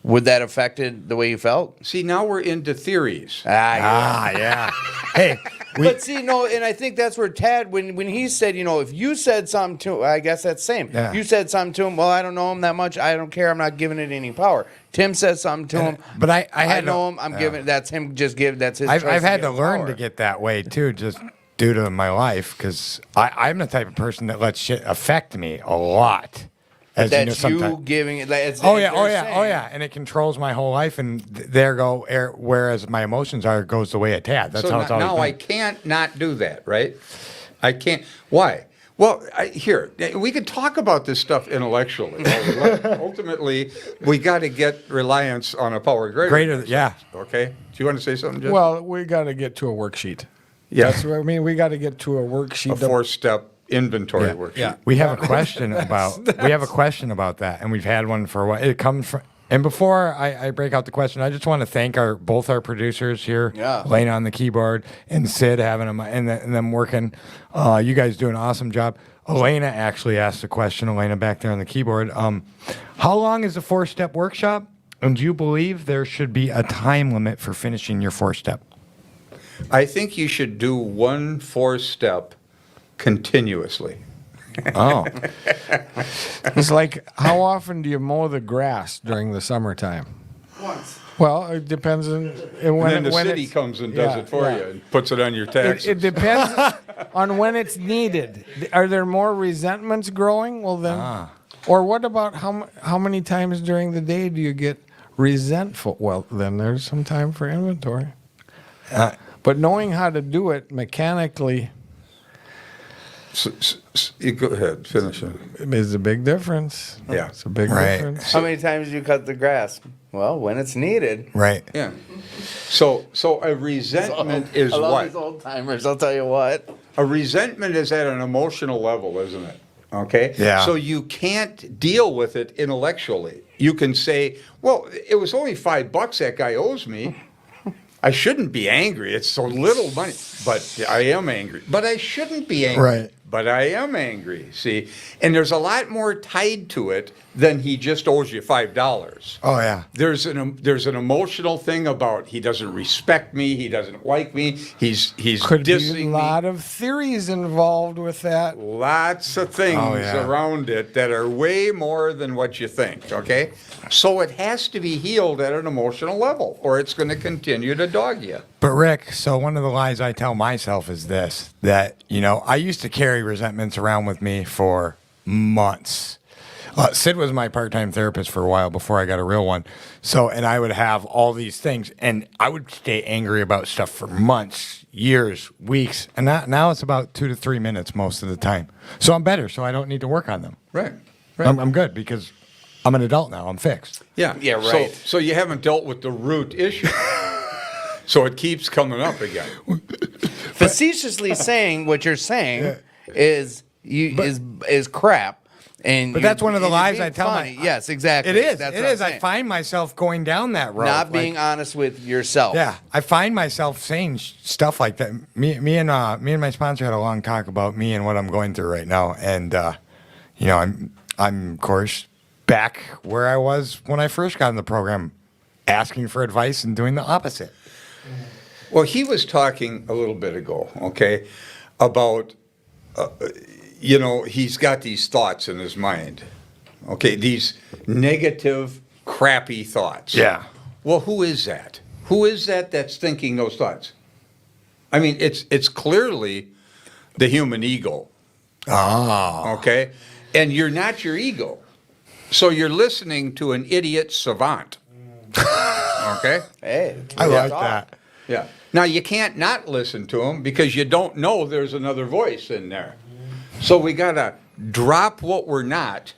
Speaker 2: Would that affected the way you felt?
Speaker 3: See, now we're into theories.
Speaker 1: Yeah. Hey,
Speaker 2: But see, no, and I think that's where Tad, when he said, if you said something to him, I guess that's the same.
Speaker 1: Yeah.
Speaker 2: You said something to him, well, I don't know him that much. I don't care. I'm not giving it any power. Tim says something to him.
Speaker 1: but I had
Speaker 2: know him. I'm giving, that's him just give, that's his
Speaker 1: I've
Speaker 2: choice
Speaker 1: had to
Speaker 2: give
Speaker 1: learn
Speaker 2: power.
Speaker 1: to get that way too, just due to my life, because I'm the type of person that lets shit affect me a lot. As
Speaker 2: That's you
Speaker 1: sometimes.
Speaker 2: giving it. It's,
Speaker 1: Oh yeah,
Speaker 2: they're
Speaker 1: oh yeah, oh
Speaker 2: saying.
Speaker 1: yeah, and it controls my whole life. And there go. Whereas my emotions goes the way of Tad. That's
Speaker 3: So
Speaker 1: how it's always
Speaker 3: now I
Speaker 1: been.
Speaker 3: can't not do that, right? I can't. Why? Well, here, we could talk about this stuff intellectually. Ultimately, we got to get reliance on a power greater.
Speaker 1: Yeah.
Speaker 3: Okay. Do you want to say something, Jeff?
Speaker 4: Well, we got to get to a worksheet.
Speaker 3: Yeah.
Speaker 4: That's what I mean. We got to get to a worksheet.
Speaker 3: a four-step inventory
Speaker 1: Yeah.
Speaker 3: worksheet.
Speaker 4: Yeah.
Speaker 1: We have a question about that, and we've had one for a while. It comes from. And before I break out the question, I just want to thank both our producers here,
Speaker 2: Yeah.
Speaker 1: Lane on the keyboard and Sid having them and them working. You guys do an awesome job. Elena actually asked the question. Elena back there on the keyboard. How long is a 4-step workshop? And do you believe there should be a time limit for finishing your 4-step?
Speaker 3: I think you should do one 4-step continuously.
Speaker 1: Oh,
Speaker 4: It's like, how often do you mow the grass during the summertime?
Speaker 2: Once.
Speaker 4: Well, it depends on
Speaker 3: And then the city
Speaker 4: it's-
Speaker 3: comes and does
Speaker 4: yeah,
Speaker 3: it for
Speaker 4: yeah.
Speaker 3: you and puts it on your taxes.
Speaker 4: It depends on when it's needed. Are there more resentments growing? Well, then, or what about how many times during the day do you get resentful? Well, then there's some time for inventory. But knowing how to do it mechanically
Speaker 3: You go ahead, finish it.
Speaker 4: is a big difference.
Speaker 3: Yeah.
Speaker 4: It's a big
Speaker 1: Right.
Speaker 4: difference.
Speaker 2: How many times do you cut the grass? Well, when it's needed.
Speaker 1: right.
Speaker 3: Yeah. So a resentment is
Speaker 2: I love
Speaker 3: what?
Speaker 2: these old timers. I'll tell you what.
Speaker 3: A resentment is at an emotional level, isn't it? Okay?
Speaker 1: Yeah.
Speaker 3: So you can't deal with it intellectually. You can say, well, it was only $5 that guy owes me. I shouldn't be angry. It's so little money. But I am angry. But I shouldn't be angry.
Speaker 1: Right.
Speaker 3: But I am angry, see? And there's a lot more tied to it than he just owes you $5.
Speaker 1: Oh yeah.
Speaker 3: There's an emotional thing about he doesn't respect me, he doesn't like me, he's
Speaker 4: Could be
Speaker 3: dissing
Speaker 4: a
Speaker 3: me.
Speaker 4: lot of theories involved with that.
Speaker 3: Lots of things
Speaker 1: Oh, yeah.
Speaker 3: around it that are way more than what you think, okay? So it has to be healed at an emotional level, or it's going to continue to dog you.
Speaker 1: But Rick, so one of the lies I tell myself is this, that, I used to carry resentments around with me for months. Sid was my part-time therapist for a while before I got a real one. So, and I would have all these things, and I would stay angry about stuff for months, years, weeks, and now it's about 2 to 3 minutes most of the time. So I'm better, so I don't need to work on them.
Speaker 3: Right.
Speaker 1: I'm good because I'm an adult now. I'm fixed.
Speaker 3: Yeah.
Speaker 2: Yeah, right.
Speaker 3: So you haven't dealt with the root issue. So it keeps coming up again.
Speaker 2: Facetiously saying what you're saying is crap. And
Speaker 1: But that's one of the
Speaker 2: and you're
Speaker 1: lies
Speaker 2: being
Speaker 1: I tell
Speaker 2: funny.
Speaker 1: my.
Speaker 2: Yes, exactly.
Speaker 1: It is.
Speaker 2: That's
Speaker 1: It
Speaker 2: what I'm
Speaker 1: is. I
Speaker 2: saying.
Speaker 1: find myself going down that road.
Speaker 2: Not
Speaker 1: like-
Speaker 2: being honest with yourself.
Speaker 1: Yeah, I find myself saying stuff like that. Me and my sponsor had a long talk about me and what I'm going through right now, and I'm of course back where I was when I first got in the program, asking for advice and doing the opposite.
Speaker 3: Well, he was talking a little bit ago, okay, about, he's got these thoughts in his mind, okay, these negative, crappy thoughts.
Speaker 1: Yeah.
Speaker 3: Well, who is that? Who is that that's thinking those thoughts? I mean, it's clearly the human ego, okay? And you're not your ego. So you're listening to an idiot savant, okay?
Speaker 2: Hey,
Speaker 1: I like that.
Speaker 3: Yeah. Now, you can't not listen to him because you don't know there's another voice in there. So we got to drop what we're not,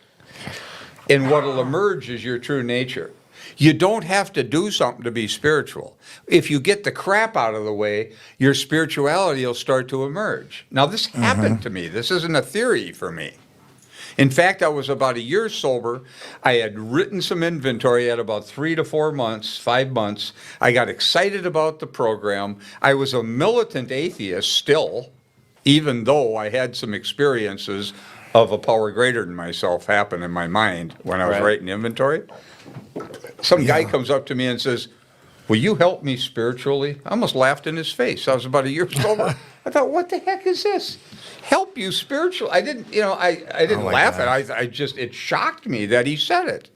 Speaker 3: and what'll emerge is your true nature. You don't have to do something to be spiritual. If you get the crap out of the way, your spirituality will start to emerge. Now, this happened to me. This isn't a theory for me. In fact, I was about a year sober. I had written some inventory at about 3 to 4 months, 5 months. I got excited about the program. I was a militant atheist still, even though I had some experiences of a power greater than myself happen in my mind when I was
Speaker 2: Right.
Speaker 3: writing inventory. some guy comes up to me and says, "Will you help me spiritually?" I almost laughed in his face. I was about a year sober. I thought, what the heck is this? Help you spiritually? I didn't, I didn't laugh at it. I just, it shocked me that he said it.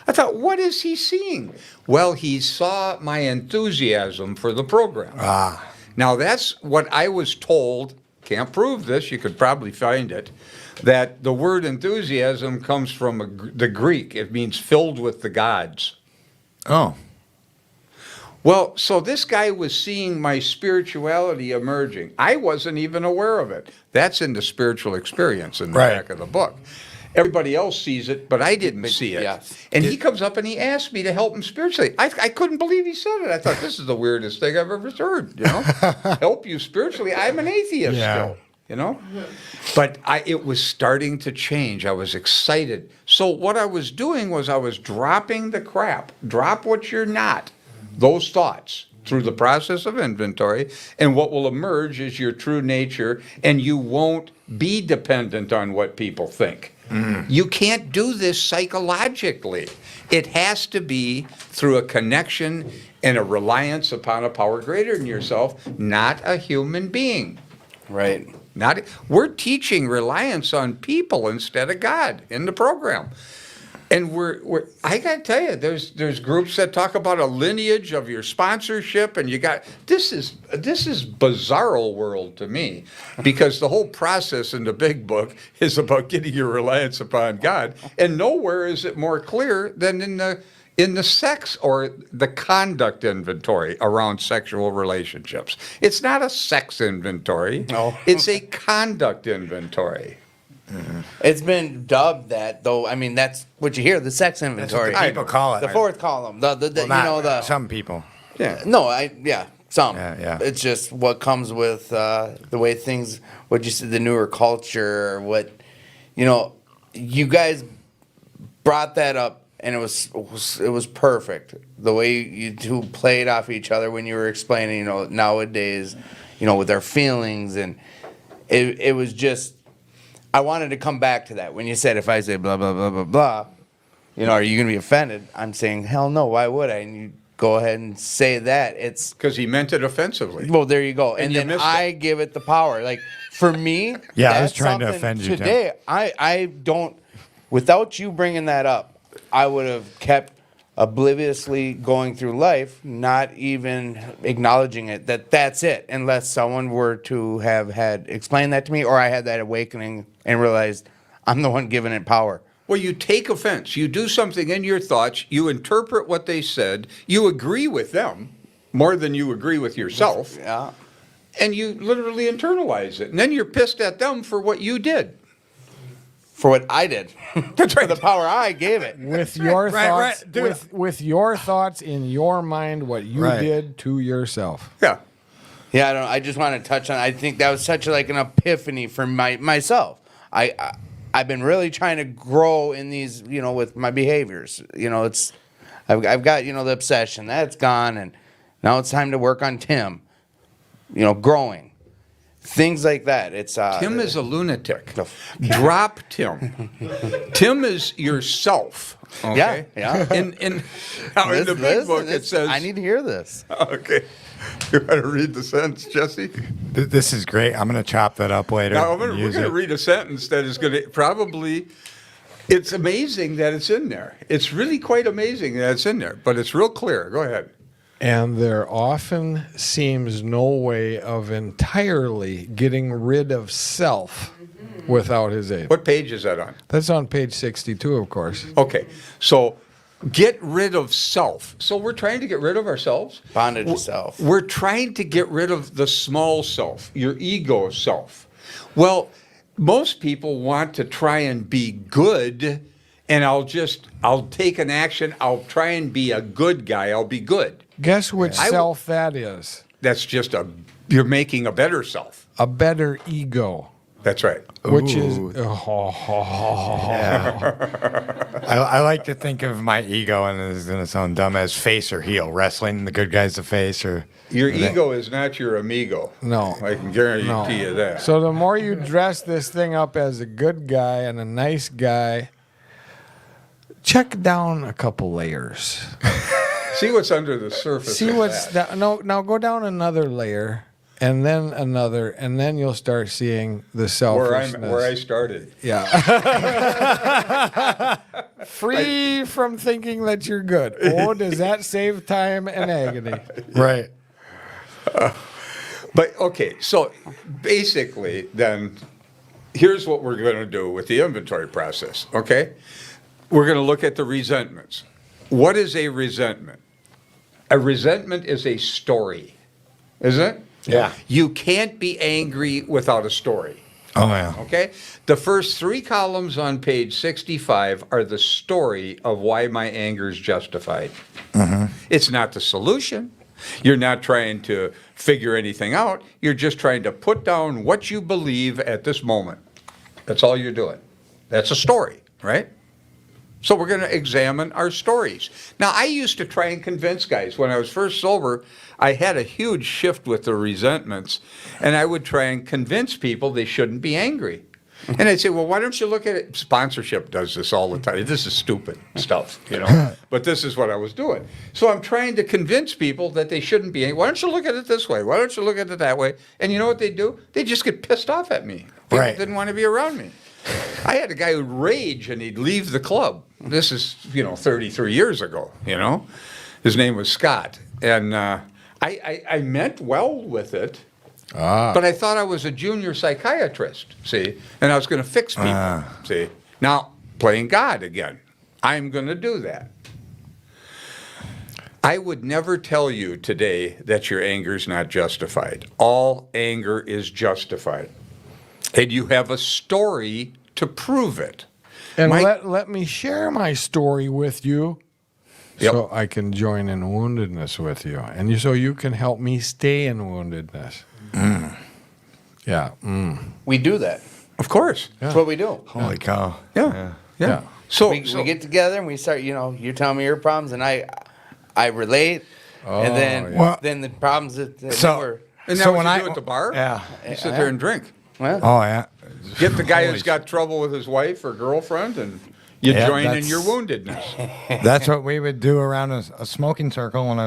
Speaker 3: I thought, what is he seeing? Well, he saw my enthusiasm for the program. Now, that's what I was told. Can't prove this. You could probably find it. That the word enthusiasm comes from the Greek. It means filled with the gods.
Speaker 1: Oh.
Speaker 3: Well, so this guy was seeing my spirituality emerging. I wasn't even aware of it. That's in the spiritual experience in the back of the book. Everybody else sees it, but I didn't see it.
Speaker 2: Yes.
Speaker 3: And he comes up and he asked me to help him spiritually. I couldn't believe he said it. I thought, this is the weirdest thing I've ever heard, Help you spiritually. I'm an atheist still, But it was starting to change. I was excited. So what I was doing was I was dropping the crap. Drop what you're not. Those thoughts through the process of inventory, and what will emerge is your true nature, and you won't be dependent on what people think. You can't do this psychologically. It has to be through a connection and a reliance upon a power greater than yourself, not a human being.
Speaker 2: Right.
Speaker 3: We're teaching reliance on people instead of God in the program. And I gotta tell you, there's groups that talk about a lineage of your sponsorship, and this is bizarro world to me, because the whole process in the big book is about getting your reliance upon God, and nowhere is it more clear than in the sex or the conduct inventory around sexual relationships. It's not a sex inventory.
Speaker 2: No.
Speaker 3: It's a conduct inventory.
Speaker 2: Mm-hmm. It's been dubbed that, though. I mean, that's what you hear, the sex inventory.
Speaker 1: That's what the people call it.
Speaker 2: The fourth column.
Speaker 1: Some people.
Speaker 3: Yeah.
Speaker 2: No, some.
Speaker 1: Yeah.
Speaker 2: It's just what comes with the way things, what you said, the newer culture, you guys brought that up, and it was perfect. The way you two played off each other when you were explaining, nowadays, with their feelings, and it was just, I wanted to come back to that. When you said, if I say blah, blah, blah, blah, blah, are you going to be offended? I'm saying, hell no, why would I? And you go ahead and say that. It's
Speaker 3: Because he meant it offensively.
Speaker 2: well, there you go. And
Speaker 3: you
Speaker 2: then
Speaker 3: missed
Speaker 2: I
Speaker 3: it.
Speaker 2: give it the power. Like, for me,
Speaker 1: Yeah, I was
Speaker 2: that's
Speaker 1: trying to
Speaker 2: something
Speaker 1: offend you, Tim.
Speaker 2: today. I don't, without you bringing that up, I would have kept obliviously going through life, not even acknowledging it, that's it, unless someone were to have had explained that to me, or I had that awakening and realized I'm the one giving it power.
Speaker 3: Well, you take offense. You do something in your thoughts. You interpret what they said. You agree with them more than you agree with yourself.
Speaker 2: Yeah.
Speaker 3: And you literally internalize it. And then you're pissed at them for what you did.
Speaker 2: For what I did.
Speaker 3: That's right.
Speaker 2: For the power I gave it.
Speaker 4: With your
Speaker 1: Right,
Speaker 4: thoughts,
Speaker 1: dude.
Speaker 4: with your thoughts in your mind, what you
Speaker 1: Right.
Speaker 4: did to yourself.
Speaker 3: Yeah.
Speaker 2: Yeah, I just want to touch on. I think that was such like an epiphany for myself. I've been really trying to grow in these, with my behaviors. I've got the obsession that's gone, and now it's time to work on Tim. Growing. Things like that. It's
Speaker 3: Tim is a lunatic. Drop Tim. Tim is yourself. Okay?
Speaker 2: Yeah.
Speaker 3: In the big book it says.
Speaker 2: I need to hear this.
Speaker 3: Okay. You want to read the sentence, Jesse?
Speaker 1: This is great. I'm going to chop that up later.
Speaker 3: Now,
Speaker 1: and
Speaker 3: we're
Speaker 1: use
Speaker 3: going to
Speaker 1: it.
Speaker 3: read a sentence that is going to probably. It's amazing that it's in there. It's really quite amazing that it's in there, but it's real clear. Go ahead.
Speaker 4: And there often seems no way of entirely getting rid of self without his aid.
Speaker 3: What page is that on?
Speaker 4: That's on page 62, of course.
Speaker 3: Okay, so get rid of self. So we're trying to get rid of ourselves?
Speaker 2: Bondage to self.
Speaker 3: We're trying to get rid of the small self, your ego self. Well, most people want to try and be good, and I'll take an action. I'll try and be a good guy. I'll be good.
Speaker 4: Guess which
Speaker 3: I w-
Speaker 4: self that is?
Speaker 3: That's just you're making a better self.
Speaker 4: A better ego.
Speaker 3: That's right.
Speaker 4: Which is
Speaker 1: Ooh. I like to think of my ego, and it's going to sound dumb, as face or heel. Wrestling, the good guy's the face, or
Speaker 3: Your ego is not your amigo.
Speaker 4: No.
Speaker 3: I can guarantee
Speaker 4: No.
Speaker 3: you that.
Speaker 4: So the more you dress this thing up as a good guy and a nice guy, check down a couple layers.
Speaker 3: See what's under the surface.
Speaker 4: See
Speaker 3: of
Speaker 4: what's
Speaker 3: that.
Speaker 4: now go down another layer, and then another, and then you'll start seeing the selfishness.
Speaker 3: where I started.
Speaker 4: Yeah. Free from thinking that you're good. Oh, does that save time and agony?
Speaker 1: Right.
Speaker 3: But okay, so basically, then here's what we're going to do with the inventory process. Okay, we're going to look at the resentments. What is a resentment? A resentment is a story, isn't it?
Speaker 1: Yeah.
Speaker 3: You can't be angry without a story.
Speaker 1: Oh, yeah.
Speaker 3: Okay? The first 3 columns on page 65 are the story of why my anger is justified. It's not the solution. You're not trying to figure anything out. You're just trying to put down what you believe at this moment. That's all you're doing. That's a story, right? So we're going to examine our stories. Now, I used to try and convince guys. When I was first sober, I had a huge shift with the resentments, and I would try and convince people they shouldn't be angry. And I'd say, well, why don't you look at it? Sponsorship does this all the time. This is stupid stuff, you know. But this is what I was doing. So I'm trying to convince people that they shouldn't be angry. Why don't you look at it this way? Why don't you look at it that way? And you know what they do? They just get pissed off at me. People
Speaker 1: Right.
Speaker 3: didn't want to be around me. I had a guy who'd rage and he'd leave the club. This is, 33 years ago, His name was Scott. And I meant well with it. But I thought I was a junior psychiatrist, see, and I was going to fix people, see. Now, playing God again, I'm going to do that. I would never tell you today that your anger is not justified. All anger is justified. And you have a story to prove it.
Speaker 4: And
Speaker 3: My-
Speaker 4: let me share my story with you.
Speaker 3: Yep.
Speaker 4: So I can join in woundedness with you. And so you can help me stay in woundedness. Yeah.
Speaker 2: We do that.
Speaker 3: Of course.
Speaker 2: That's what we do.
Speaker 1: Holy cow.
Speaker 3: Yeah.
Speaker 4: Yeah.
Speaker 3: So,
Speaker 2: We get together and we start, you tell me your problems and I relate. And then
Speaker 4: yeah.
Speaker 1: Well-
Speaker 2: then the problems that
Speaker 1: So-
Speaker 2: were,
Speaker 3: and
Speaker 1: So
Speaker 3: now what
Speaker 1: when
Speaker 3: you
Speaker 1: I-
Speaker 3: do at the bar?
Speaker 1: Yeah.
Speaker 3: You sit there and drink.
Speaker 2: well,
Speaker 1: Oh, yeah.
Speaker 3: Get the guy
Speaker 1: Holy
Speaker 3: who's got trouble with his wife or girlfriend, and you
Speaker 1: Yeah,
Speaker 3: join in
Speaker 1: that's-
Speaker 3: your woundedness.
Speaker 1: That's what we would do around a smoking circle when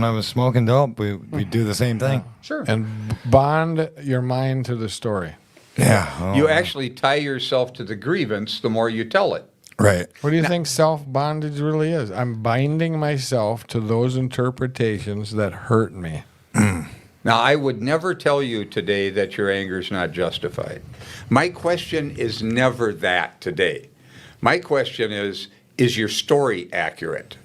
Speaker 1: I was smoking dope. We'd do the same thing.
Speaker 3: Sure.
Speaker 4: And bond your mind to the story.
Speaker 1: Yeah. Oh,
Speaker 3: You actually tie yourself to the grievance the more you tell it.
Speaker 1: right.
Speaker 4: What do you think self-bondage really is? I'm binding myself to those interpretations that hurt me.
Speaker 3: Now, I would never tell you today that your anger is not justified. My question is never that today. My question is your story accurate?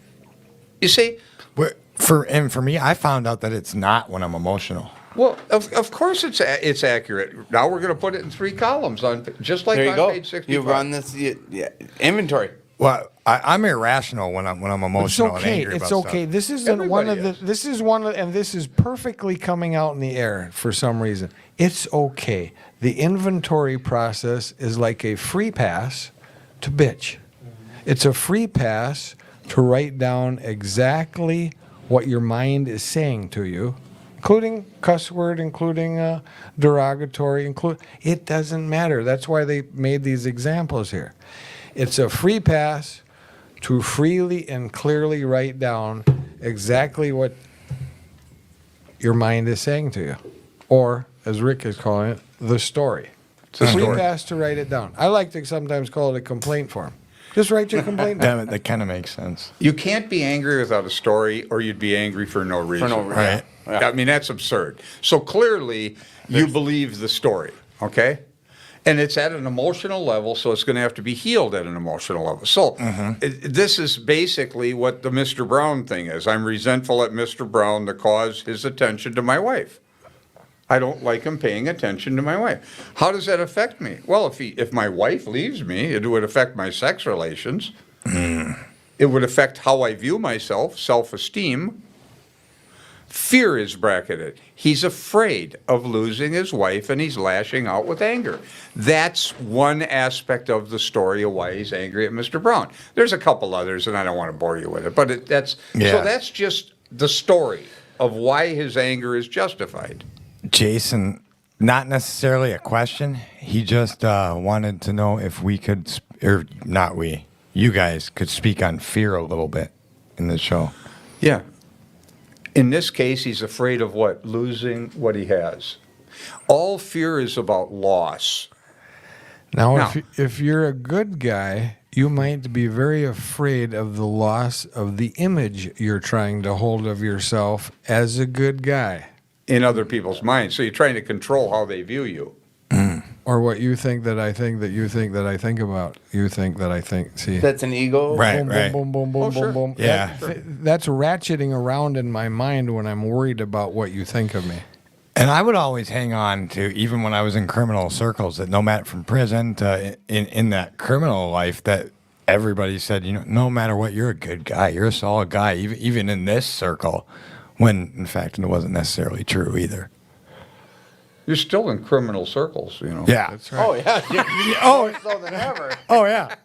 Speaker 3: You see,
Speaker 1: But for me, I found out that it's not when I'm emotional.
Speaker 3: well, of course it's accurate. Now we're going to put it in 3 columns on just like
Speaker 2: there you
Speaker 3: on
Speaker 2: go.
Speaker 3: page 65.
Speaker 2: You run this inventory.
Speaker 1: Well, I'm irrational when I'm
Speaker 4: It's
Speaker 1: emotional and
Speaker 4: okay.
Speaker 1: angry
Speaker 4: It's
Speaker 1: about
Speaker 4: okay.
Speaker 1: stuff.
Speaker 4: This isn't one of
Speaker 3: Everybody
Speaker 4: the. This is one of, and this is perfectly coming out in the air for some reason. It's okay. The inventory process is like a free pass to bitch. It's a free pass to write down exactly what your mind is saying to you, including cuss word, including derogatory, it doesn't matter. That's why they made these examples here. It's a free pass to freely and clearly write down exactly what your mind is saying to you. Or, as Rick is calling it, the story. It's a free
Speaker 3: story.
Speaker 4: pass to write it down. I like to sometimes call it a complaint form. Just write your complaint down.
Speaker 1: That kind of makes sense.
Speaker 3: You can't be angry without a story, or you'd be angry for no reason.
Speaker 2: no reason.
Speaker 1: Right.
Speaker 3: I mean, that's absurd. So clearly, you believe the story, okay? And it's at an emotional level, so it's going to have to be healed at an emotional level. So this is basically what the Mr. Brown thing is. I'm resentful at Mr. Brown to cause his attention to my wife. I don't like him paying attention to my wife. How does that affect me? Well, if my wife leaves me, it would affect my sex relations. It would affect how I view myself, self-esteem. Fear is bracketed. He's afraid of losing his wife, and he's lashing out with anger. That's one aspect of the story of why he's angry at Mr. Brown. There's a couple others, and I don't want to bore you with it, but so that's just the story of why his anger is justified.
Speaker 1: Jason, not necessarily a question. He just wanted to know if we could, or not we, you guys could speak on fear a little bit in the show.
Speaker 3: Yeah. In this case, he's afraid of what? Losing what he has. All fear is about loss.
Speaker 4: Now,
Speaker 3: Now-
Speaker 4: if you're a good guy, you might be very afraid of the loss of the image you're trying to hold of yourself as a good guy,
Speaker 3: In other people's minds. So you're trying to control how they view you.
Speaker 4: or what you think that I think that you think that I think about. You think that I think. See,
Speaker 2: That's an ego.
Speaker 1: Right,
Speaker 4: boom,
Speaker 1: right.
Speaker 4: boom, boom, boom,
Speaker 3: Oh,
Speaker 4: boom,
Speaker 3: sure.
Speaker 4: boom, boom.
Speaker 1: Yeah.
Speaker 4: That's ratcheting around in my mind when I'm worried about what you think of me.
Speaker 1: And I would always hang on to, even when I was in criminal circles, that no matter from prison to in that criminal life, that everybody said, no matter what, you're a good guy. You're a solid guy, even in this circle, when in fact it wasn't necessarily true either.
Speaker 3: You're still in criminal circles,
Speaker 1: Yeah.
Speaker 4: That's right.
Speaker 2: Oh yeah.
Speaker 1: Oh,
Speaker 2: More so than ever.
Speaker 1: oh yeah.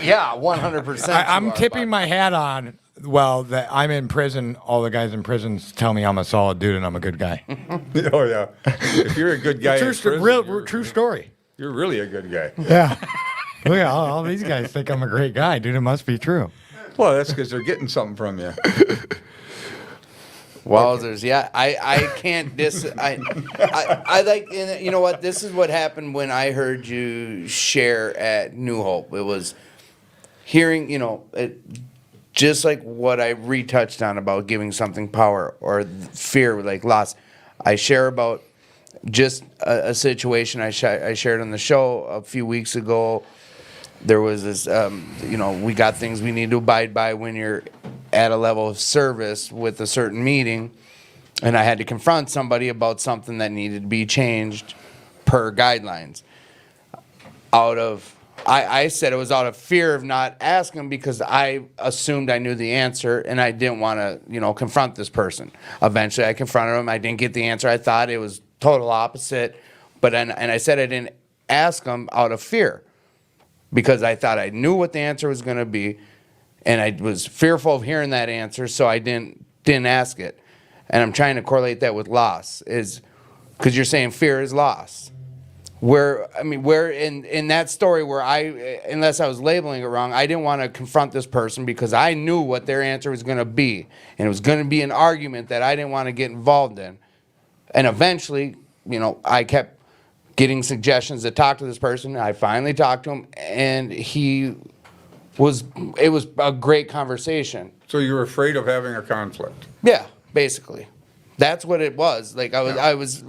Speaker 2: Yeah, 100%.
Speaker 1: I'm tipping my hat on. Well, that I'm in prison. All the guys in prison tell me I'm a solid dude and I'm a good guy.
Speaker 3: Oh, yeah. If you're a good guy in prison,
Speaker 1: True story.
Speaker 3: you're really a good guy.
Speaker 1: Yeah. Look at all these guys think I'm a great guy, dude. It must be true.
Speaker 3: Well, that's because they're getting something from you.
Speaker 2: Wowzers, yeah, I can't I like, and you know what, this is what happened when I heard you share at New Hope. It was hearing, just like what I retouched on about giving something power or fear, like loss. I share about just a situation I shared on the show a few weeks ago. There was this, we got things we need to abide by when you're at a level of service with a certain meeting, and I had to confront somebody about something that needed to be changed per guidelines. I said it was out of fear of not asking because I assumed I knew the answer and I didn't want to, confront this person. Eventually I confronted him. I didn't get the answer. I thought it was total opposite, and I said I didn't ask him out of fear because I thought I knew what the answer was going to be. And I was fearful of hearing that answer, so I didn't ask it. And I'm trying to correlate that with loss, is because you're saying fear is loss. Where in that story where unless I was labeling it wrong, I didn't want to confront this person because I knew what their answer was going to be, and it was going to be an argument that I didn't want to get involved in. And eventually, I kept getting suggestions to talk to this person. I finally talked to him, and it was a great conversation.
Speaker 3: So you're afraid of having a conflict.
Speaker 2: Yeah, basically. That's what it was. Like that was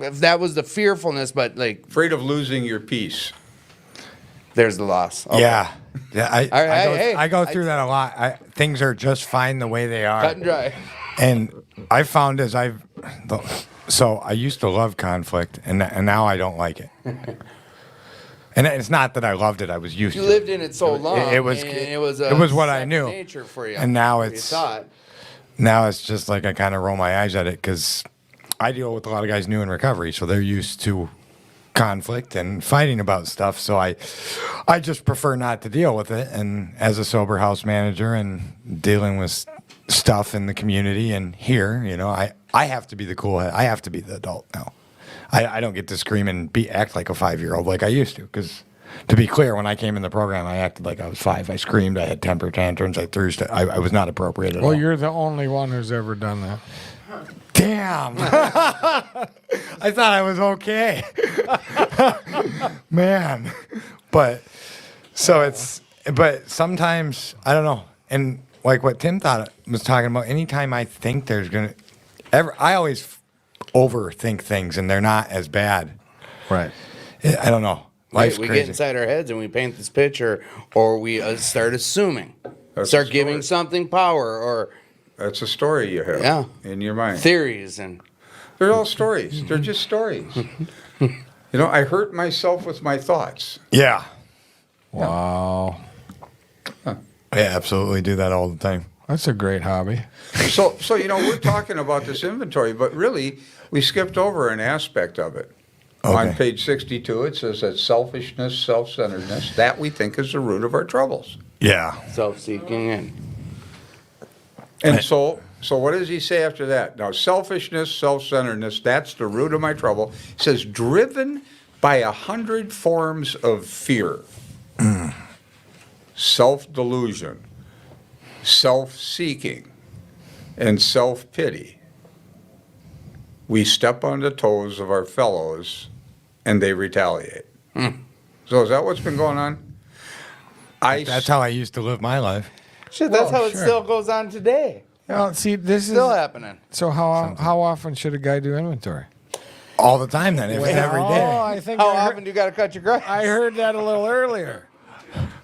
Speaker 2: the fearfulness, but like
Speaker 3: Afraid of losing your peace.
Speaker 2: there's the loss. Okay.
Speaker 1: Yeah. I go
Speaker 2: Hey,
Speaker 1: through that a lot. Things are just fine the way they are.
Speaker 2: Cut and dry.
Speaker 1: And I found so I used to love conflict, and now I don't like it. And it's not that I loved it; I was used
Speaker 2: You
Speaker 1: to
Speaker 2: lived in it so long.
Speaker 1: It was.
Speaker 2: and
Speaker 1: It
Speaker 2: a
Speaker 1: was what I
Speaker 2: second
Speaker 1: knew.
Speaker 2: nature for you.
Speaker 1: And now
Speaker 2: You
Speaker 1: it's
Speaker 2: thought.
Speaker 1: just like I kind of roll my eyes at it because I deal with a lot of guys new in recovery, so they're used to conflict and fighting about stuff. So I just prefer not to deal with it. And as a sober house manager and dealing with stuff in the community and here, I have to be the cool head. I have to be the adult now. I don't get to scream and act like a 5-year-old like I used to. Because to be clear, when I came in the program, I acted like I was 5. I screamed. I had temper tantrums. I threw stuff. I was not appropriate at all.
Speaker 4: Well, you're the only one who's ever done that.
Speaker 1: Damn. I thought I was okay. Man. But sometimes, I don't know. And like what Tim was talking about, anytime I think there's going to, I always overthink things and they're not as bad.
Speaker 4: Right.
Speaker 1: I don't know. Life's
Speaker 2: we
Speaker 1: crazy.
Speaker 2: get inside our heads and we paint this picture, or we start assuming,
Speaker 3: That's
Speaker 2: start
Speaker 3: the
Speaker 2: giving
Speaker 3: story.
Speaker 2: something power, or
Speaker 3: That's a story you have
Speaker 2: Yeah.
Speaker 3: in your mind.
Speaker 2: theories, and
Speaker 3: They're all stories. They're just stories. I hurt myself with my thoughts.
Speaker 1: Yeah.
Speaker 4: Wow.
Speaker 1: I absolutely do that all the time.
Speaker 4: That's a great hobby.
Speaker 3: So we're talking about this inventory, but really we skipped over an aspect of it. On
Speaker 1: Okay.
Speaker 3: page 62, it says that selfishness, self-centeredness, that we think is the root of our troubles.
Speaker 1: Yeah.
Speaker 2: self-seeking,
Speaker 3: And so what does he say after that? Now, selfishness, self-centeredness, that's the root of my trouble. It says, driven by 100 forms of fear. self-delusion, self-seeking, and self-pity, we step on the toes of our fellows and they retaliate. So is that what's been going on?
Speaker 1: That's how I used to live my life.
Speaker 2: Shit, that's how it
Speaker 4: sure.
Speaker 2: still goes on today.
Speaker 4: Well, see, this
Speaker 2: Still
Speaker 4: is
Speaker 2: happening.
Speaker 4: so. How often should a guy do inventory?
Speaker 1: All the time then, if it's every
Speaker 4: Oh,
Speaker 1: day.
Speaker 4: I think
Speaker 2: How
Speaker 4: I heard,
Speaker 2: often do you got to cut your grass?
Speaker 4: I heard that a little earlier.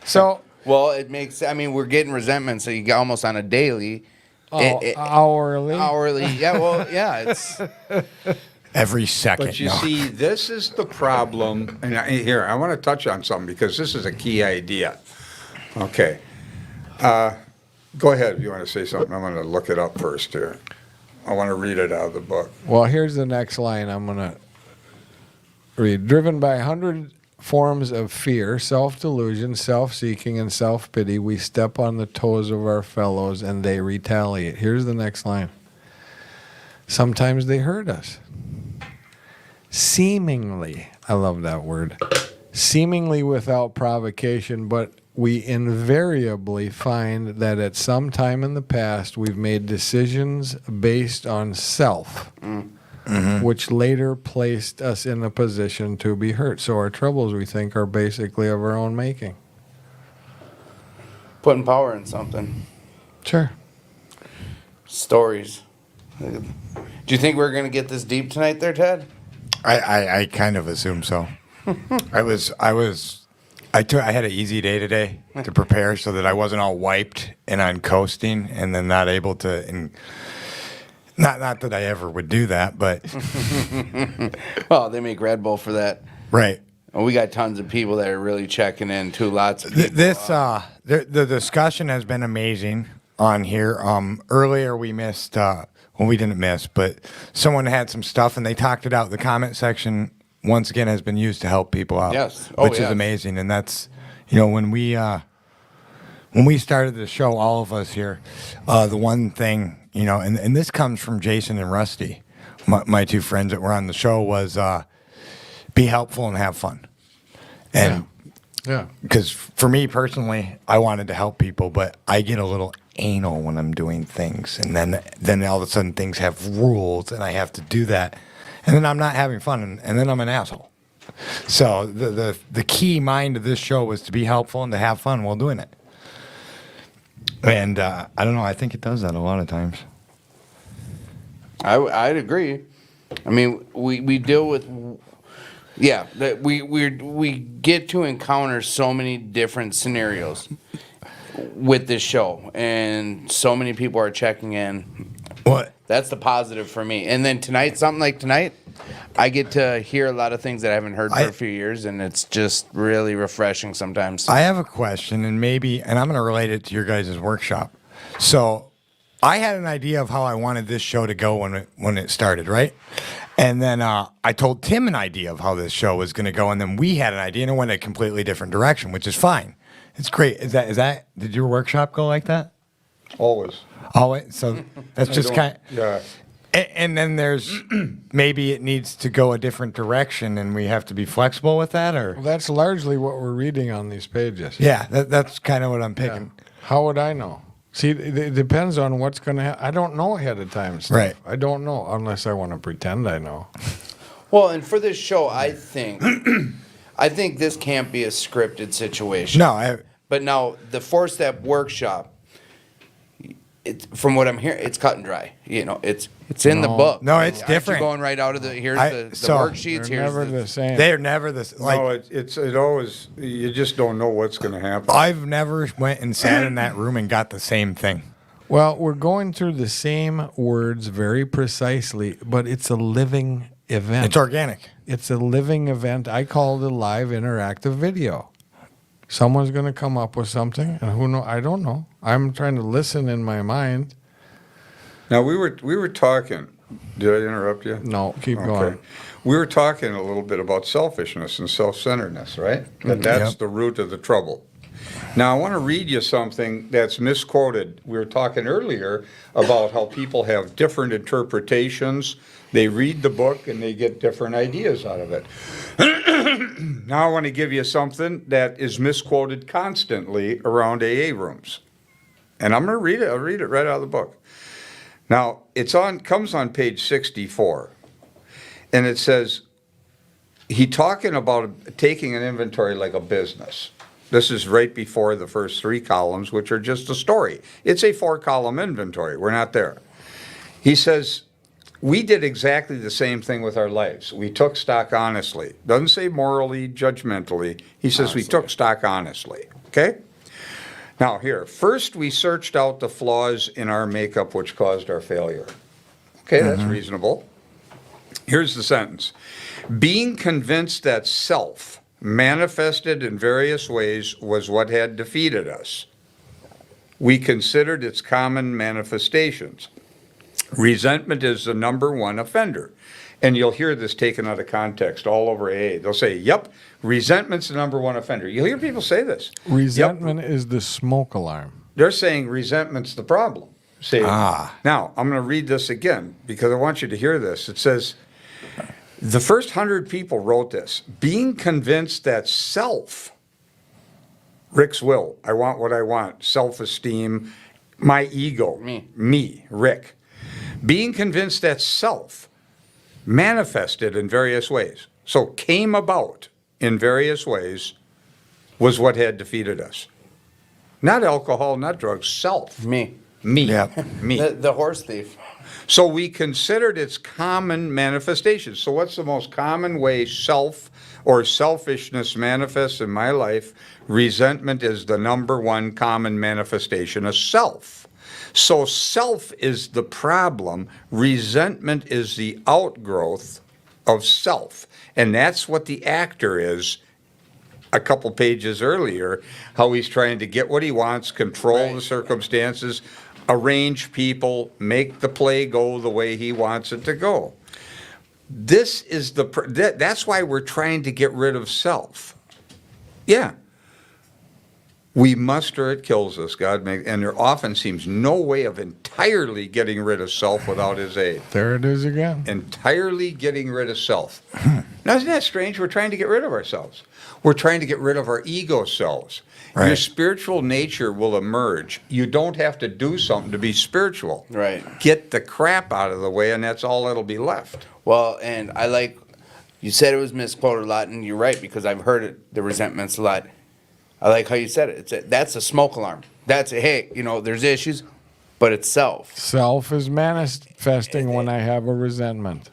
Speaker 4: So
Speaker 2: Well, it makes. I mean, we're getting resentment, so you get almost on a daily.
Speaker 4: hourly.
Speaker 2: Hourly. Yeah. Well, yeah. It's
Speaker 1: Every second.
Speaker 3: But you
Speaker 1: no.
Speaker 3: see, this is the problem. And here, I want to touch on something because this is a key idea. Okay. Go ahead if you want to say something. I'm going to look it up first here. I want to read it out of the book.
Speaker 4: Well, here's the next line I'm going to read. Driven by 100 forms of fear, self-delusion, self-seeking, and self-pity, we step on the toes of our fellows and they retaliate. Here's the next line. Sometimes they hurt us. Seemingly, I love that word, seemingly without provocation, but we invariably find that at some time in the past we've made decisions based on self, which later placed us in a position to be hurt. So our troubles, we think, are basically of our own making.
Speaker 2: putting power in something.
Speaker 4: Sure.
Speaker 2: Stories. Do you think we're gonna get this deep tonight, there, Ted?
Speaker 1: I kind of assume so. I had an easy day today to prepare so that I wasn't all wiped and on coasting and then not able to. And not that I ever would do that, but
Speaker 2: Well, they make Red Bull for that.
Speaker 1: right.
Speaker 2: And we got tons of people that are really checking in too. Lots of people.
Speaker 1: The discussion has been amazing on here. Earlier we missed. Well, we didn't miss, but someone had some stuff and they talked it out. The comment section once again has been used to help people out.
Speaker 2: Yes.
Speaker 1: Which
Speaker 2: yes.
Speaker 1: is amazing. And that's, when we started the show, all of us here, the one thing, and this comes from Jason and Rusty, my two friends that were on the show, was be helpful and have fun. And
Speaker 4: Yeah.
Speaker 1: because for me personally, I wanted to help people, but I get a little anal when I'm doing things. And then all of a sudden things have rules and I have to do that. And then I'm not having fun, and then I'm an asshole. So the key mind of this show was to be helpful and to have fun while doing it. And I don't know, I think it does that a lot of times.
Speaker 2: I'd agree. I mean, we deal with, that we get to encounter so many different scenarios with this show, and so many people are checking in.
Speaker 1: What?
Speaker 2: That's the positive for me. And then tonight, something like tonight, I get to hear a lot of things that I haven't heard for a few years, and it's just really refreshing sometimes.
Speaker 1: I have a question, and I'm going to relate it to your guys' workshop. So I had an idea of how I wanted this show to go when it started, right? And then I told Tim an idea of how this show was going to go, and then we had an idea, and it went a completely different direction, which is fine. It's great. Is that? Did your workshop go like that?
Speaker 3: Always.
Speaker 1: Always. So that's just kind.
Speaker 3: Yeah.
Speaker 1: And then there's maybe it needs to go a different direction, and we have to be flexible with that, or
Speaker 4: Well, that's largely what we're reading on these pages.
Speaker 1: yeah, that's kind of what I'm picking.
Speaker 4: How would I know? See, it depends on what's going to happen. I don't know ahead of time stuff.
Speaker 1: Right.
Speaker 4: I don't know unless I want to pretend I know.
Speaker 2: Well, and for this show, I think this can't be a scripted situation.
Speaker 1: No,
Speaker 2: But now the 4-step workshop, from what I'm hearing, it's cut and dry. It's in the book.
Speaker 1: No, it's
Speaker 2: Aren't you
Speaker 1: different.
Speaker 2: going right out of here's the
Speaker 1: so-
Speaker 2: worksheets.
Speaker 4: They're
Speaker 2: Here's
Speaker 4: never the same.
Speaker 1: they're never this. Like
Speaker 3: No, it always, you just don't know what's going to happen.
Speaker 1: I've never went and sat in that room and got the same thing.
Speaker 4: Well, we're going through the same words very precisely, but it's a living event.
Speaker 1: It's organic.
Speaker 4: It's a living event. I call it a live interactive video. Someone's going to come up with something, and who know? I don't know. I'm trying to listen in my mind.
Speaker 3: Now, we were talking, did I interrupt you?
Speaker 4: No, keep going.
Speaker 3: We were talking a little bit about selfishness and self-centeredness, right? That's
Speaker 1: Yep.
Speaker 3: the root of the trouble. Now, I want to read you something that's misquoted. We were talking earlier about how people have different interpretations. They read the book and they get different ideas out of it. Now, I want to give you something that is misquoted constantly around AA rooms. And I'm going to read it. I'll read it right out of the book. Now, comes on page 64. And it says, he talking about taking an inventory like a business. This is right before the first 3 columns, which are just a story. It's a 4-column inventory. We're not there. He says, we did exactly the same thing with our lives. We took stock honestly. Doesn't say morally, judgmentally. He says we took stock honestly. Okay? Now, here, first we searched out the flaws in our makeup which caused our failure. Okay, that's reasonable. Here's the sentence. Being convinced that self, manifested in various ways, was what had defeated us. We considered its common manifestations. Resentment is the number one offender. And you'll hear this taken out of context all over AA. They'll say, yep, resentment's the number one offender. You'll hear people say this.
Speaker 4: Resentment is the smoke alarm.
Speaker 3: They're saying resentment's the problem. See? Now, I'm going to read this again because I want you to hear this. It says, the first 100 people wrote this. Being convinced that self, Rick's will, I want what I want, self-esteem, my ego, me, Rick. Being convinced that self manifested in various ways, so came about in various ways, was what had defeated us. Not alcohol, not drugs, self.
Speaker 2: Me.
Speaker 1: Yeah.
Speaker 3: Me.
Speaker 2: The horse thief.
Speaker 3: So we considered its common manifestations. So what's the most common way self or selfishness manifests in my life? Resentment is the number one common manifestation of self. So self is the problem. Resentment is the outgrowth of self. And that's what the actor is a couple pages earlier, how he's trying to get what he wants, control the circumstances, arrange people, make the play go the way he wants it to go. This is that's why we're trying to get rid of self. Yeah. We must or it kills us, and there often seems no way of entirely getting rid of self without his aid.
Speaker 4: There it is again.
Speaker 3: Entirely getting rid of self. Now, isn't that strange? We're trying to get rid of ourselves. We're trying to get rid of our ego selves. Your spiritual nature will emerge. You don't have to do something to be spiritual.
Speaker 2: Right.
Speaker 3: Get the crap out of the way, and that's all that'll be left.
Speaker 2: Well, and I like, you said it was misquoted a lot, and you're right, because I've heard it, the resentments a lot. I like how you said it. That's a smoke alarm. That's a, hey, there's issues, but it's self.
Speaker 4: Self is manifesting when I have a resentment.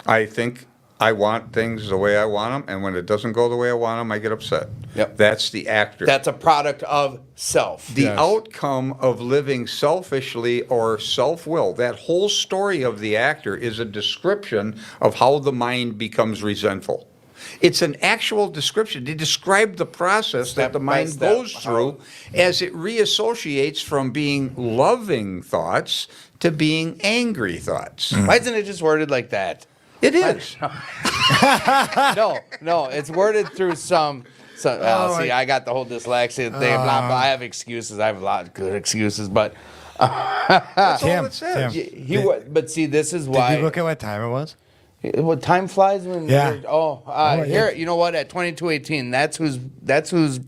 Speaker 3: I think I want things the way I want them, and when it doesn't go the way I want them, I get upset.
Speaker 2: Yep.
Speaker 3: That's the actor.
Speaker 2: That's a product of self.
Speaker 3: The outcome of living selfishly or self-will, that whole story of the actor is a description of how the mind becomes resentful. It's an actual description. They describe the process that the mind goes through as it reassociates from being loving thoughts to being angry thoughts.
Speaker 2: Why isn't it just worded like that?
Speaker 3: It is.
Speaker 2: No, it's worded through some see, I got the whole dyslexia thing, blah, blah. I have excuses. I have a lot of good excuses, but
Speaker 3: That's all it says.
Speaker 2: but see, this is why.
Speaker 1: Did you look at what time it was?
Speaker 2: What time flies when
Speaker 1: Yeah.
Speaker 2: here, you know what, at 2218, that's who's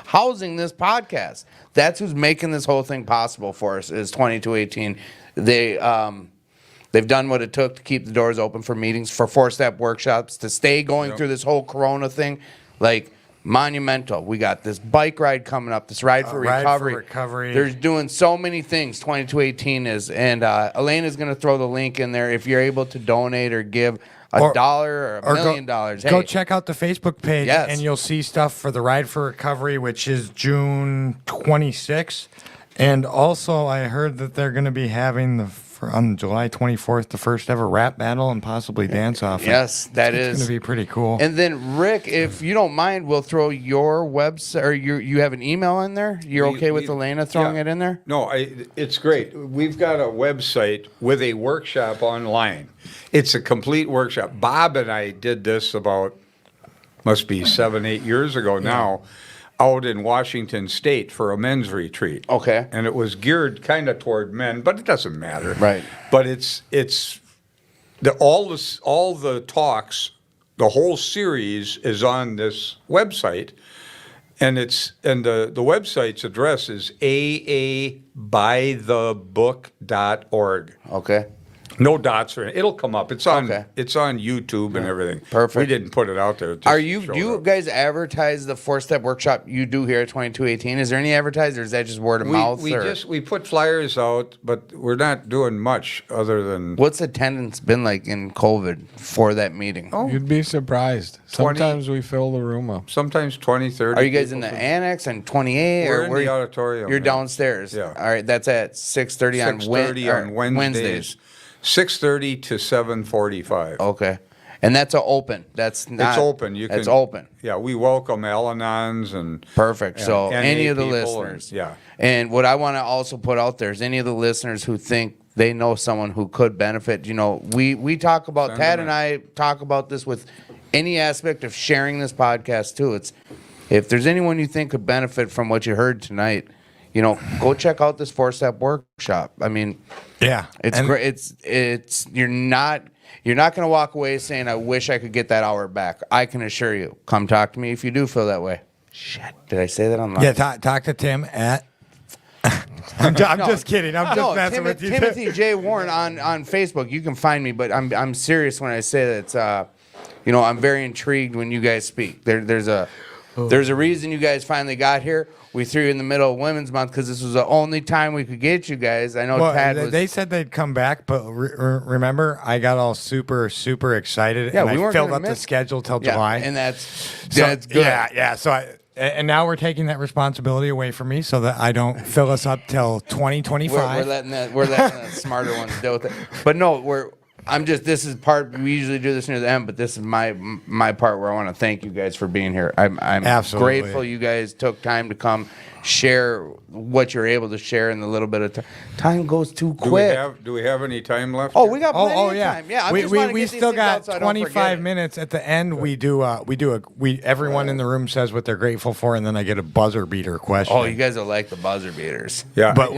Speaker 2: housing this podcast. That's who's making this whole thing possible for us is 2218. They've done what it took to keep the doors open for meetings, for 4-step workshops, to stay going through this whole corona thing. Like, monumental. We got this bike ride coming up, this ride for recovery. There's doing so many things 2218 is, and Elena's going to throw the link in there if you're able to donate or give $1 or $1 million.
Speaker 1: Go check out the Facebook page,
Speaker 2: Yes.
Speaker 1: and you'll see stuff for the Ride for Recovery, which is June 26th. And also, I heard that they're going to be having on July 24th, the first ever rap battle and possibly dance off.
Speaker 2: Yes, that is
Speaker 1: going to be pretty cool.
Speaker 2: And then, Rick, if you don't mind, we'll throw your website, or you have an email in there? You're okay with Elena throwing it in there?
Speaker 3: No, it's great. We've got a website with a workshop online. It's a complete workshop. Bob and I did this must be 7-8 years ago now. out in Washington State for a men's retreat.
Speaker 2: Okay.
Speaker 3: And it was geared kind of toward men, but it doesn't matter.
Speaker 2: Right.
Speaker 3: But it's all the talks, the whole series is on this website, and the website's address is aabythebook.org.
Speaker 2: Okay.
Speaker 3: No dots or anything. It'll come up. It's on
Speaker 2: Okay.
Speaker 3: it's on YouTube and everything.
Speaker 2: Perfect.
Speaker 3: We didn't put it out there. It just
Speaker 2: Do you
Speaker 3: showed up.
Speaker 2: guys advertise the 4-step workshop you do here at 2218? Is there any advertising, or is that just word of mouth?
Speaker 3: We put flyers out, but we're not doing much other than
Speaker 2: What's attendance been like in COVID for that meeting?
Speaker 4: You'd be surprised.
Speaker 3: 20
Speaker 4: Sometimes we fill the room up.
Speaker 3: sometimes 20, 30.
Speaker 2: Are you guys in
Speaker 3: people.
Speaker 2: the annex and 28?
Speaker 3: We're
Speaker 2: or
Speaker 3: in
Speaker 2: where
Speaker 3: the
Speaker 2: you-
Speaker 3: auditorium,
Speaker 2: You're
Speaker 3: yeah.
Speaker 2: downstairs.
Speaker 3: Yeah.
Speaker 2: All right, that's at 6:30 on
Speaker 3: 6:30 on Wednesdays. 6:30 to 7:45.
Speaker 2: Okay, and that's a open. That's not.
Speaker 3: It's open.
Speaker 2: That's open.
Speaker 3: Yeah, we welcome Al-Anons and
Speaker 2: Perfect.
Speaker 3: and
Speaker 2: So
Speaker 3: NA
Speaker 2: any of the
Speaker 3: people and-
Speaker 2: listeners.
Speaker 3: yeah.
Speaker 2: And what I want to also put out there is any of the listeners who think they know someone who could benefit. You know, we talk about,
Speaker 3: Send
Speaker 2: Tad
Speaker 3: them
Speaker 2: and I talk about this with any aspect of sharing this podcast too. It's if there's anyone you think could benefit from what you heard tonight, you know, go check out this 4-step workshop. I mean,
Speaker 1: Yeah.
Speaker 2: it's
Speaker 1: And-
Speaker 2: great. It's you're not going to walk away saying I wish I could get that hour back. I can assure you. Come talk to me if you do feel that way. Shit, did I say that online?
Speaker 1: Yeah, talk to Tim at. I'm just kidding. I'm just messing with you.
Speaker 2: Timothy J. Warren on Facebook. You can find me, but I'm serious when I say that. You know, I'm very intrigued when you guys speak. There's a reason you guys finally got here. We threw you in the middle of Women's Month because this was the only time we could get you guys. I know
Speaker 1: Well,
Speaker 2: Tad was.
Speaker 1: they said they'd come back, but remember, I got all super excited,
Speaker 2: Yeah,
Speaker 1: and
Speaker 2: we
Speaker 1: I
Speaker 2: weren't
Speaker 1: filled
Speaker 2: gonna
Speaker 1: up the
Speaker 2: miss-
Speaker 1: schedule till
Speaker 2: yeah,
Speaker 1: July.
Speaker 2: and that's
Speaker 1: So-
Speaker 2: good.
Speaker 1: Yeah. So and now we're taking that responsibility away from me, so that I don't fill us up till 2025.
Speaker 2: We're letting the smarter ones deal with it. But no, this is part, we usually do this near the end, but this is my part where I want to thank you guys for being here. I'm
Speaker 1: Absolutely.
Speaker 2: grateful you guys took time to come share what you're able to share in the little bit of time. Time goes too quick.
Speaker 3: Do we have any time left?
Speaker 2: Oh, we got plenty
Speaker 1: Oh
Speaker 2: of
Speaker 1: yeah,
Speaker 2: time. Yeah, I
Speaker 1: we
Speaker 2: just wanna
Speaker 1: we
Speaker 2: get these
Speaker 1: still
Speaker 2: things out
Speaker 1: got
Speaker 2: so I don't forget
Speaker 1: 25
Speaker 2: it.
Speaker 1: minutes at the end. Everyone in the room says what they're grateful for, and then I get a buzzer beater question.
Speaker 2: Oh, you guys will like the buzzer beaters.
Speaker 3: Yeah,
Speaker 1: But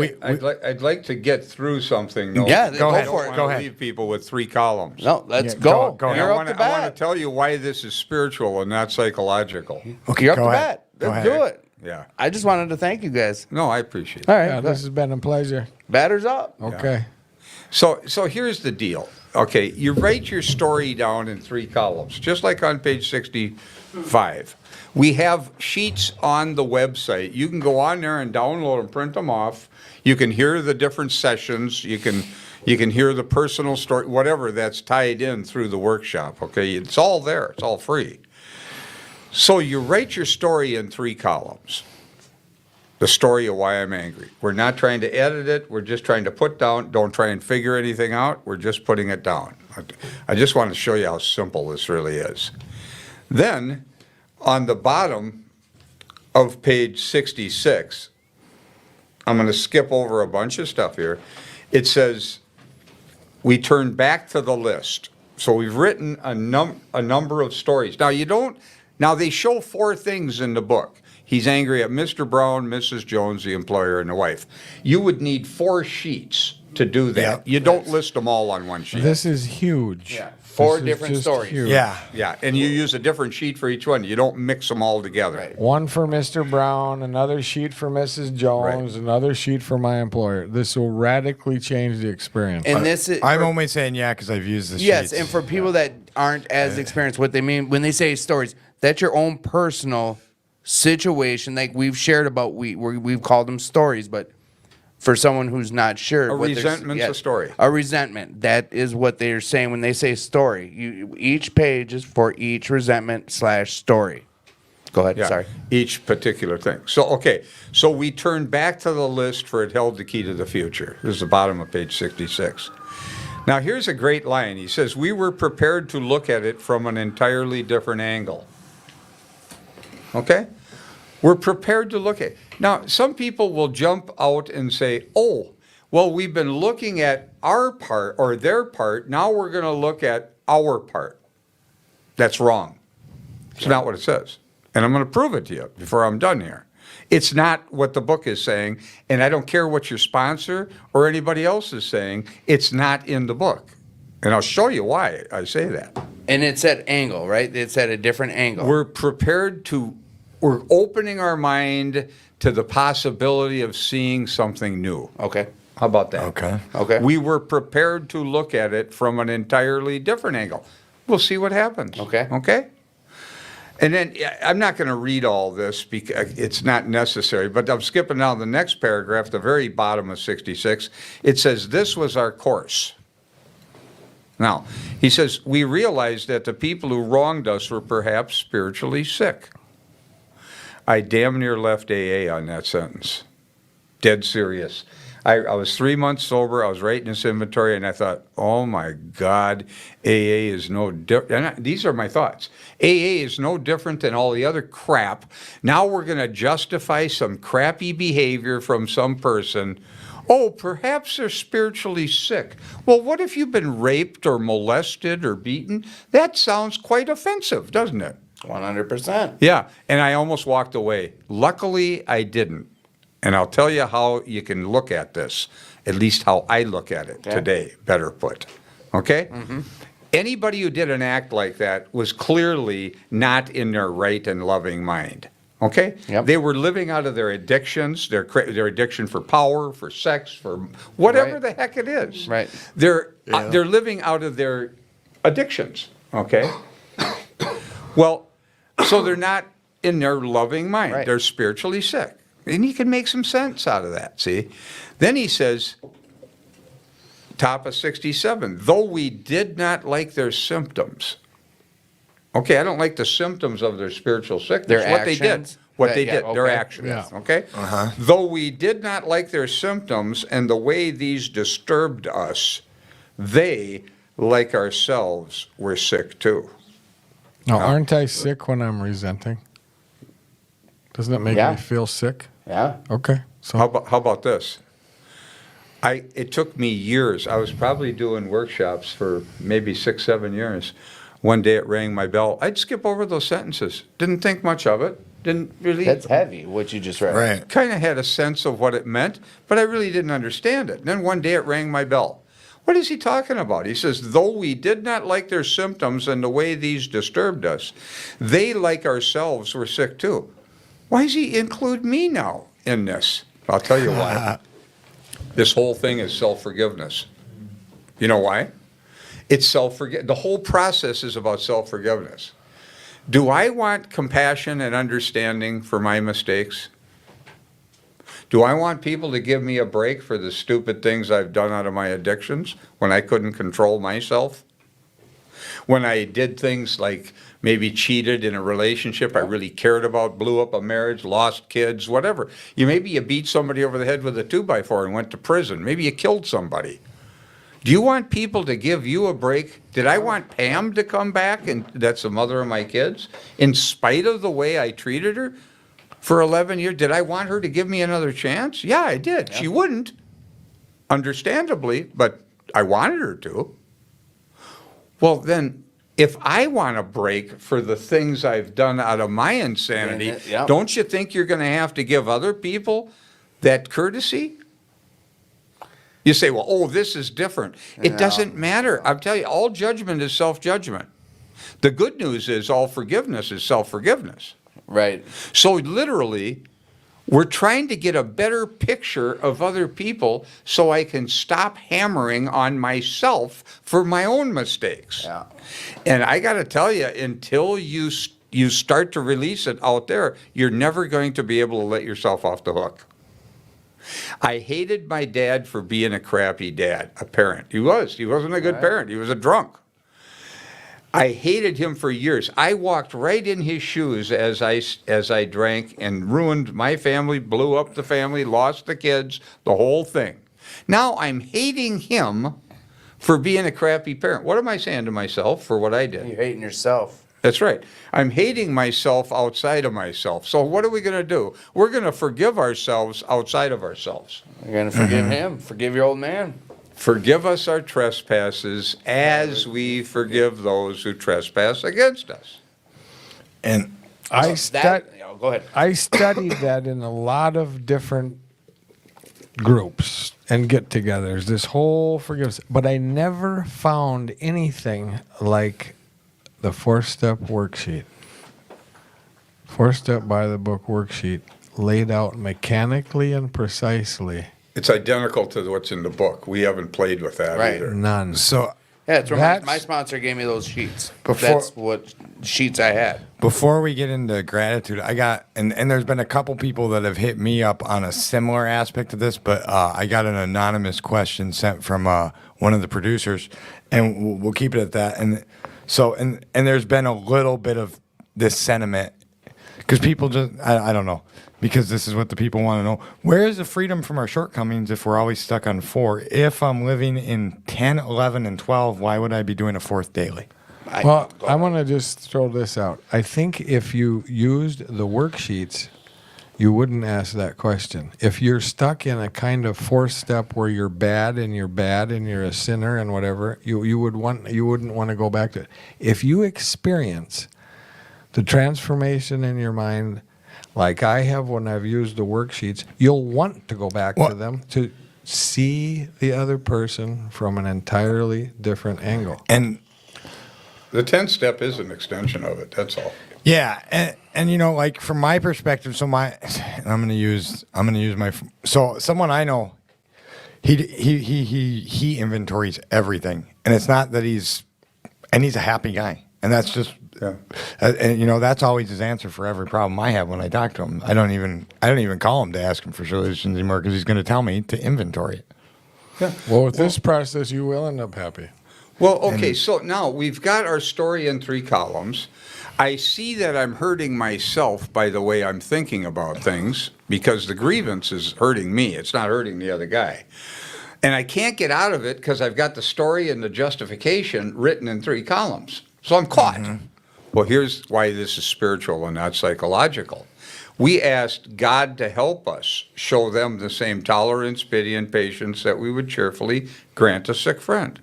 Speaker 3: I'd like to get through something. Though.
Speaker 2: Yeah,
Speaker 1: Go ahead.
Speaker 2: for it.
Speaker 1: Go ahead.
Speaker 3: Leave people with 3 columns.
Speaker 2: No, let's
Speaker 1: Yeah,
Speaker 2: go.
Speaker 1: go ahead.
Speaker 2: You're
Speaker 3: I
Speaker 2: up
Speaker 3: want
Speaker 2: to
Speaker 3: to
Speaker 2: bat.
Speaker 3: tell you why this is spiritual and not psychological.
Speaker 1: Okay,
Speaker 2: You're up
Speaker 1: go
Speaker 2: to
Speaker 1: ahead.
Speaker 2: bat.
Speaker 1: Go
Speaker 2: Let's
Speaker 1: ahead.
Speaker 2: do it.
Speaker 3: Yeah.
Speaker 2: I just wanted to thank you guys.
Speaker 3: No, I appreciate it.
Speaker 2: All right,
Speaker 4: Yeah, this has been a pleasure.
Speaker 2: batter's up.
Speaker 4: Okay.
Speaker 3: So here's the deal. Okay, you write your story down in 3 columns, just like on page 65. We have sheets on the website. You can go on there and download and print them off. You can hear the different sessions. You can hear the personal story, whatever that's tied in through the workshop. Okay, it's all there. It's all free. So you write your story in 3 columns. The story of why I'm angry. We're not trying to edit it. We're just trying to put down. Don't try and figure anything out. We're just putting it down. I just want to show you how simple this really is. Then, on the bottom of page 66, I'm going to skip over a bunch of stuff here. It says, we turn back to the list. So we've written a number of stories. Now they show 4 things in the book. He's angry at Mr. Brown, Mrs. Jones, the employer, and the wife. You would need 4 sheets to do that.
Speaker 1: Yep.
Speaker 3: You don't list them all on one sheet.
Speaker 4: This is huge.
Speaker 2: Yeah, 4
Speaker 4: This is
Speaker 2: different
Speaker 4: just
Speaker 2: stories.
Speaker 4: huge.
Speaker 1: Yeah.
Speaker 3: Yeah, and you use a different sheet for each one. You don't mix them all together.
Speaker 2: Right.
Speaker 4: One for Mr. Brown, another sheet for Mrs. Jones, another sheet for my employer. This will radically change the experience.
Speaker 2: And this is
Speaker 1: I'm only saying yeah because I've used the
Speaker 2: yes,
Speaker 1: sheets.
Speaker 2: and for people that aren't as experienced, what they mean when they say stories, that's your own personal situation. Like we've shared about, we've called them stories, but for someone who's not sure,
Speaker 3: A
Speaker 2: what they're-
Speaker 3: resentment's a story.
Speaker 2: A resentment. That is what they're saying when they say story. Each page is for each resentment/story. Go ahead.
Speaker 3: Yeah,
Speaker 2: Sorry.
Speaker 3: each particular thing. So we turn back to the list for it held the key to the future. This is the bottom of page 66. Now here's a great line. He says, we were prepared to look at it from an entirely different angle. Okay? We're prepared to look at it. Now, some people will jump out and say, oh, well, we've been looking at our part or their part. Now we're going to look at our part. That's wrong. It's not what it says. And I'm going to prove it to you before I'm done here. It's not what the book is saying, and I don't care what your sponsor or anybody else is saying. It's not in the book. And I'll show you why I say that.
Speaker 2: And it's at angle, right? It's at a different angle.
Speaker 3: We're opening our mind to the possibility of seeing something new.
Speaker 2: Okay.
Speaker 3: How about that?
Speaker 2: Okay.
Speaker 3: We were prepared to look at it from an entirely different angle. We'll see what happens.
Speaker 2: Okay.
Speaker 3: Okay? And then I'm not going to read all this because it's not necessary, but I'm skipping down the next paragraph, the very bottom of 66. It says, "This was our course." Now, he says, "We realized that the people who wronged us were perhaps spiritually sick." I damn near left AA on that sentence. Dead serious. I was 3 months sober. I was writing this inventory, and I thought, oh, my God, AA is no different. These are my thoughts. AA is no different than all the other crap. Now we're going to justify some crappy behavior from some person. Oh, perhaps they're spiritually sick. Well, what if you've been raped or molested or beaten? That sounds quite offensive, doesn't it?
Speaker 2: 100%.
Speaker 3: Yeah, and I almost walked away. Luckily, I didn't. And I'll tell you how you can look at this, at least how I look at it today, better put. Okay? Mm-hmm. Anybody who did an act like that was clearly not in their right and loving mind. Okay?
Speaker 2: Yep.
Speaker 3: They were living out of their addictions, their addiction for power, for sex, for whatever
Speaker 2: Right.
Speaker 3: the heck it is.
Speaker 2: Right.
Speaker 3: They're living out of their addictions. Okay? Well, so they're not in their loving mind.
Speaker 2: Right.
Speaker 3: They're spiritually sick. And you can make some sense out of that, see? Then he says, top of 67, though we did not like their symptoms. Okay, I don't like the symptoms of their spiritual sickness.
Speaker 2: Their
Speaker 3: what
Speaker 2: actions?
Speaker 3: they did. What they
Speaker 2: Yeah,
Speaker 3: did, their
Speaker 2: okay.
Speaker 3: actions.
Speaker 4: Yeah.
Speaker 3: Okay? Though we did not like their symptoms and the way these disturbed us, they, like ourselves, were sick too.
Speaker 4: Now, aren't I sick when I'm resenting? Doesn't it make
Speaker 2: Yeah.
Speaker 4: me feel sick?
Speaker 2: Yeah.
Speaker 4: Okay. So
Speaker 3: How about this? It took me years. I was probably doing workshops for maybe 6, 7 years. One day it rang my bell. I'd skip over those sentences. Didn't think much of it. Didn't really.
Speaker 2: That's heavy, what you just read.
Speaker 1: Right.
Speaker 3: Kind of had a sense of what it meant, but I really didn't understand it. And then one day it rang my bell. What is he talking about? He says, though we did not like their symptoms and the way these disturbed us, they, like ourselves, were sick too. Why does he include me now in this? I'll tell you why. This whole thing is self-forgiveness. You know why? It's self-forgiveness. The whole process is about self-forgiveness. Do I want compassion and understanding for my mistakes? Do I want people to give me a break for the stupid things I've done out of my addictions when I couldn't control myself? When I did things like maybe cheated in a relationship I really cared about, blew up a marriage, lost kids, whatever. Maybe you beat somebody over the head with a 2x4 and went to prison. Maybe you killed somebody. Do you want people to give you a break? Did I want Pam to come back, and that's the mother of my kids, in spite of the way I treated her for 11 years? Did I want her to give me another chance? Yeah, I did. Yeah. She wouldn't, understandably, but I wanted her to. Well, then, if I want a break for the things I've done out of my insanity, don't you think you're going to have to give other people that courtesy? You say, well, oh, this is different. It doesn't matter. I'm telling you, all judgment is self-judgment. The good news is all forgiveness is self-forgiveness.
Speaker 2: Right.
Speaker 3: So literally, we're trying to get a better picture of other people so I can stop hammering on myself for my own mistakes.
Speaker 2: Yeah.
Speaker 3: And I got to tell you, until you start to release it out there, you're never going to be able to let yourself off the hook. I hated my dad for being a crappy dad, a parent. He was. He wasn't a good parent. He was a drunk. I hated him for years. I walked right in his shoes as I drank and ruined my family, blew up the family, lost the kids, the whole thing. Now I'm hating him for being a crappy parent. What am I saying to myself for what I did?
Speaker 2: You're hating yourself.
Speaker 3: That's right. I'm hating myself outside of myself. So what are we going to do? We're going to forgive ourselves outside of ourselves.
Speaker 2: You're going to forgive him. Forgive your old man.
Speaker 3: Forgive us our trespasses as we forgive those who trespass against us.
Speaker 1: And
Speaker 2: Go ahead.
Speaker 4: I studied that in a lot of different groups and get-togethers. This whole forgiveness, but I never found anything like the 4-step worksheet. 4-step by the book worksheet laid out mechanically and precisely.
Speaker 3: It's identical to what's in the book. We haven't played with that
Speaker 2: Right.
Speaker 3: either.
Speaker 4: None.
Speaker 1: So
Speaker 2: Yeah, it's
Speaker 4: That's-
Speaker 2: my sponsor gave me those sheets.
Speaker 1: Before-
Speaker 2: That's what sheets I had.
Speaker 1: before we get into gratitude, I got and there's been a couple people that have hit me up on a similar aspect of this, but I got an anonymous question sent from one of the producers, and we'll keep it at that. And so and there's been a little bit of this sentiment because people just I don't know. Because this is what the people want to know. Where is the freedom from our shortcomings if we're always stuck on 4? If I'm living in 10, 11, and 12, why would I be doing a 4th daily?
Speaker 4: Well, I want to just throw this out. I think if you used the worksheets, you wouldn't ask that question. If you're stuck in a kind of 4th-step where you're bad and you're a sinner and whatever, you wouldn't want to go back to it. If you experience the transformation in your mind like I have when I've used the worksheets, you'll want to go back to them to see the other person from an entirely different angle.
Speaker 1: And
Speaker 3: The 10th step is an extension of it. That's all.
Speaker 1: yeah, and you know, like from my perspective, so I'm gonna use my so someone I know, he inventories everything, and it's not that he's a happy guy, and that's just.
Speaker 3: Yeah.
Speaker 1: And you know that's always his answer for every problem I have when I talk to him. I don't even call him to ask him for solutions anymore because he's going to tell me to inventory it.
Speaker 4: Well, with this process, you will end up happy.
Speaker 3: Well, okay, so now we've got our story in 3 columns. I see that I'm hurting myself by the way I'm thinking about things because the grievance is hurting me. It's not hurting the other guy. And I can't get out of it because I've got the story and the justification written in 3 columns. So I'm caught. Mm-hmm. Well, here's why this is spiritual and not psychological. We asked God to help us show them the same tolerance, pity, and patience that we would cheerfully grant a sick friend.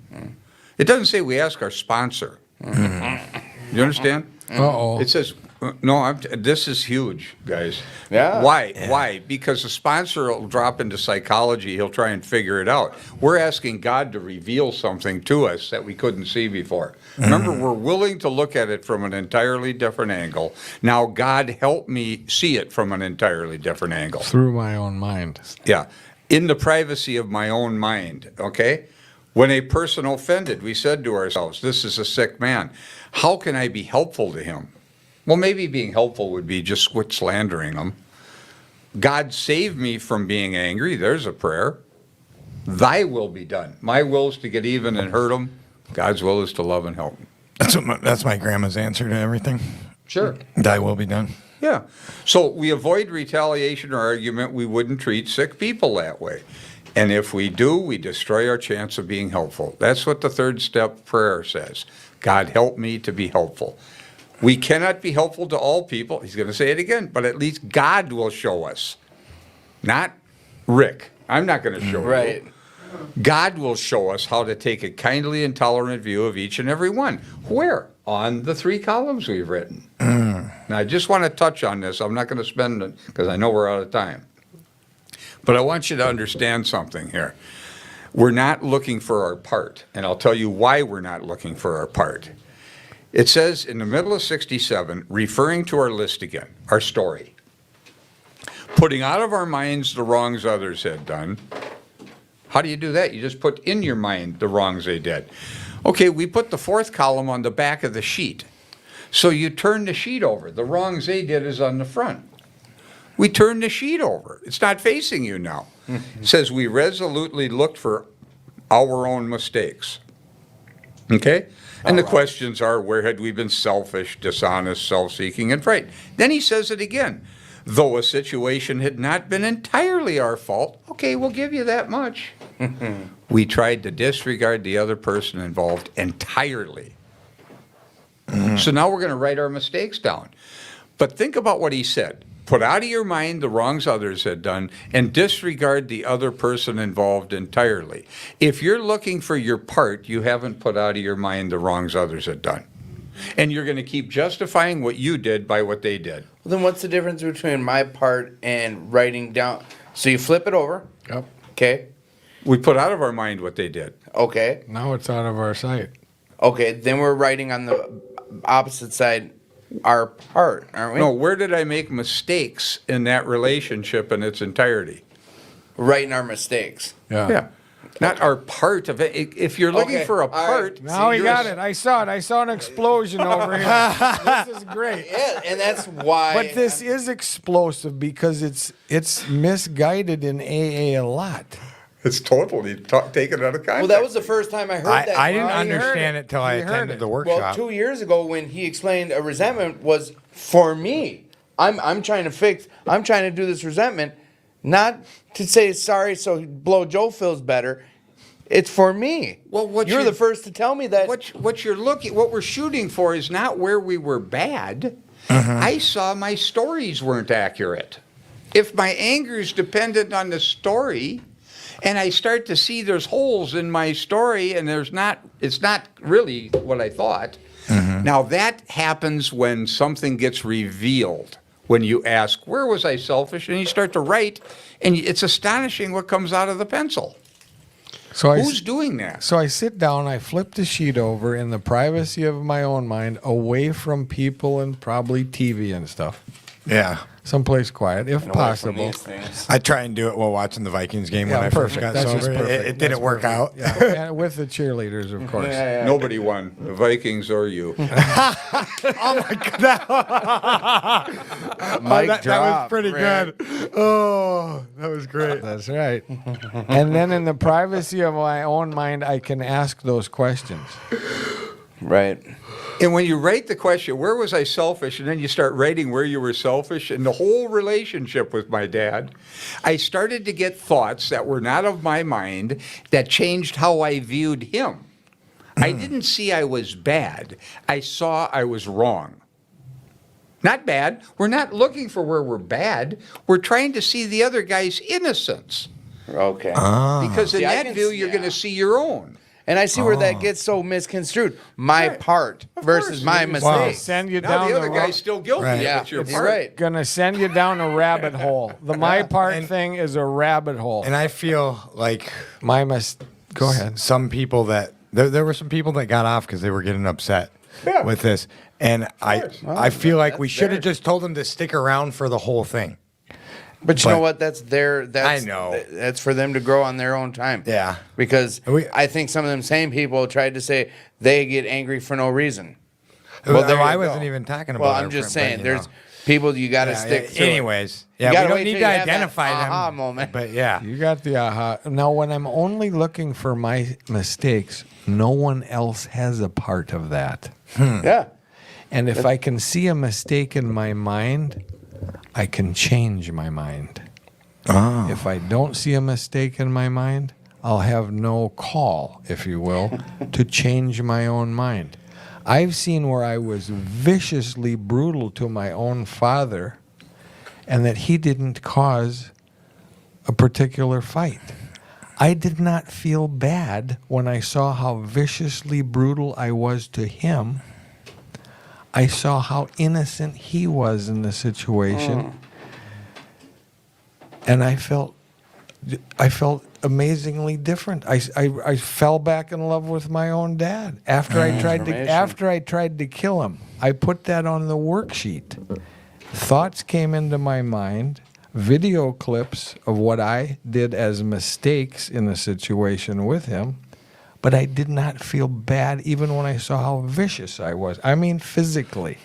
Speaker 3: It doesn't say we ask our sponsor. You understand?
Speaker 4: Uh-oh.
Speaker 3: It says, no, this is huge, guys.
Speaker 2: Yeah.
Speaker 3: Why? Yeah. Why? Because the sponsor will drop into psychology. He'll try and figure it out. We're asking God to reveal something to us that we couldn't see before. Remember, we're willing to look at it from an entirely different angle. Now, God, help me see it from an entirely different angle.
Speaker 4: Through my own mind.
Speaker 3: Yeah. In the privacy of my own mind, okay? When a person offended, we said to ourselves, this is a sick man. How can I be helpful to him? Well, maybe being helpful would be just quit slandering them. God, save me from being angry. There's a prayer. Thy will be done. My will is to get even and hurt them. God's will is to love and help them.
Speaker 1: That's my grandma's answer to everything.
Speaker 3: Sure.
Speaker 1: Thy will be done.
Speaker 3: Yeah. So we avoid retaliation or argument. We wouldn't treat sick people that way. And if we do, we destroy our chance of being helpful. That's what the 3rd step prayer says. God, help me to be helpful. We cannot be helpful to all people. He's going to say it again, but at least God will show us. Not Rick. I'm not going to show
Speaker 2: Right.
Speaker 3: you. God will show us how to take a kindly and tolerant view of each and every one. Where? On the 3 columns we've written. Now, I just want to touch on this. I'm not going to spend it because I know we're out of time. But I want you to understand something here. We're not looking for our part, and I'll tell you why we're not looking for our part. It says in the middle of 67, referring to our list again, our story, putting out of our minds the wrongs others had done. How do you do that? You just put in your mind the wrongs they did. Okay, we put the 4th column on the back of the sheet. So you turn the sheet over. The wrongs they did is on the front. We turn the sheet over. It's not facing you now. It says we resolutely looked for our own mistakes. Okay? And the questions are, where had we been selfish, dishonest, self-seeking, and frightened? Then he says it again. Though a situation had not been entirely our fault, okay, we'll give you that much. We tried to disregard the other person involved entirely. So now we're going to write our mistakes down. But think about what he said. Put out of your mind the wrongs others had done and disregard the other person involved entirely. If you're looking for your part, you haven't put out of your mind the wrongs others had done. And you're going to keep justifying what you did by what they did.
Speaker 2: Well, then what's the difference between my part and writing down? So you flip it over.
Speaker 4: Yep.
Speaker 2: Okay.
Speaker 3: We put out of our mind what they did.
Speaker 2: Okay.
Speaker 4: Now it's out of our sight.
Speaker 2: Okay. Then we're writing on the opposite side our part, aren't we?
Speaker 3: No, where did I make mistakes in that relationship in its entirety?
Speaker 2: Writing our mistakes.
Speaker 3: Yeah. Not our part of it. If you're looking
Speaker 2: Okay,
Speaker 3: for a
Speaker 2: all right.
Speaker 3: part.
Speaker 4: Now we
Speaker 3: you're
Speaker 4: got
Speaker 3: a-
Speaker 4: it. I saw it. I saw an explosion over here. This is great.
Speaker 2: Yeah, and that's why.
Speaker 4: But this is explosive because it's misguided in AA a lot.
Speaker 3: It's totally taken out of context.
Speaker 2: Well, that was the first time I heard that.
Speaker 1: I didn't
Speaker 4: Well, he heard
Speaker 1: understand
Speaker 4: it.
Speaker 1: it till I
Speaker 4: He heard
Speaker 1: attended
Speaker 4: it.
Speaker 1: the
Speaker 2: Well,
Speaker 1: workshop.
Speaker 2: 2 years ago when he explained a resentment was for me. I'm trying to fix. I'm trying to do this resentment, not to say sorry so Blow Joe feels better. It's for me.
Speaker 3: Well, what
Speaker 2: you're
Speaker 3: you-
Speaker 2: the first to tell me that.
Speaker 3: What we're shooting for is not where we were bad. I saw my stories weren't accurate. If my anger is dependent on the story, and I start to see there's holes in my story, and it's not really what I thought. Now that happens when something gets revealed. When you ask, where was I selfish? And you start to write, and it's astonishing what comes out of the pencil.
Speaker 4: So
Speaker 3: Who's doing that?
Speaker 4: So I sit down, I flip the sheet over in the privacy of my own mind, away from people and probably TV and stuff.
Speaker 1: Yeah.
Speaker 4: Someplace quiet, if
Speaker 2: Away from
Speaker 4: possible.
Speaker 2: these things.
Speaker 1: I try and do it while watching the Vikings game when I first
Speaker 4: perfect.
Speaker 1: got
Speaker 4: That's just
Speaker 1: sober.
Speaker 4: perfect.
Speaker 1: It didn't
Speaker 4: That's
Speaker 1: work
Speaker 4: perfect.
Speaker 1: out.
Speaker 4: Yeah, and with the cheerleaders, of course.
Speaker 3: Nobody won, the Vikings or you.
Speaker 2: Mic
Speaker 1: that was
Speaker 2: drop,
Speaker 1: pretty
Speaker 2: Rick.
Speaker 1: good. Oh, that was great.
Speaker 4: That's right. And then in the privacy of my own mind, I can ask those questions.
Speaker 2: Right.
Speaker 3: And when you write the question, where was I selfish? And then you start writing where you were selfish in the whole relationship with my dad, I started to get thoughts that were not of my mind that changed how I viewed him. I didn't see I was bad. I saw I was wrong. Not bad. We're not looking for where we're bad. We're trying to see the other guy's innocence.
Speaker 2: Okay.
Speaker 3: Because in
Speaker 2: See, I
Speaker 3: that
Speaker 2: can
Speaker 3: view,
Speaker 2: see-
Speaker 3: you're going
Speaker 2: yeah.
Speaker 3: to see your own.
Speaker 2: And I see where that gets so misconstrued. My
Speaker 3: Right.
Speaker 2: part
Speaker 3: Of
Speaker 2: versus
Speaker 3: course.
Speaker 2: my
Speaker 3: Wow.
Speaker 2: mistake.
Speaker 4: Send you
Speaker 3: Now
Speaker 4: down
Speaker 3: the other
Speaker 4: the
Speaker 3: guy's still guilty.
Speaker 1: Right.
Speaker 2: Yeah,
Speaker 3: It's your
Speaker 2: you're
Speaker 3: part.
Speaker 2: right.
Speaker 4: gonna send you down a rabbit hole. The my part thing is a rabbit hole.
Speaker 1: And I feel like
Speaker 4: Go ahead.
Speaker 1: some people that there were some people that got off because they were getting upset
Speaker 3: Yeah.
Speaker 1: with this, and I
Speaker 3: course.
Speaker 1: feel like we
Speaker 2: that's
Speaker 1: should have
Speaker 2: fair.
Speaker 1: just told them to stick around for the whole thing.
Speaker 2: But you know
Speaker 1: But-
Speaker 2: what? That's
Speaker 1: I know.
Speaker 2: That's for them to grow on their own time.
Speaker 1: Yeah.
Speaker 2: Because
Speaker 1: We-
Speaker 2: I think some of them same people tried to say they get angry for no reason.
Speaker 1: Well,
Speaker 2: there
Speaker 1: I
Speaker 2: you
Speaker 1: wasn't
Speaker 2: go.
Speaker 1: even talking about.
Speaker 2: Well,
Speaker 1: our
Speaker 2: I'm just
Speaker 1: friend,
Speaker 2: saying,
Speaker 1: but, you
Speaker 2: there's
Speaker 1: know.
Speaker 2: people you got to
Speaker 1: Yeah,
Speaker 2: stick
Speaker 1: yeah,
Speaker 2: to.
Speaker 1: anyways,
Speaker 2: You
Speaker 1: yeah,
Speaker 2: gotta
Speaker 1: we don't
Speaker 2: wait
Speaker 1: need
Speaker 2: till
Speaker 1: to
Speaker 2: you have that
Speaker 1: identify them.
Speaker 2: aha moment.
Speaker 1: But yeah,
Speaker 4: You got the aha. Now, when I'm only looking for my mistakes, no one else has a part of that.
Speaker 2: Yeah.
Speaker 4: And if I can see a mistake in my mind, I can change my mind. If I don't see a mistake in my mind, I'll have no call, if you will, to change my own mind. I've seen where I was viciously brutal to my own father and that he didn't cause a particular fight. I did not feel bad when I saw how viciously brutal I was to him. I saw how innocent he was in the situation. And I felt amazingly different. I fell back in love with my own dad after I tried to kill him. I put that on the worksheet. Thoughts came into my mind, video clips of what I did as mistakes in the situation with him, but I did not feel bad even when I saw how vicious I was. I mean, physically.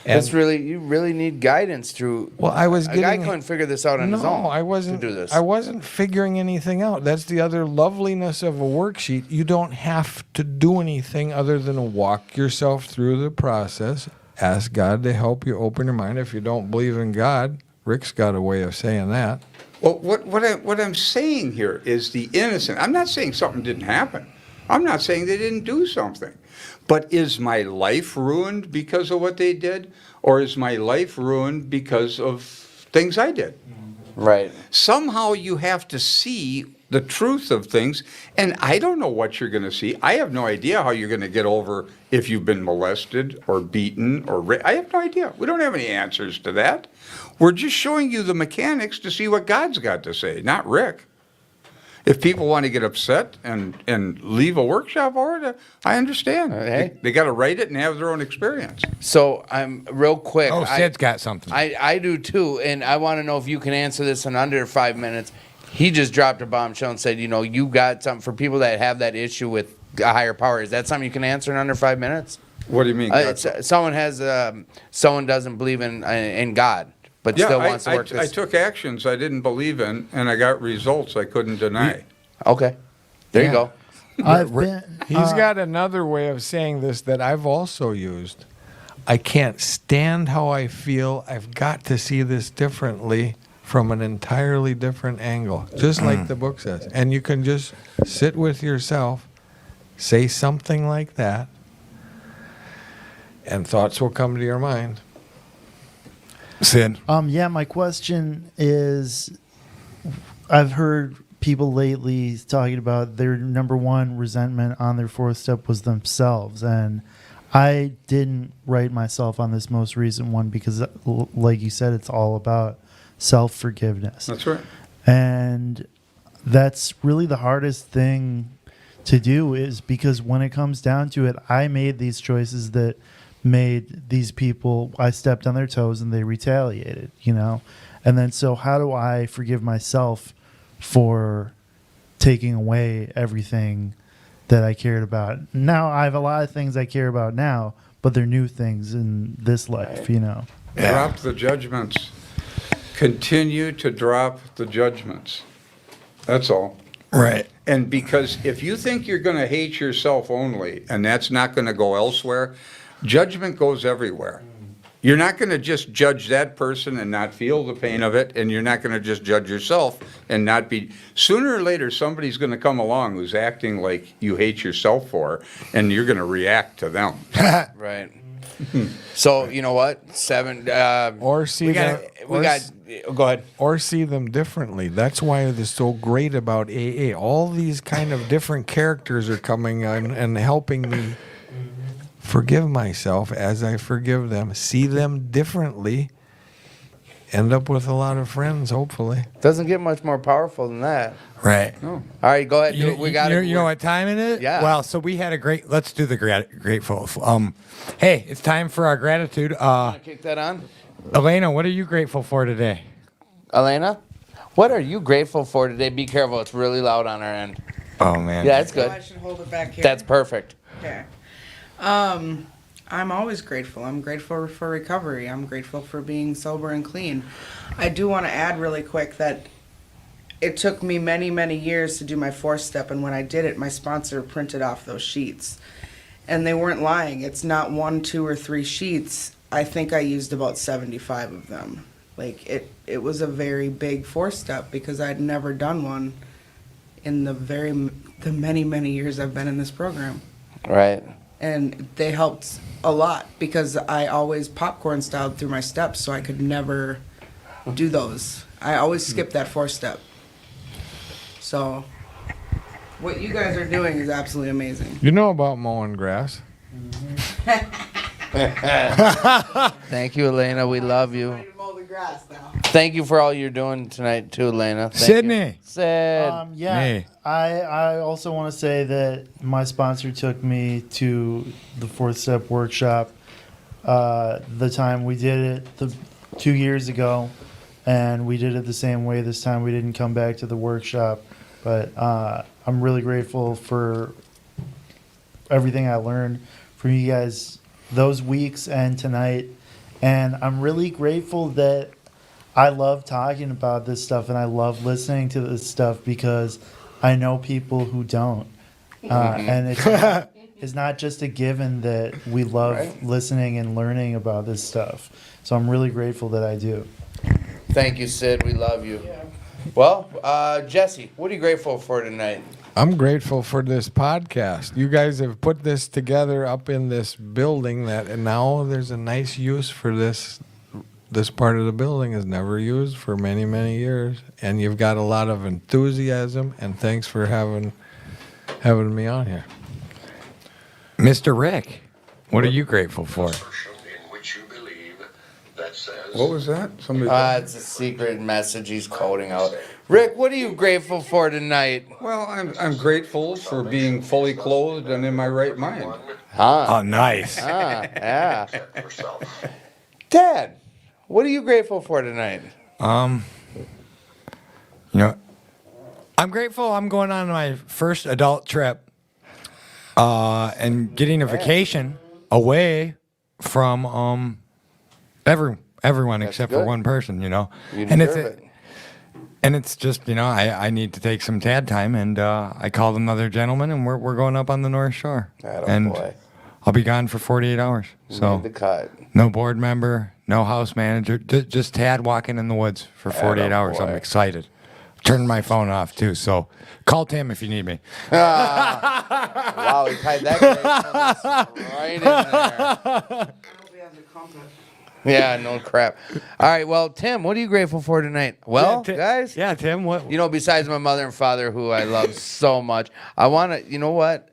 Speaker 2: That's really, you really need guidance through.
Speaker 4: Well, I was
Speaker 2: a guy
Speaker 4: getting-
Speaker 2: couldn't figure this out on his own.
Speaker 4: No, I wasn't.
Speaker 2: To do this.
Speaker 4: I wasn't figuring anything out. That's the other loveliness of a worksheet. You don't have to do anything other than walk yourself through the process. Ask God to help you open your mind. If you don't believe in God, Rick's got a way of saying that.
Speaker 3: Well, what I'm saying here is the innocent. I'm not saying something didn't happen. I'm not saying they didn't do something. But is my life ruined because of what they did? Or is my life ruined because of things I did?
Speaker 2: Right.
Speaker 3: Somehow you have to see the truth of things. And I don't know what you're going to see. I have no idea how you're going to get over if you've been molested or beaten or I have no idea. We don't have any answers to that. We're just showing you the mechanics to see what God's got to say, not Rick. If people want to get upset and leave a workshop over it, I understand.
Speaker 2: Hey.
Speaker 3: They got to write it and have their own experience.
Speaker 2: So I'm real quick.
Speaker 1: Oh, Sid's got something.
Speaker 2: I do too, and I want to know if you can answer this in under 5 minutes. He just dropped a bombshell and said, you got something for people that have that issue with a higher power. Is that something you can answer in under 5 minutes?
Speaker 3: What do you mean?
Speaker 2: Someone doesn't believe in God, but still wants to work
Speaker 3: I
Speaker 2: this.
Speaker 3: took actions I didn't believe in, and I got results I couldn't deny.
Speaker 2: Okay, there you go.
Speaker 5: I've been.
Speaker 4: He's got another way of saying this that I've also used. I can't stand how I feel. I've got to see this differently from an entirely different angle, just like the book says. And you can just sit with yourself, say something like that, and thoughts will come to your mind.
Speaker 1: Sid.
Speaker 5: Yeah, my question is, I've heard people lately talking about their number one resentment on their fourth step was themselves. And I didn't write myself on this most recent one because, like you said, it's all about self-forgiveness.
Speaker 3: That's right.
Speaker 5: And that's really the hardest thing to do, is because when it comes down to it, I made these choices that made these people, I stepped on their toes and they retaliated, And then so how do I forgive myself for taking away everything that I cared about? Now I have a lot of things I care about now, but they're new things in this life,
Speaker 3: Drop the judgments. Continue to drop the judgments. That's all.
Speaker 1: Right.
Speaker 3: And because if you think you're going to hate yourself only, and that's not going to go elsewhere, judgment goes everywhere. You're not going to just judge that person and not feel the pain of it, and you're not going to just judge yourself and not be. Sooner or later, somebody's going to come along who's acting like you hate yourself for, and you're going to react to them.
Speaker 2: Right. So you know what? 7.
Speaker 4: Or see them,
Speaker 2: Go ahead.
Speaker 4: or see them differently. That's why it is so great about AA. All these kind of different characters are coming in and helping me forgive myself as I forgive them, see them differently, end up with a lot of friends, hopefully.
Speaker 2: Doesn't get much more powerful than that.
Speaker 1: Right.
Speaker 2: All right, go ahead. We got it.
Speaker 1: You know what time it is?
Speaker 2: Yeah.
Speaker 1: Well, so we had a great. Let's do the grateful. Hey, it's time for our gratitude.
Speaker 2: Kick that on.
Speaker 1: Elena, what are you grateful for today?
Speaker 2: Elena, what are you grateful for today? Be careful. It's really loud on our end.
Speaker 1: Oh man.
Speaker 2: Yeah, that's
Speaker 6: Oh,
Speaker 2: good.
Speaker 6: I should hold it back here.
Speaker 2: That's perfect.
Speaker 6: Okay. I'm always grateful. I'm grateful for recovery. I'm grateful for being sober and clean. I do want to add really quick that it took me many, many years to do my fourth step, and when I did it, my sponsor printed off those sheets. And they weren't lying. It's not 1, 2, or 3 sheets. I think I used about 75 of them. Like, it was a very big fourth step because I'd never done one in the many, many years I've been in this program.
Speaker 2: Right.
Speaker 6: And they helped a lot because I always popcorn styled through my steps, so I could never do those. I always skip that fourth step. So what you guys are doing is absolutely amazing.
Speaker 4: You know about mowing grass.
Speaker 2: Thank you, Elena. We love you.
Speaker 6: Ready to mow the grass now.
Speaker 2: Thank you for all you're doing tonight, too, Elena. Thank
Speaker 1: Sydney.
Speaker 2: you. Sid.
Speaker 5: Yeah,
Speaker 1: Hey.
Speaker 5: I also want to say that my sponsor took me to the fourth step workshop the time we did it 2 years ago, and we did it the same way this time. We didn't come back to the workshop, but I'm really grateful for everything I learned from you guys those weeks and tonight. And I'm really grateful that I love talking about this stuff and I love listening to this stuff because I know people who don't. And it's not just a given that we love listening and learning about this stuff. So I'm really grateful that I do.
Speaker 2: Thank you, Sid. We love you. Well, Jesse, what are you grateful for tonight?
Speaker 4: I'm grateful for this podcast. You guys have put this together up in this building and now there's a nice use for this this part of the building is never used for many, many years, and you've got a lot of enthusiasm. And thanks for having me on here.
Speaker 1: Mr. Rick, what are you grateful for?
Speaker 7: In which you believe that says
Speaker 3: What was that? Somebody.
Speaker 2: It's a secret message he's coding out. Rick, what are you grateful for tonight?
Speaker 3: Well, I'm grateful for being fully clothed and in my right mind.
Speaker 2: Huh?
Speaker 1: Oh, nice.
Speaker 2: Yeah.
Speaker 7: set yourself.
Speaker 2: Dad, what are you grateful for tonight?
Speaker 1: You know, I'm grateful I'm going on my first adult trip and getting a vacation away from everyone except for
Speaker 2: good.
Speaker 1: one person, you know.
Speaker 2: You
Speaker 1: and
Speaker 2: deserve it.
Speaker 1: And it's just, you know, I need to take some Tad time, and I called another gentleman, and we're going up on the North Shore. And
Speaker 2: Attaboy.
Speaker 1: I'll be gone for 48 hours. So
Speaker 2: Made the cut.
Speaker 1: no board member, no house manager, just Tad walking in the woods for 48 hours. I'm
Speaker 2: Attaboy.
Speaker 1: excited. Turning my phone off, too. So call Tim if you need me.
Speaker 2: Wow, he tied that gracefulness right in there. Yeah, no crap. All right, well, Tim, what are you grateful for tonight? Well, guys,
Speaker 1: Yeah, Tim, what?
Speaker 2: you know, besides my mother and father, who I love so much, I want to, you know what?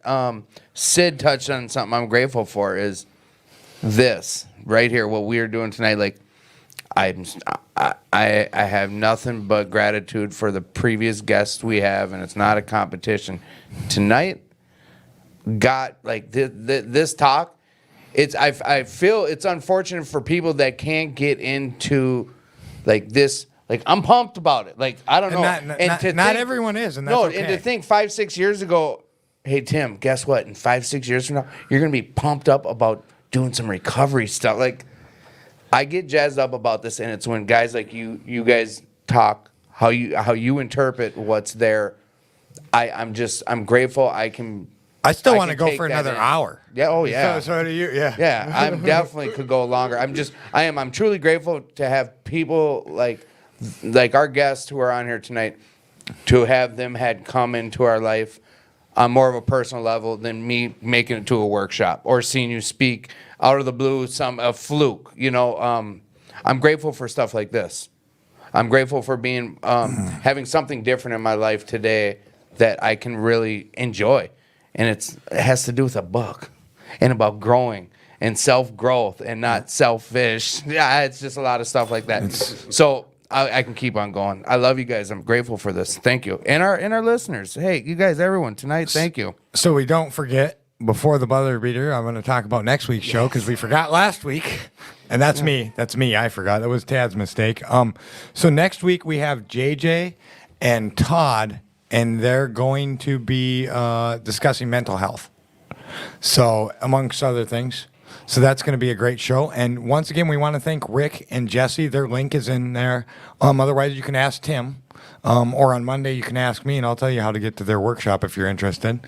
Speaker 2: Sid touched on something I'm grateful for is this right here, what we are doing tonight. Like, I have nothing but gratitude for the previous guests we have, and it's not a competition. Tonight, like this talk, I feel it's unfortunate for people that can't get into like this. Like, I'm pumped about it. Like, I don't know.
Speaker 1: Not everyone is, and that's
Speaker 2: no,
Speaker 1: okay.
Speaker 2: and to think 5-6 years ago, hey Tim, guess what? In 5-6 years from now, you're gonna be pumped up about doing some recovery stuff. Like, I get jazzed up about this, and it's when guys like you guys talk how you interpret what's there. I'm grateful.
Speaker 1: I still
Speaker 2: I
Speaker 1: want to
Speaker 2: can
Speaker 1: go
Speaker 2: take
Speaker 1: for
Speaker 2: that
Speaker 1: another
Speaker 2: in.
Speaker 1: hour.
Speaker 2: Yeah. Oh yeah.
Speaker 1: So do you? Yeah.
Speaker 2: Yeah, I definitely could go longer. I'm truly grateful to have people like our guests who are on here tonight, to have them had come into our life on more of a personal level than me making it to a workshop or seeing you speak out of the blue, a fluke. You know, I'm grateful for stuff like this. I'm grateful for being having something different in my life today that I can really enjoy, and it has to do with a book and about growing and self-growth and not selfish. Yeah, it's just a lot of stuff like that. So I can keep on going. I love you guys. I'm grateful for this. Thank you. And our listeners. Hey, you guys, everyone tonight, thank you.
Speaker 1: So we don't forget, before the buzzer beater, I'm going to talk about next week's show because we forgot last week. And that's me. That's me. I forgot. That was Tad's mistake. So next week we have JJ and Todd, and they're going to be discussing mental health. So, amongst other things. So that's going to be a great show. And once again, we want to thank Rick and Jesse. Their link is in there. Otherwise, you can ask Tim. Or on Monday, you can ask me, and I'll tell you how to get to their workshop if you're interested.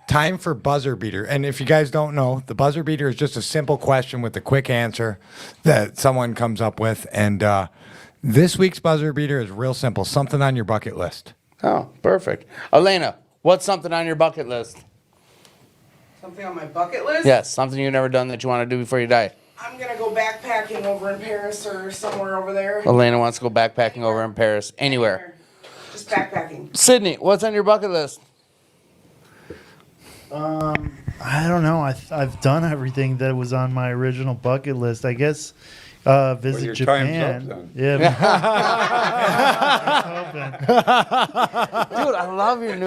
Speaker 1: Time for buzzer beater. And if you guys don't know, the buzzer beater is just a simple question with a quick answer that someone comes up with. And this week's buzzer beater is real simple. Something on your bucket list.
Speaker 2: Oh, perfect. Elena, what's something on your bucket list?
Speaker 6: Something on my bucket list?
Speaker 2: Yes, something you've never done that you want to do before you die.
Speaker 6: I'm gonna go backpacking over in Paris or somewhere over there.
Speaker 2: Elena wants to go backpacking over in Paris. Anywhere.
Speaker 6: Just backpacking.
Speaker 2: Sydney, what's on your bucket list?
Speaker 5: I don't know. I've done everything that was on my original bucket list. I guess visit
Speaker 3: your
Speaker 5: Japan.
Speaker 3: time's up,
Speaker 5: Yeah.
Speaker 2: Dude, I love your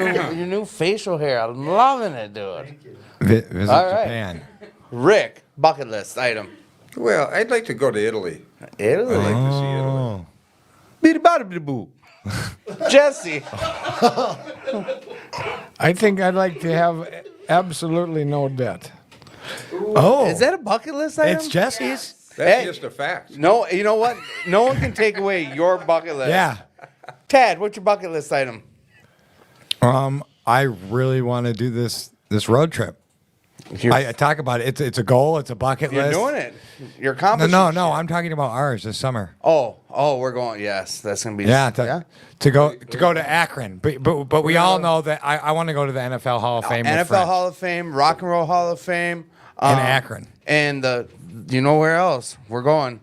Speaker 2: new facial hair. I'm loving it, dude.
Speaker 1: Visit
Speaker 2: All right.
Speaker 1: Japan.
Speaker 2: Rick, bucket list item.
Speaker 3: Well, I'd like to go to Italy.
Speaker 2: Italy.
Speaker 3: I'd like to see Italy.
Speaker 1: Oh.
Speaker 2: Bee-da-ba-da-bee-da-boo. Jesse.
Speaker 4: I think I'd like to have absolutely no debt.
Speaker 1: Oh.
Speaker 2: Is that a bucket list item?
Speaker 1: It's Jesse's?
Speaker 3: That's
Speaker 2: Hey.
Speaker 3: just a fact.
Speaker 2: No, you know what? No one can take away your bucket list.
Speaker 1: Yeah.
Speaker 2: Tad, what's your bucket list item?
Speaker 1: I really want to do this road trip. I talk about it. It's a goal. It's a bucket
Speaker 2: You're
Speaker 1: list.
Speaker 2: doing it. You're
Speaker 1: No,
Speaker 2: accomplishing
Speaker 1: no.
Speaker 2: shit.
Speaker 1: I'm talking about ours this summer.
Speaker 2: Oh, we're going. Yes, that's gonna be.
Speaker 1: Yeah, to go to Akron. But we all know that I want to go to the NFL Hall of Fame. with
Speaker 2: NFL
Speaker 1: friends.
Speaker 2: Hall of Fame, Rock and Roll Hall of Fame,
Speaker 1: In Akron.
Speaker 2: and the you know where else we're going?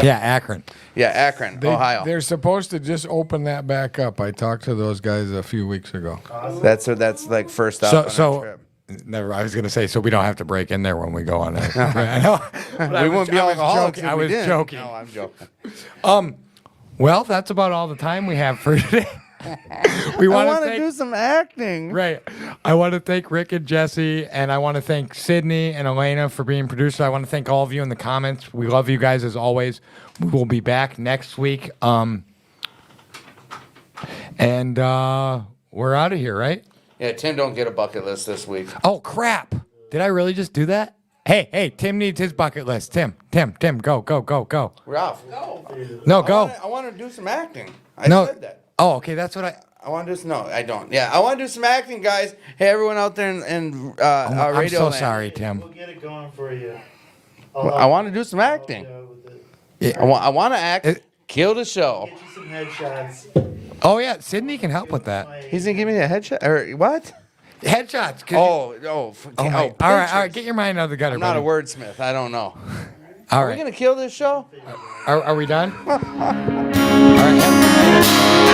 Speaker 1: Yeah, Akron.
Speaker 2: Yeah, Akron, Ohio.
Speaker 4: They're supposed to just open that back up. I talked to those guys a few weeks ago.
Speaker 2: That's like first stop on our
Speaker 1: So
Speaker 2: trip.
Speaker 1: never. I was gonna say so we don't have to break in there when we go on it. I know.
Speaker 2: We wouldn't be alcoholics.
Speaker 1: I was joking.
Speaker 2: No, I'm joking.
Speaker 1: Well, that's about all the time we have for today. We
Speaker 2: I
Speaker 1: want
Speaker 2: want
Speaker 1: to
Speaker 2: to
Speaker 1: thank
Speaker 2: do some acting.
Speaker 1: right. I want to thank Rick and Jesse, and I want to thank Sydney and Elena for being producers. I want to thank all of you in the comments. We love you guys as always. We will be back next week. And we're out of here, right?
Speaker 2: Yeah, Tim don't get a bucket list this week.
Speaker 1: Oh crap! Did I really just do that? Hey, Tim needs his bucket list. Tim, go.
Speaker 2: Ralph.
Speaker 1: No, go.
Speaker 2: I want to do some acting. I
Speaker 1: No.
Speaker 2: said that.
Speaker 1: Oh, okay, that's what
Speaker 2: I want to do some. No, I don't. Yeah, I want to do some acting, guys. Hey, everyone out there in
Speaker 1: I'm
Speaker 2: radio
Speaker 1: so
Speaker 2: land.
Speaker 1: sorry, Tim.
Speaker 5: We'll get it going for you.
Speaker 2: I want to do some acting.
Speaker 1: Yeah.
Speaker 2: I want to act.
Speaker 1: It-
Speaker 2: Kill the show.
Speaker 5: Get you some headshots.
Speaker 1: Oh yeah, Sydney can help with that.
Speaker 2: He's gonna give me a headshot or what?
Speaker 1: Headshots.
Speaker 2: Oh,
Speaker 1: all
Speaker 2: all
Speaker 1: right, get your mind out of the gutter.
Speaker 2: I'm not a
Speaker 1: buddy.
Speaker 2: wordsmith. I don't know.
Speaker 1: All
Speaker 2: Are we
Speaker 1: right,
Speaker 2: gonna kill this show?
Speaker 1: are we done? All right. Have a good night.